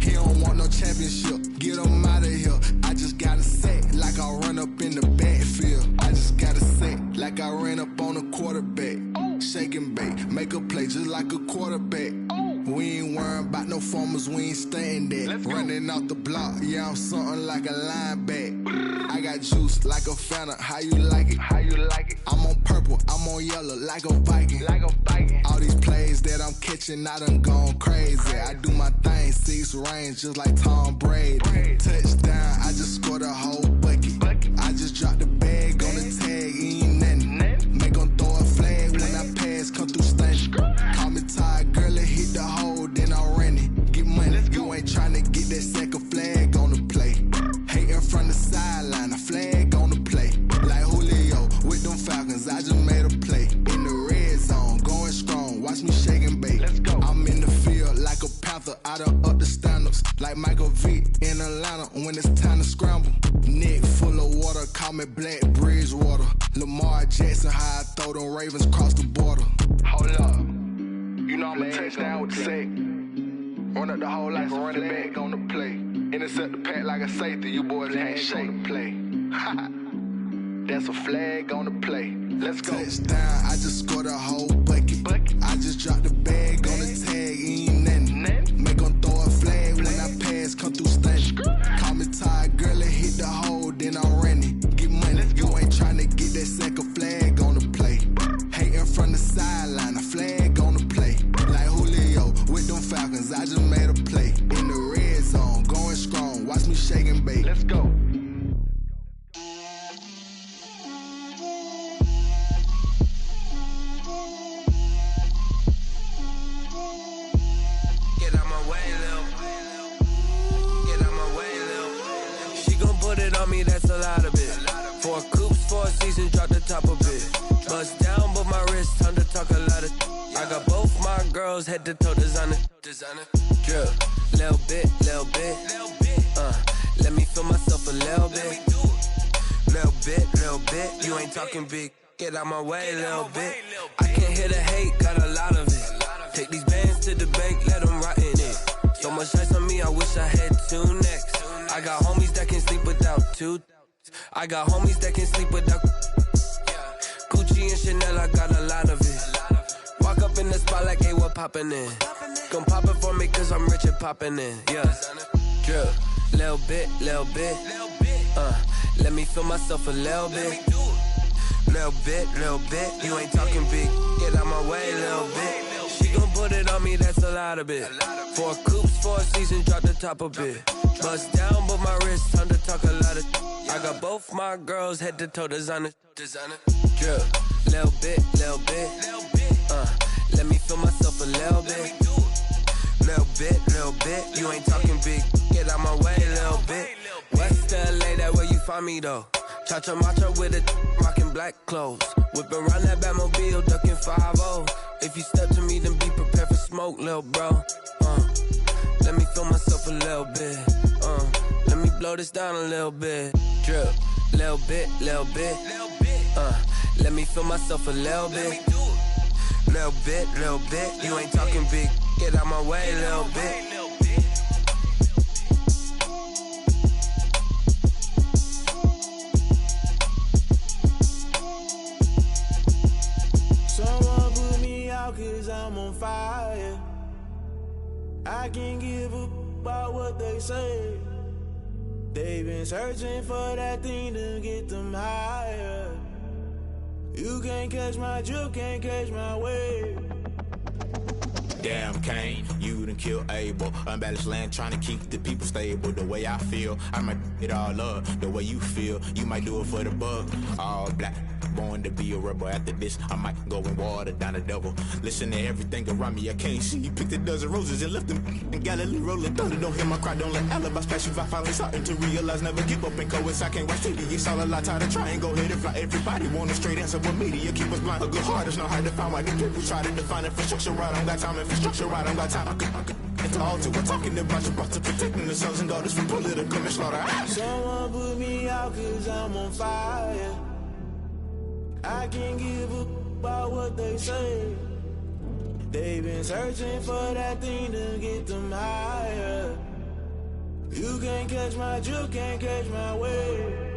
He don't want no championship, get him out of here. I just got a set, like I run up in the backfield. I just got a set, like I ran up on a quarterback. Shake and bake, make a play just like a quarterback. We ain't worrying about no formers, we ain't staying there. Running out the block, yeah, I'm something like a linebacker. I got juice like a Fanta, how you like it? How you like it? I'm on purple, I'm on yellow, like a Viking. Like a Viking. All these plays that I'm catching, I done gone crazy. I do my thing, 6 range, just like Tom Brady. Touchdown, I just scored a whole bucket. I just dropped the bag on the tag, ain't nothing. Make them throw a flag when I pass, come through stunning. Call me tired, girl, and hit the hole, then I'm running. Get money, you ain't trying to get that second flag on the play. Hating from the sideline, a flag on the play. Like Julio with them Falcons, I just made a play. In the red zone, going strong, watch me shake and bake. Let's go. I'm in the field like a Panther, I done up the standards. Like Michael Vick in Atlanta when it's time to scramble. Neck full of water, call me Black Bridgewater. Lamar Jackson, how I throw them Ravens cross the border. Hold up. You know I'm a touchdown with the sack. Run up the whole like a running back on the play. Intercept the pack like a safety, you boys can't shake the play. That's a flag on the play. Let's go. Touchdown, I just scored a whole bucket. I just dropped the bag on the tag, ain't nothing. Make them throw a flag when I pass, come through stunning. Call me tired, girl, and hit the hole, then I'm running. Get money, you ain't trying to get that second flag on the play. Hating from the sideline, a flag on the play. Like Julio with them Falcons, I just made a play. In the red zone, going strong, watch me shake and bake. Let's go.
on me, that's a lot of it. 4 coops, 4 seasons, drop the top a bit. Bust down, but my wrist, time to talk a lot of. I got both my girls head to toe designer. Drip, little bit. Let me feel myself a little bit. Little bit. You ain't talking big. Get out my way a little bit. I can't hear the hate, got a lot of it. Take these bands to the bank, let them rot in it. So much ice on me, I wish I had 2 necks. I got homies that can sleep without 2. I got homies that can sleep without Gucci and Chanel, I got a lot of it. Walk up in the spot like, hey, what poppin' in? Gon' pop it for me cause I'm rich and poppin' in. Yeah, drip, little bit. Let me feel myself a little bit. Little bit. You ain't talking big. Get out my way, little bit. She gon' put it on me, that's a lot of it. 4 coops, 4 seasons, drop the top a bit. Bust down, but my wrist, time to talk a lot of. I got both my girls head to toe designer. Drip, little bit. Let me feel myself a little bit. Little bit. You ain't talking big. Get out my way, little bit. West LA, that where you find me though. Cha-cha matcha with it, rockin' black clothes. Whippin' around that Batmobile, duckin' 5-0. If you step to me, then be prepared for smoke, lil' bro. Let me feel myself a little bit. Let me blow this down a little bit. Drip, little bit. Let me feel myself a little bit. Little bit. You ain't talking big. Get out my way, little bit.
Someone put me out cause I'm on fire. I can't give up about what they say. They've been searching for that thing to get them higher. You can't catch my drip, can't catch my wave.
Damn, Kane, you done killed Abel. Unbalanced land, trying to keep the people stable. The way I feel, I might it all up. The way you feel, you might do it for the bug. All black, born to be a rebel. After this, I might go and water down the devil. Listen to everything around me, I can't see. Picked a dozen roses and left them in Galilee rolling thunder. Don't hear my cry, don't let alibis pass you. I finally starting to realize, never give up and coincide. I can't watch TV, it's all a lot. Tired of trying, go ahead and fly. Everybody want a straight answer, but media keep us blind. A good heart is not hard to find. Why the people try to define infrastructure right? I don't got time. Infrastructure right, I don't got time. I could it's all to we're talking about to protecting the sons and daughters from political and slaughter.
Someone put me out cause I'm on fire. I can't give up about what they say. They've been searching for that thing to get them higher. You can't catch my drip, can't catch my wave.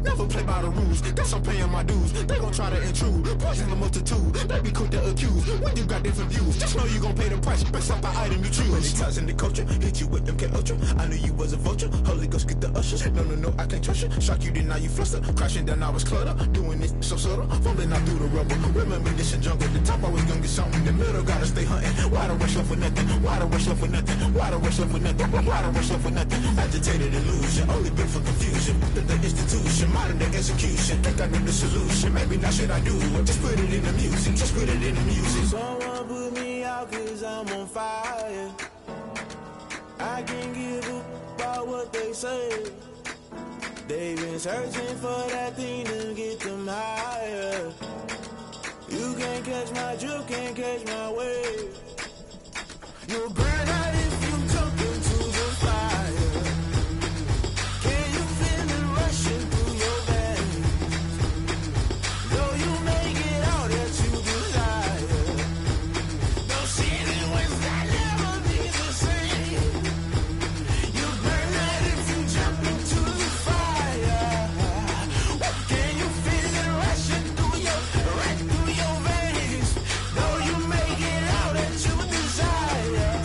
Never play by the rules, guess I'm paying my dues. They gon' try to intrude, poison the multitude. They be quick to accuse, when you got different views. Just know you gon' pay the price, based off the item you choose. Many ties in the culture, hit you with them K Ultra. I knew you was a vulture, Holy Ghost get the ushers. No, I can't trust you. Shock you, then now you fluster. Crashing down, I was clutter. Doing this so subtle, fumbling out through the rubble. Remember this in jungle, the top always gonna get something. The middle gotta stay hunting. Why the rush left with nothing? Why the rush left with nothing? Why the rush left with nothing? Why the rush left with nothing? Agitated illusion, only built for confusion. The institution, modern day execution. Think I know the solution. Maybe not should I do it? Just put it in the music. Just put it in the music.
Someone put me out cause I'm on fire. I can't give up about what they say. They've been searching for that thing to get them higher. You can't catch my drip, can't catch my wave. You'll burn out if you jump into the fire. Can you feel it rushing through your veins? Though you make it out that you desire. No ceiling wins that never be the same. You burn out if you jump into the fire. Can you feel it rushing through your veins? Though you make it out that you desire.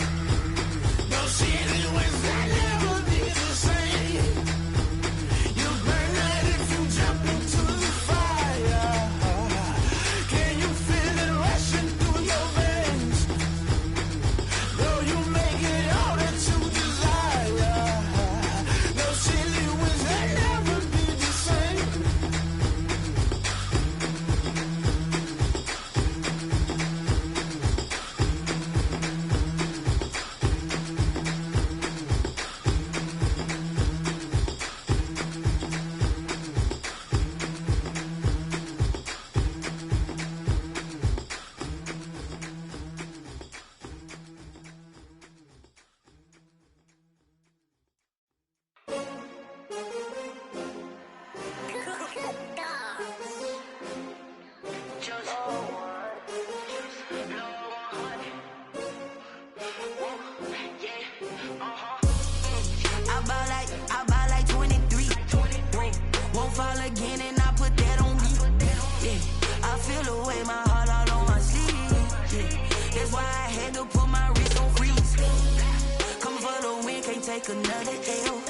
take another L.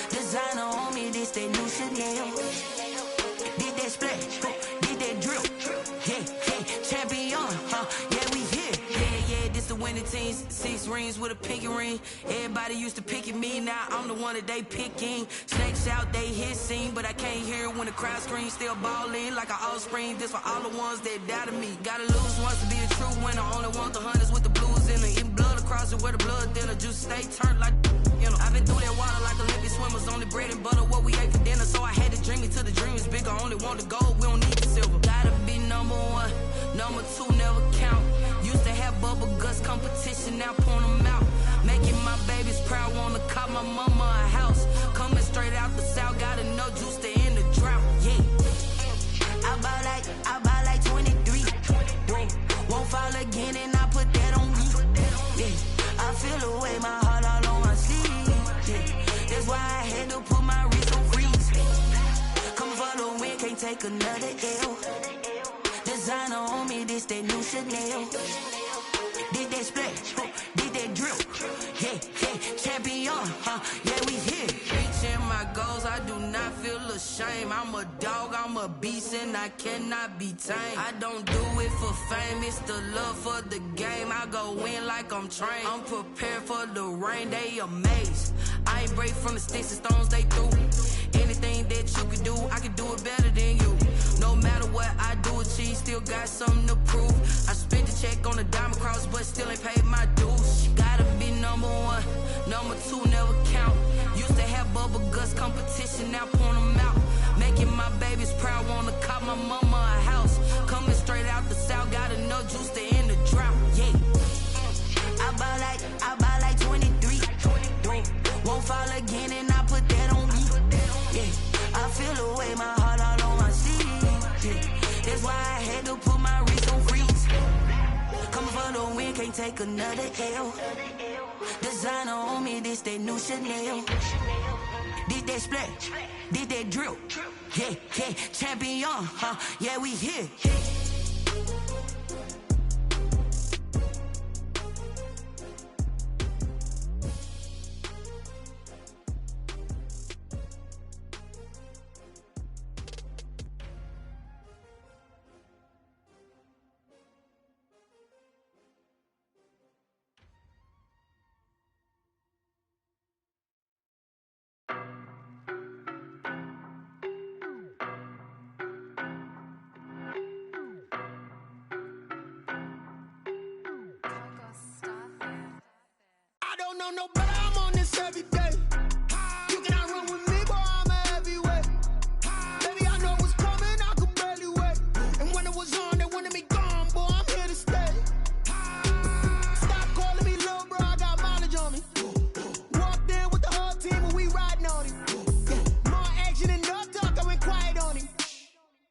Designer on me, this that new Chanel. Did that splash, did that drill. Yeah, champion, yeah, we here. Yeah, this the winning team. 6 rings with a pinky ring. Everybody used to pick at me, now I'm the one that they picking. Snakes out, they hit scene, but I can't hear it when the crowd screams. Still ballin' like an offspring. This for all the ones that doubted me. Gotta lose once to be a true winner. Only want the hunters with the blues in it. Eating blood across it where the blood thinner. Juice stay turned like, you know. I've been through that water like Olympic swimmers. Only bread and butter, what we ate for dinner. So I had to dream it till the dream is bigger. Only want the gold, we don't need the silver. Gotta be number 1, number 2 never count. Used to have bubble guts competition, now point them out. Making my babies proud, wanna call my mama a house. Coming straight out the south, gotta know juice to end the drought. Yeah, I buy like 23. Won't fall again, and I put that on me. Yeah, I feel away, my heart all on my sleeve. Yeah, that's why I had to put my wrist on freeze. Come for the win, can't take another L. Designer on me, this that new Chanel. Did that splash, did that drill. Yeah, champion, yeah, we here. Reaching my goals, I do not feel ashamed. I'm a dog, I'm a beast, and I cannot be tamed. I don't do it for fame, it's the love for the game. I go in like I'm trained. I'm prepared for the rain, they amazed. I ain't break from the sticks and stones they threw. Anything that you can do, I can do it better than you. No matter what I do, achieve, still got something to prove. I spent the check on the diamond cross, but still ain't paid my dues. Gotta be number 1, number 2 never count. Used to have bubble guts competition, now point them out. Making my babies proud, wanna call my mama a house. Coming straight out the south, gotta know juice to end the drought. Yeah, I buy like 23. Won't fall again, and I put that on me. Yeah, I feel away, my heart all on my sleeve. Yeah, that's why I had to put my wrist on freeze. Coming for the win, can't take another L. Designer on me, this that new Chanel. Did that splash, did that drill. Yeah, champion, yeah, we here.
No, but I'm on this every day. You cannot run with me, boy, I'm a heavyweight. Baby, I know what's coming, I could barely wait. And when it was on, they wanted me gone, boy, I'm here to stay. Stop calling me little bro, I got mileage on me. Walked in with the whole team and we riding on him. More action and no talk, I went quiet on him.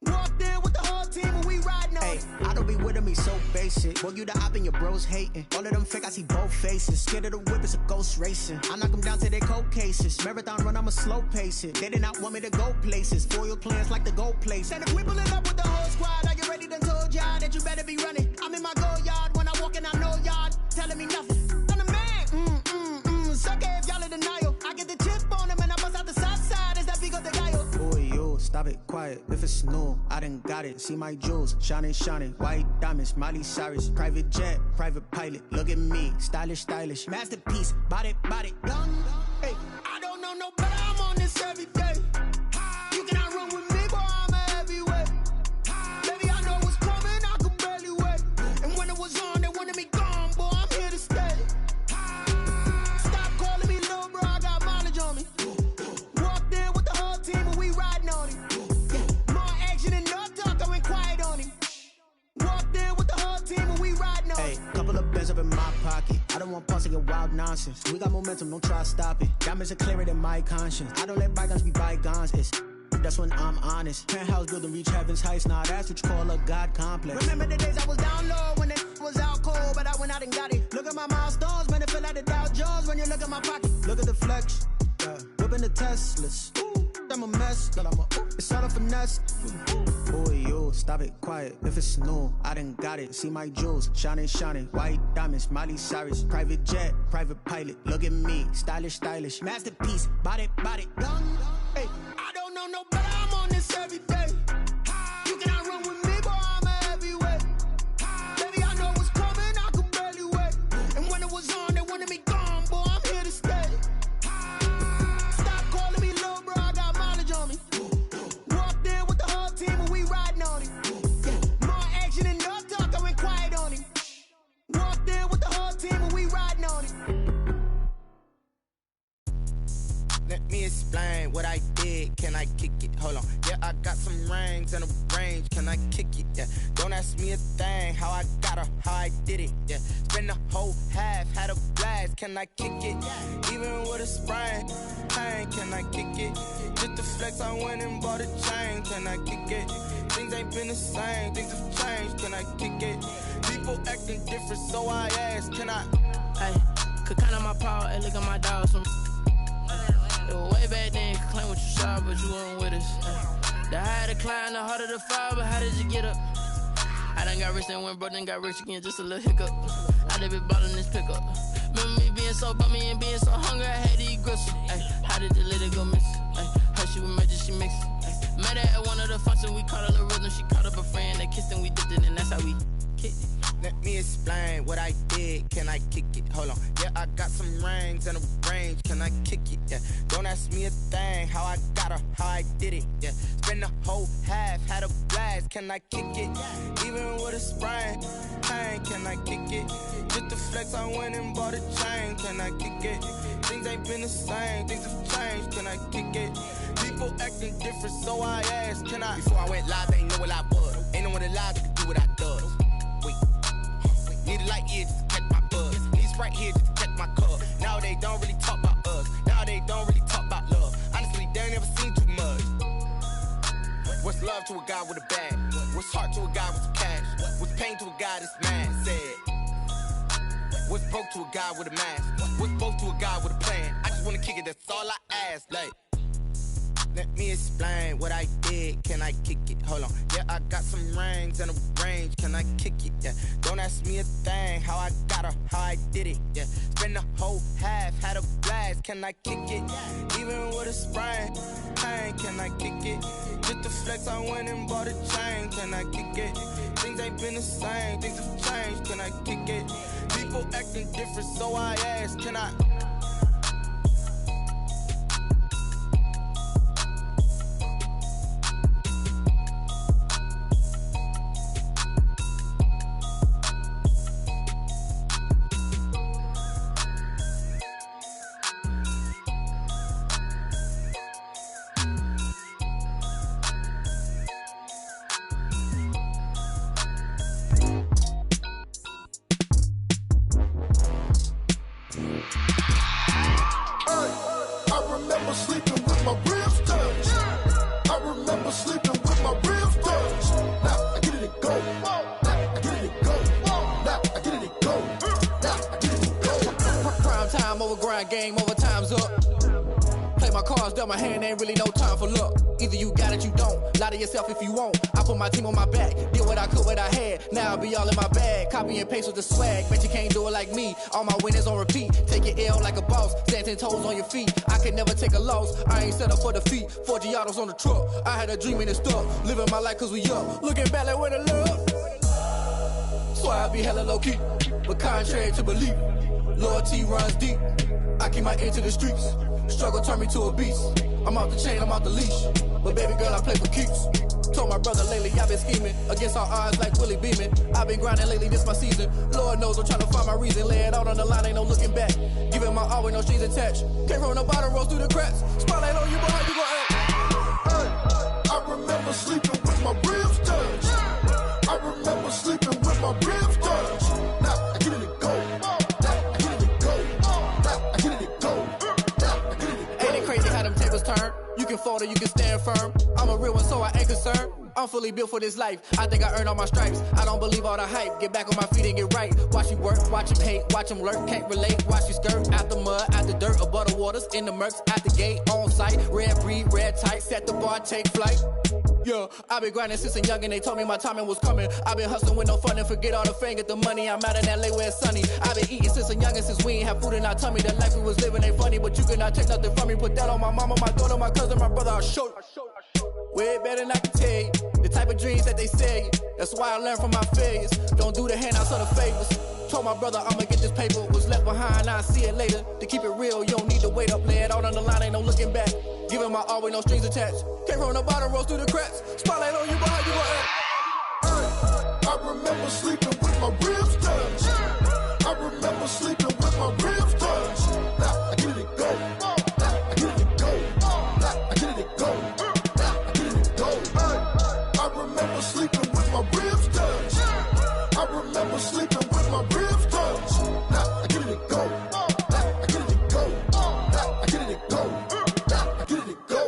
Walked in with the whole team and we riding on him.
I don't be with him, he's so basic. Boy, you the op and your bros hating. All of them fake, I see both faces. Scared of the whip, it's a ghost racing. I knock them down to their cold cases. Marathon run, I'ma slow pace it. They did not want me to go places. Foil plans like the gold place. And if we pulling up with the whole squad, are you ready? Done told y'all that you better be running. I'm in my go yard when I walk in, I know y'all telling me nothing. I'm the man, suck it if y'all in denial. I get the chip on them and I bust out the south side. Is that big of the guy? Boy, yo, stop it, quiet. If it's new, I done got it. See my jewels, shining, white diamonds, Miley Cyrus, private jet, private pilot. Look at me, stylish, masterpiece, body, done.
Hey, I don't know no better, I'm on this every day. You cannot run with me, boy, I'm a heavyweight. Baby, I know what's coming, I could barely wait. And when it was on, they wanted me gone, boy, I'm here to stay. Stop calling me little bro, I got mileage on me. Walked in with the whole team and we riding on him. More action and no talk, I went quiet on him. Walked in with the whole team and we riding on him.
Hey, couple of bands up in my pocket. I don't want pulse to get wild nonsense. We got momentum, don't try to stop it. Diamonds are clearer than my conscience. I don't let bygones be bygones. It's that's when I'm honest. Penthouse building reach heaven's heights. Nah, that's what you call a God complex.
Remember the days I was down low when it was out cold, but I went out and got it. Look at my milestones, man, it feel like the Dow Jones when you look at my pocket.
Look at the flex, whipping the Teslas. I'm a mess. It's all a finesse. Boy, you stop it, quiet. If it's new, I done got it. See my jewels, shining, shining. White diamonds, Miley Cyrus. Private jet, private pilot. Look at me, stylish, stylish. Masterpiece, body, body.
Hey, I don't know no better. I'm on this every day. You cannot run with me, boy. I'm a heavyweight. Baby, I know what's coming. I could barely wait. And when it was on, they wanted me gone, boy. I'm here to stay. Stop calling me little bro. I got mileage on me. Walked in with the whole team and we riding on it. More action and no talk. I went quiet on him. Walked in with the whole team and we riding on it.
Let me explain what I did. Can I kick it? Hold on. Yeah, I got some rings and a range. Can I kick it? Yeah. Don't ask me a thing. How I got her, how I did it. Yeah. Spend the whole half, had a blast. Can I kick it? Even with a sprain. Pain, can I kick it? Just the flex, I went and bought a chain. Can I kick it? Things ain't been the same. Things have changed. Can I kick it? People acting different, so I ask. Can I?
Hey, could count on my power and look at my dogs. Way back then, you could claim what you saw, but you weren't with us. The higher the climb, the harder the fall, but how did you get up? I done got rich and went broke, then got rich again, just a little hiccup. I done been ballin' this pickup. Remember me being so bummy and being so hungry, I had to eat gristle. How did the lady go miss? Her she was magic, she mixed. Met her at one of the functions, we caught a little rhythm. She caught up a friend, they kissed and we dipped it, and that's how we kicked it.
Let me explain what I did. Can I kick it? Hold on. Yeah, I got some rings and a range. Can I kick it? Yeah. Don't ask me a thing. How I got her, how I did it. Yeah. Spend the whole half, had a blast. Can I kick it? Even with a sprain. Pain, can I kick it? Just the flex, I went and bought a chain. Can I kick it? Things ain't been the same. Things have changed. Can I kick it? People acting different, so I asked. Can I? Before I went live, they ain't know what I was. Ain't no one alive that could do what I does. Need a light here just to catch my buzz. Need Sprite here just to catch my cup. Now they don't really talk about us. Now they don't really talk about love. Honestly, they ain't never seen too much. What's love to a guy with a bag? What's heart to a guy with some cash? What's pain to a guy that's mad? Said. What's broke to a guy with a mask? What's both to a guy with a plan? I just wanna kick it, that's all I ask. Like, let me explain what I did. Can I kick it? Hold on. Yeah, I got some rings and a range. Can I kick it? Yeah. Don't ask me a thing. How I got her, how I did it. Yeah. Spend the whole half, had a blast. Can I kick it? Even with a sprain. Pain, can I kick it? Just the flex, I went and bought a chain. Can I kick it? Things ain't been the same. Things have changed. Can I kick it? People acting different, so I ask. Can I?
Game over, time's up. Play my cards, dealt my hand, ain't really no time for luck. Either you got it, you don't. Lie to yourself if you won't. I put my team on my back, did what I could, what I had. Now I'll be all in my bag, copy and paste with the swag. Bet you can't do it like me. All my winners on repeat. Take your L like a boss, stand 10 toes on your feet. I can never take a loss. I ain't set up for defeat. 4 Giottos on the truck. I had a dream and it's stuck. Living my life cause we up. Looking back like where the love. So I be hella low key, but contrary to belief, loyalty runs deep. I keep my ear to the streets. Struggle turned me to a beast. I'm off the chain, I'm off the leash. But baby girl, I play for keeps. Told my brother lately, I've been scheming against all odds like Willie Beeman. I've been grinding lately, this my season. Lord knows I'm trying to find my reason. Lay it out on the line, ain't no looking back. Giving my all with no strings attached. Came from the bottom, rose through the cracks. Spotlight on you, but how you gon' act?
Hey, I remember sleeping with my ribs touched. I remember sleeping with my ribs touched. Now I get it to go.
Ain't it crazy how them tables turn? You can fold or you can stand firm. I'm a real one, so I ain't concerned. I'm fully built for this life. I think I earned all my stripes. I don't believe all the hype. Get back on my feet and get right. Watch you work, watch him hate, watch him lurk. Can't relate, watch you skirt. Out the mud, out the dirt, above the waters, in the murks, at the gate, on site. Red breed, red tight, set the bar, take flight. Yeah, I been grinding since a young and they told me my timing was coming. I been hustling with no fun and forget all the fame, get the money. I'm out in LA where it's sunny. I been eating since a young and since we ain't have food in our tummy. The life we was living ain't funny, but you cannot take nothing from me. Put that on my mama, my daughter, my cousin, my brother, I'll show you. Way better than I can tell you. The type of dreams that they sell you. That's why I learned from my failures. Don't do the handouts or the favors. Told my brother I'ma get this paper. Was left behind, I'll see it later. To keep it real, you don't need to wait up. Lay it out on the line, ain't no looking back. Giving my all with no strings attached. Came from the bottom, rose through the cracks. Spotlight on you, but how you gon' act?
I remember sleeping with my ribs touched. I remember sleeping with my ribs touched. Now I get it go. I get it go. I get it go. I get it go. I remember sleeping with my ribs touched. I remember sleeping with my ribs touched. Now I get it go. I get it go. I get it go. I get it go.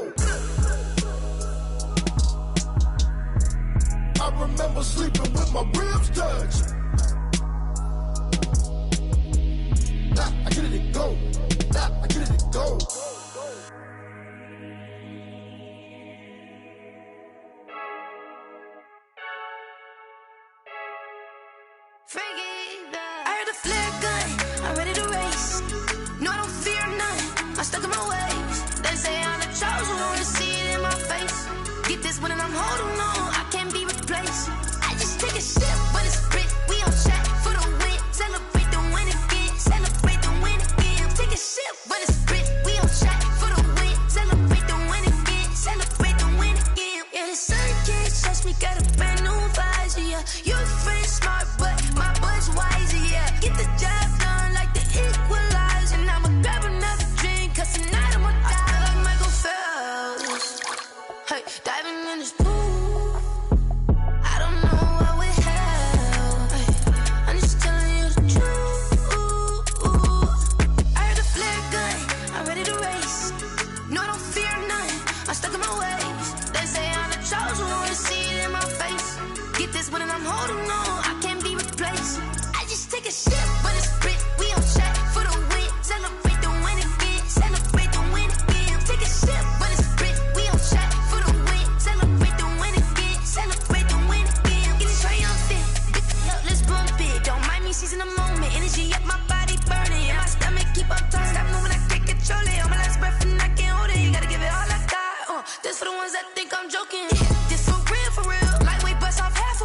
I remember sleeping with my ribs touched. I get it go. I get it go.
I heard the flare gun, I'm ready to race. No, I don't fear none, I'm stuck in my ways. They say I'm the chosen one, to see it in my face. Get this one and I'm holding on, I can't be replaced. I just take a sip, but it's sprit, we on track for the win. Celebrate the win again, celebrate the win again. Take a sip, but it's sprit, we on track for the win. Celebrate the win again, celebrate the win again. Yeah, the sun can't touch me, got a brand new visor, yeah. You a friend smart, but my bud's wiser, yeah. Get the job done like the equalizer. And I'ma grab another drink, cause tonight I'ma die like Michael Phelps. Hey, diving in this pool, I don't know what would help. Hey, I'm just telling you the truth. I heard the flare gun, I'm ready to race. No, I don't fear none, I'm stuck in my ways. They say I'm the chosen one, to see it in my face. Get this one and I'm holding on, I can't be replaced. I just take a sip, but it's sprit, we on track for the win. Celebrate the win again, celebrate the win again. Take a sip, but it's sprit, we on track for the win. Celebrate the win again, celebrate the win again. Get it triumphant, let's bump it. Don't mind me seizing the moment, energy up my body burning. And my stomach keep up turning. Stop moving, I can't control it. On my last breath and I can't hold it. You gotta give it all I got. This for the ones that think I'm joking. This for real, lightweight bust off half a.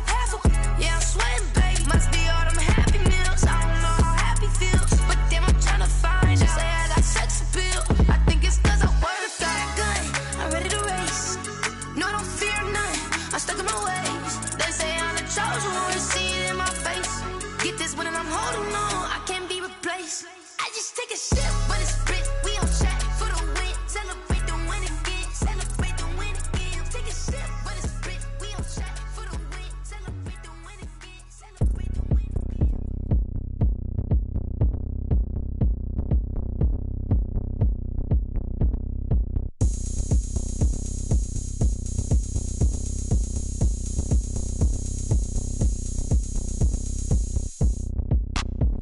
Yeah, I'm sweating, baby. Must be all them happy meals. I don't know how happy feels, but damn, I'm trying to find out. Say I got sex appeal. I think it's cause I work a gun. I'm ready to race. No, I don't fear none, I'm stuck in my ways. They say I'm the chosen one, to see it in my face. Get this one and I'm holding on, I can't be replaced. I just take a sip, but it's sprit, we on track for the win. Celebrate the win again, celebrate the win again. Take a sip, but it's sprit, we on track for the win. Celebrate the win again, celebrate the win again.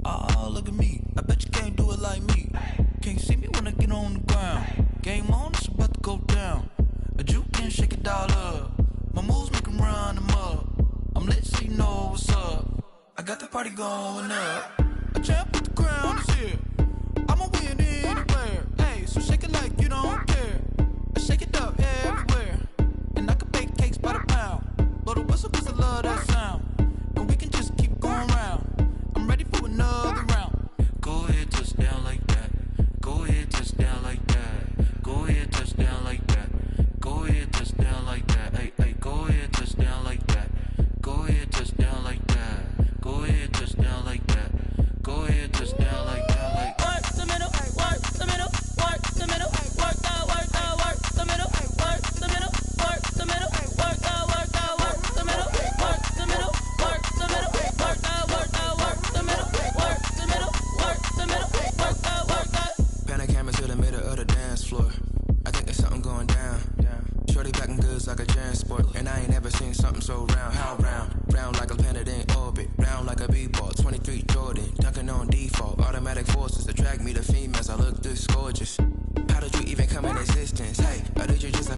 Oh, look at me. I bet you can't do it like me. Can't see me when I get on the ground. Game on, it's about to go down. A juke can shake it all up. My moves make 'em run them up. I'm lit so you know what's up. I got the party going up. A champ with the crown is here. I'ma win anywhere. Hey, so shake it like you don't care. I shake it up everywhere. And I can bake cakes by the pound. Blow the whistle 'cause I love that sound. And we can just keep going round. I'm ready for another round. Go ahead, touch down like that. Go ahead, touch down like that. Go ahead, touch down like that. Go ahead, touch down like that. Hey, hey, go ahead, touch down like that. Go ahead, touch down like that. Go ahead, touch down like that. Go ahead, touch down like that. Like
work the middle, work the middle, work the middle, work the middle, work the middle, work the middle, work the middle, work the middle, work the middle, work the middle, work the middle.
forces attract me to females. I look this gorgeous. How did you even come in existence? Hey, or did you just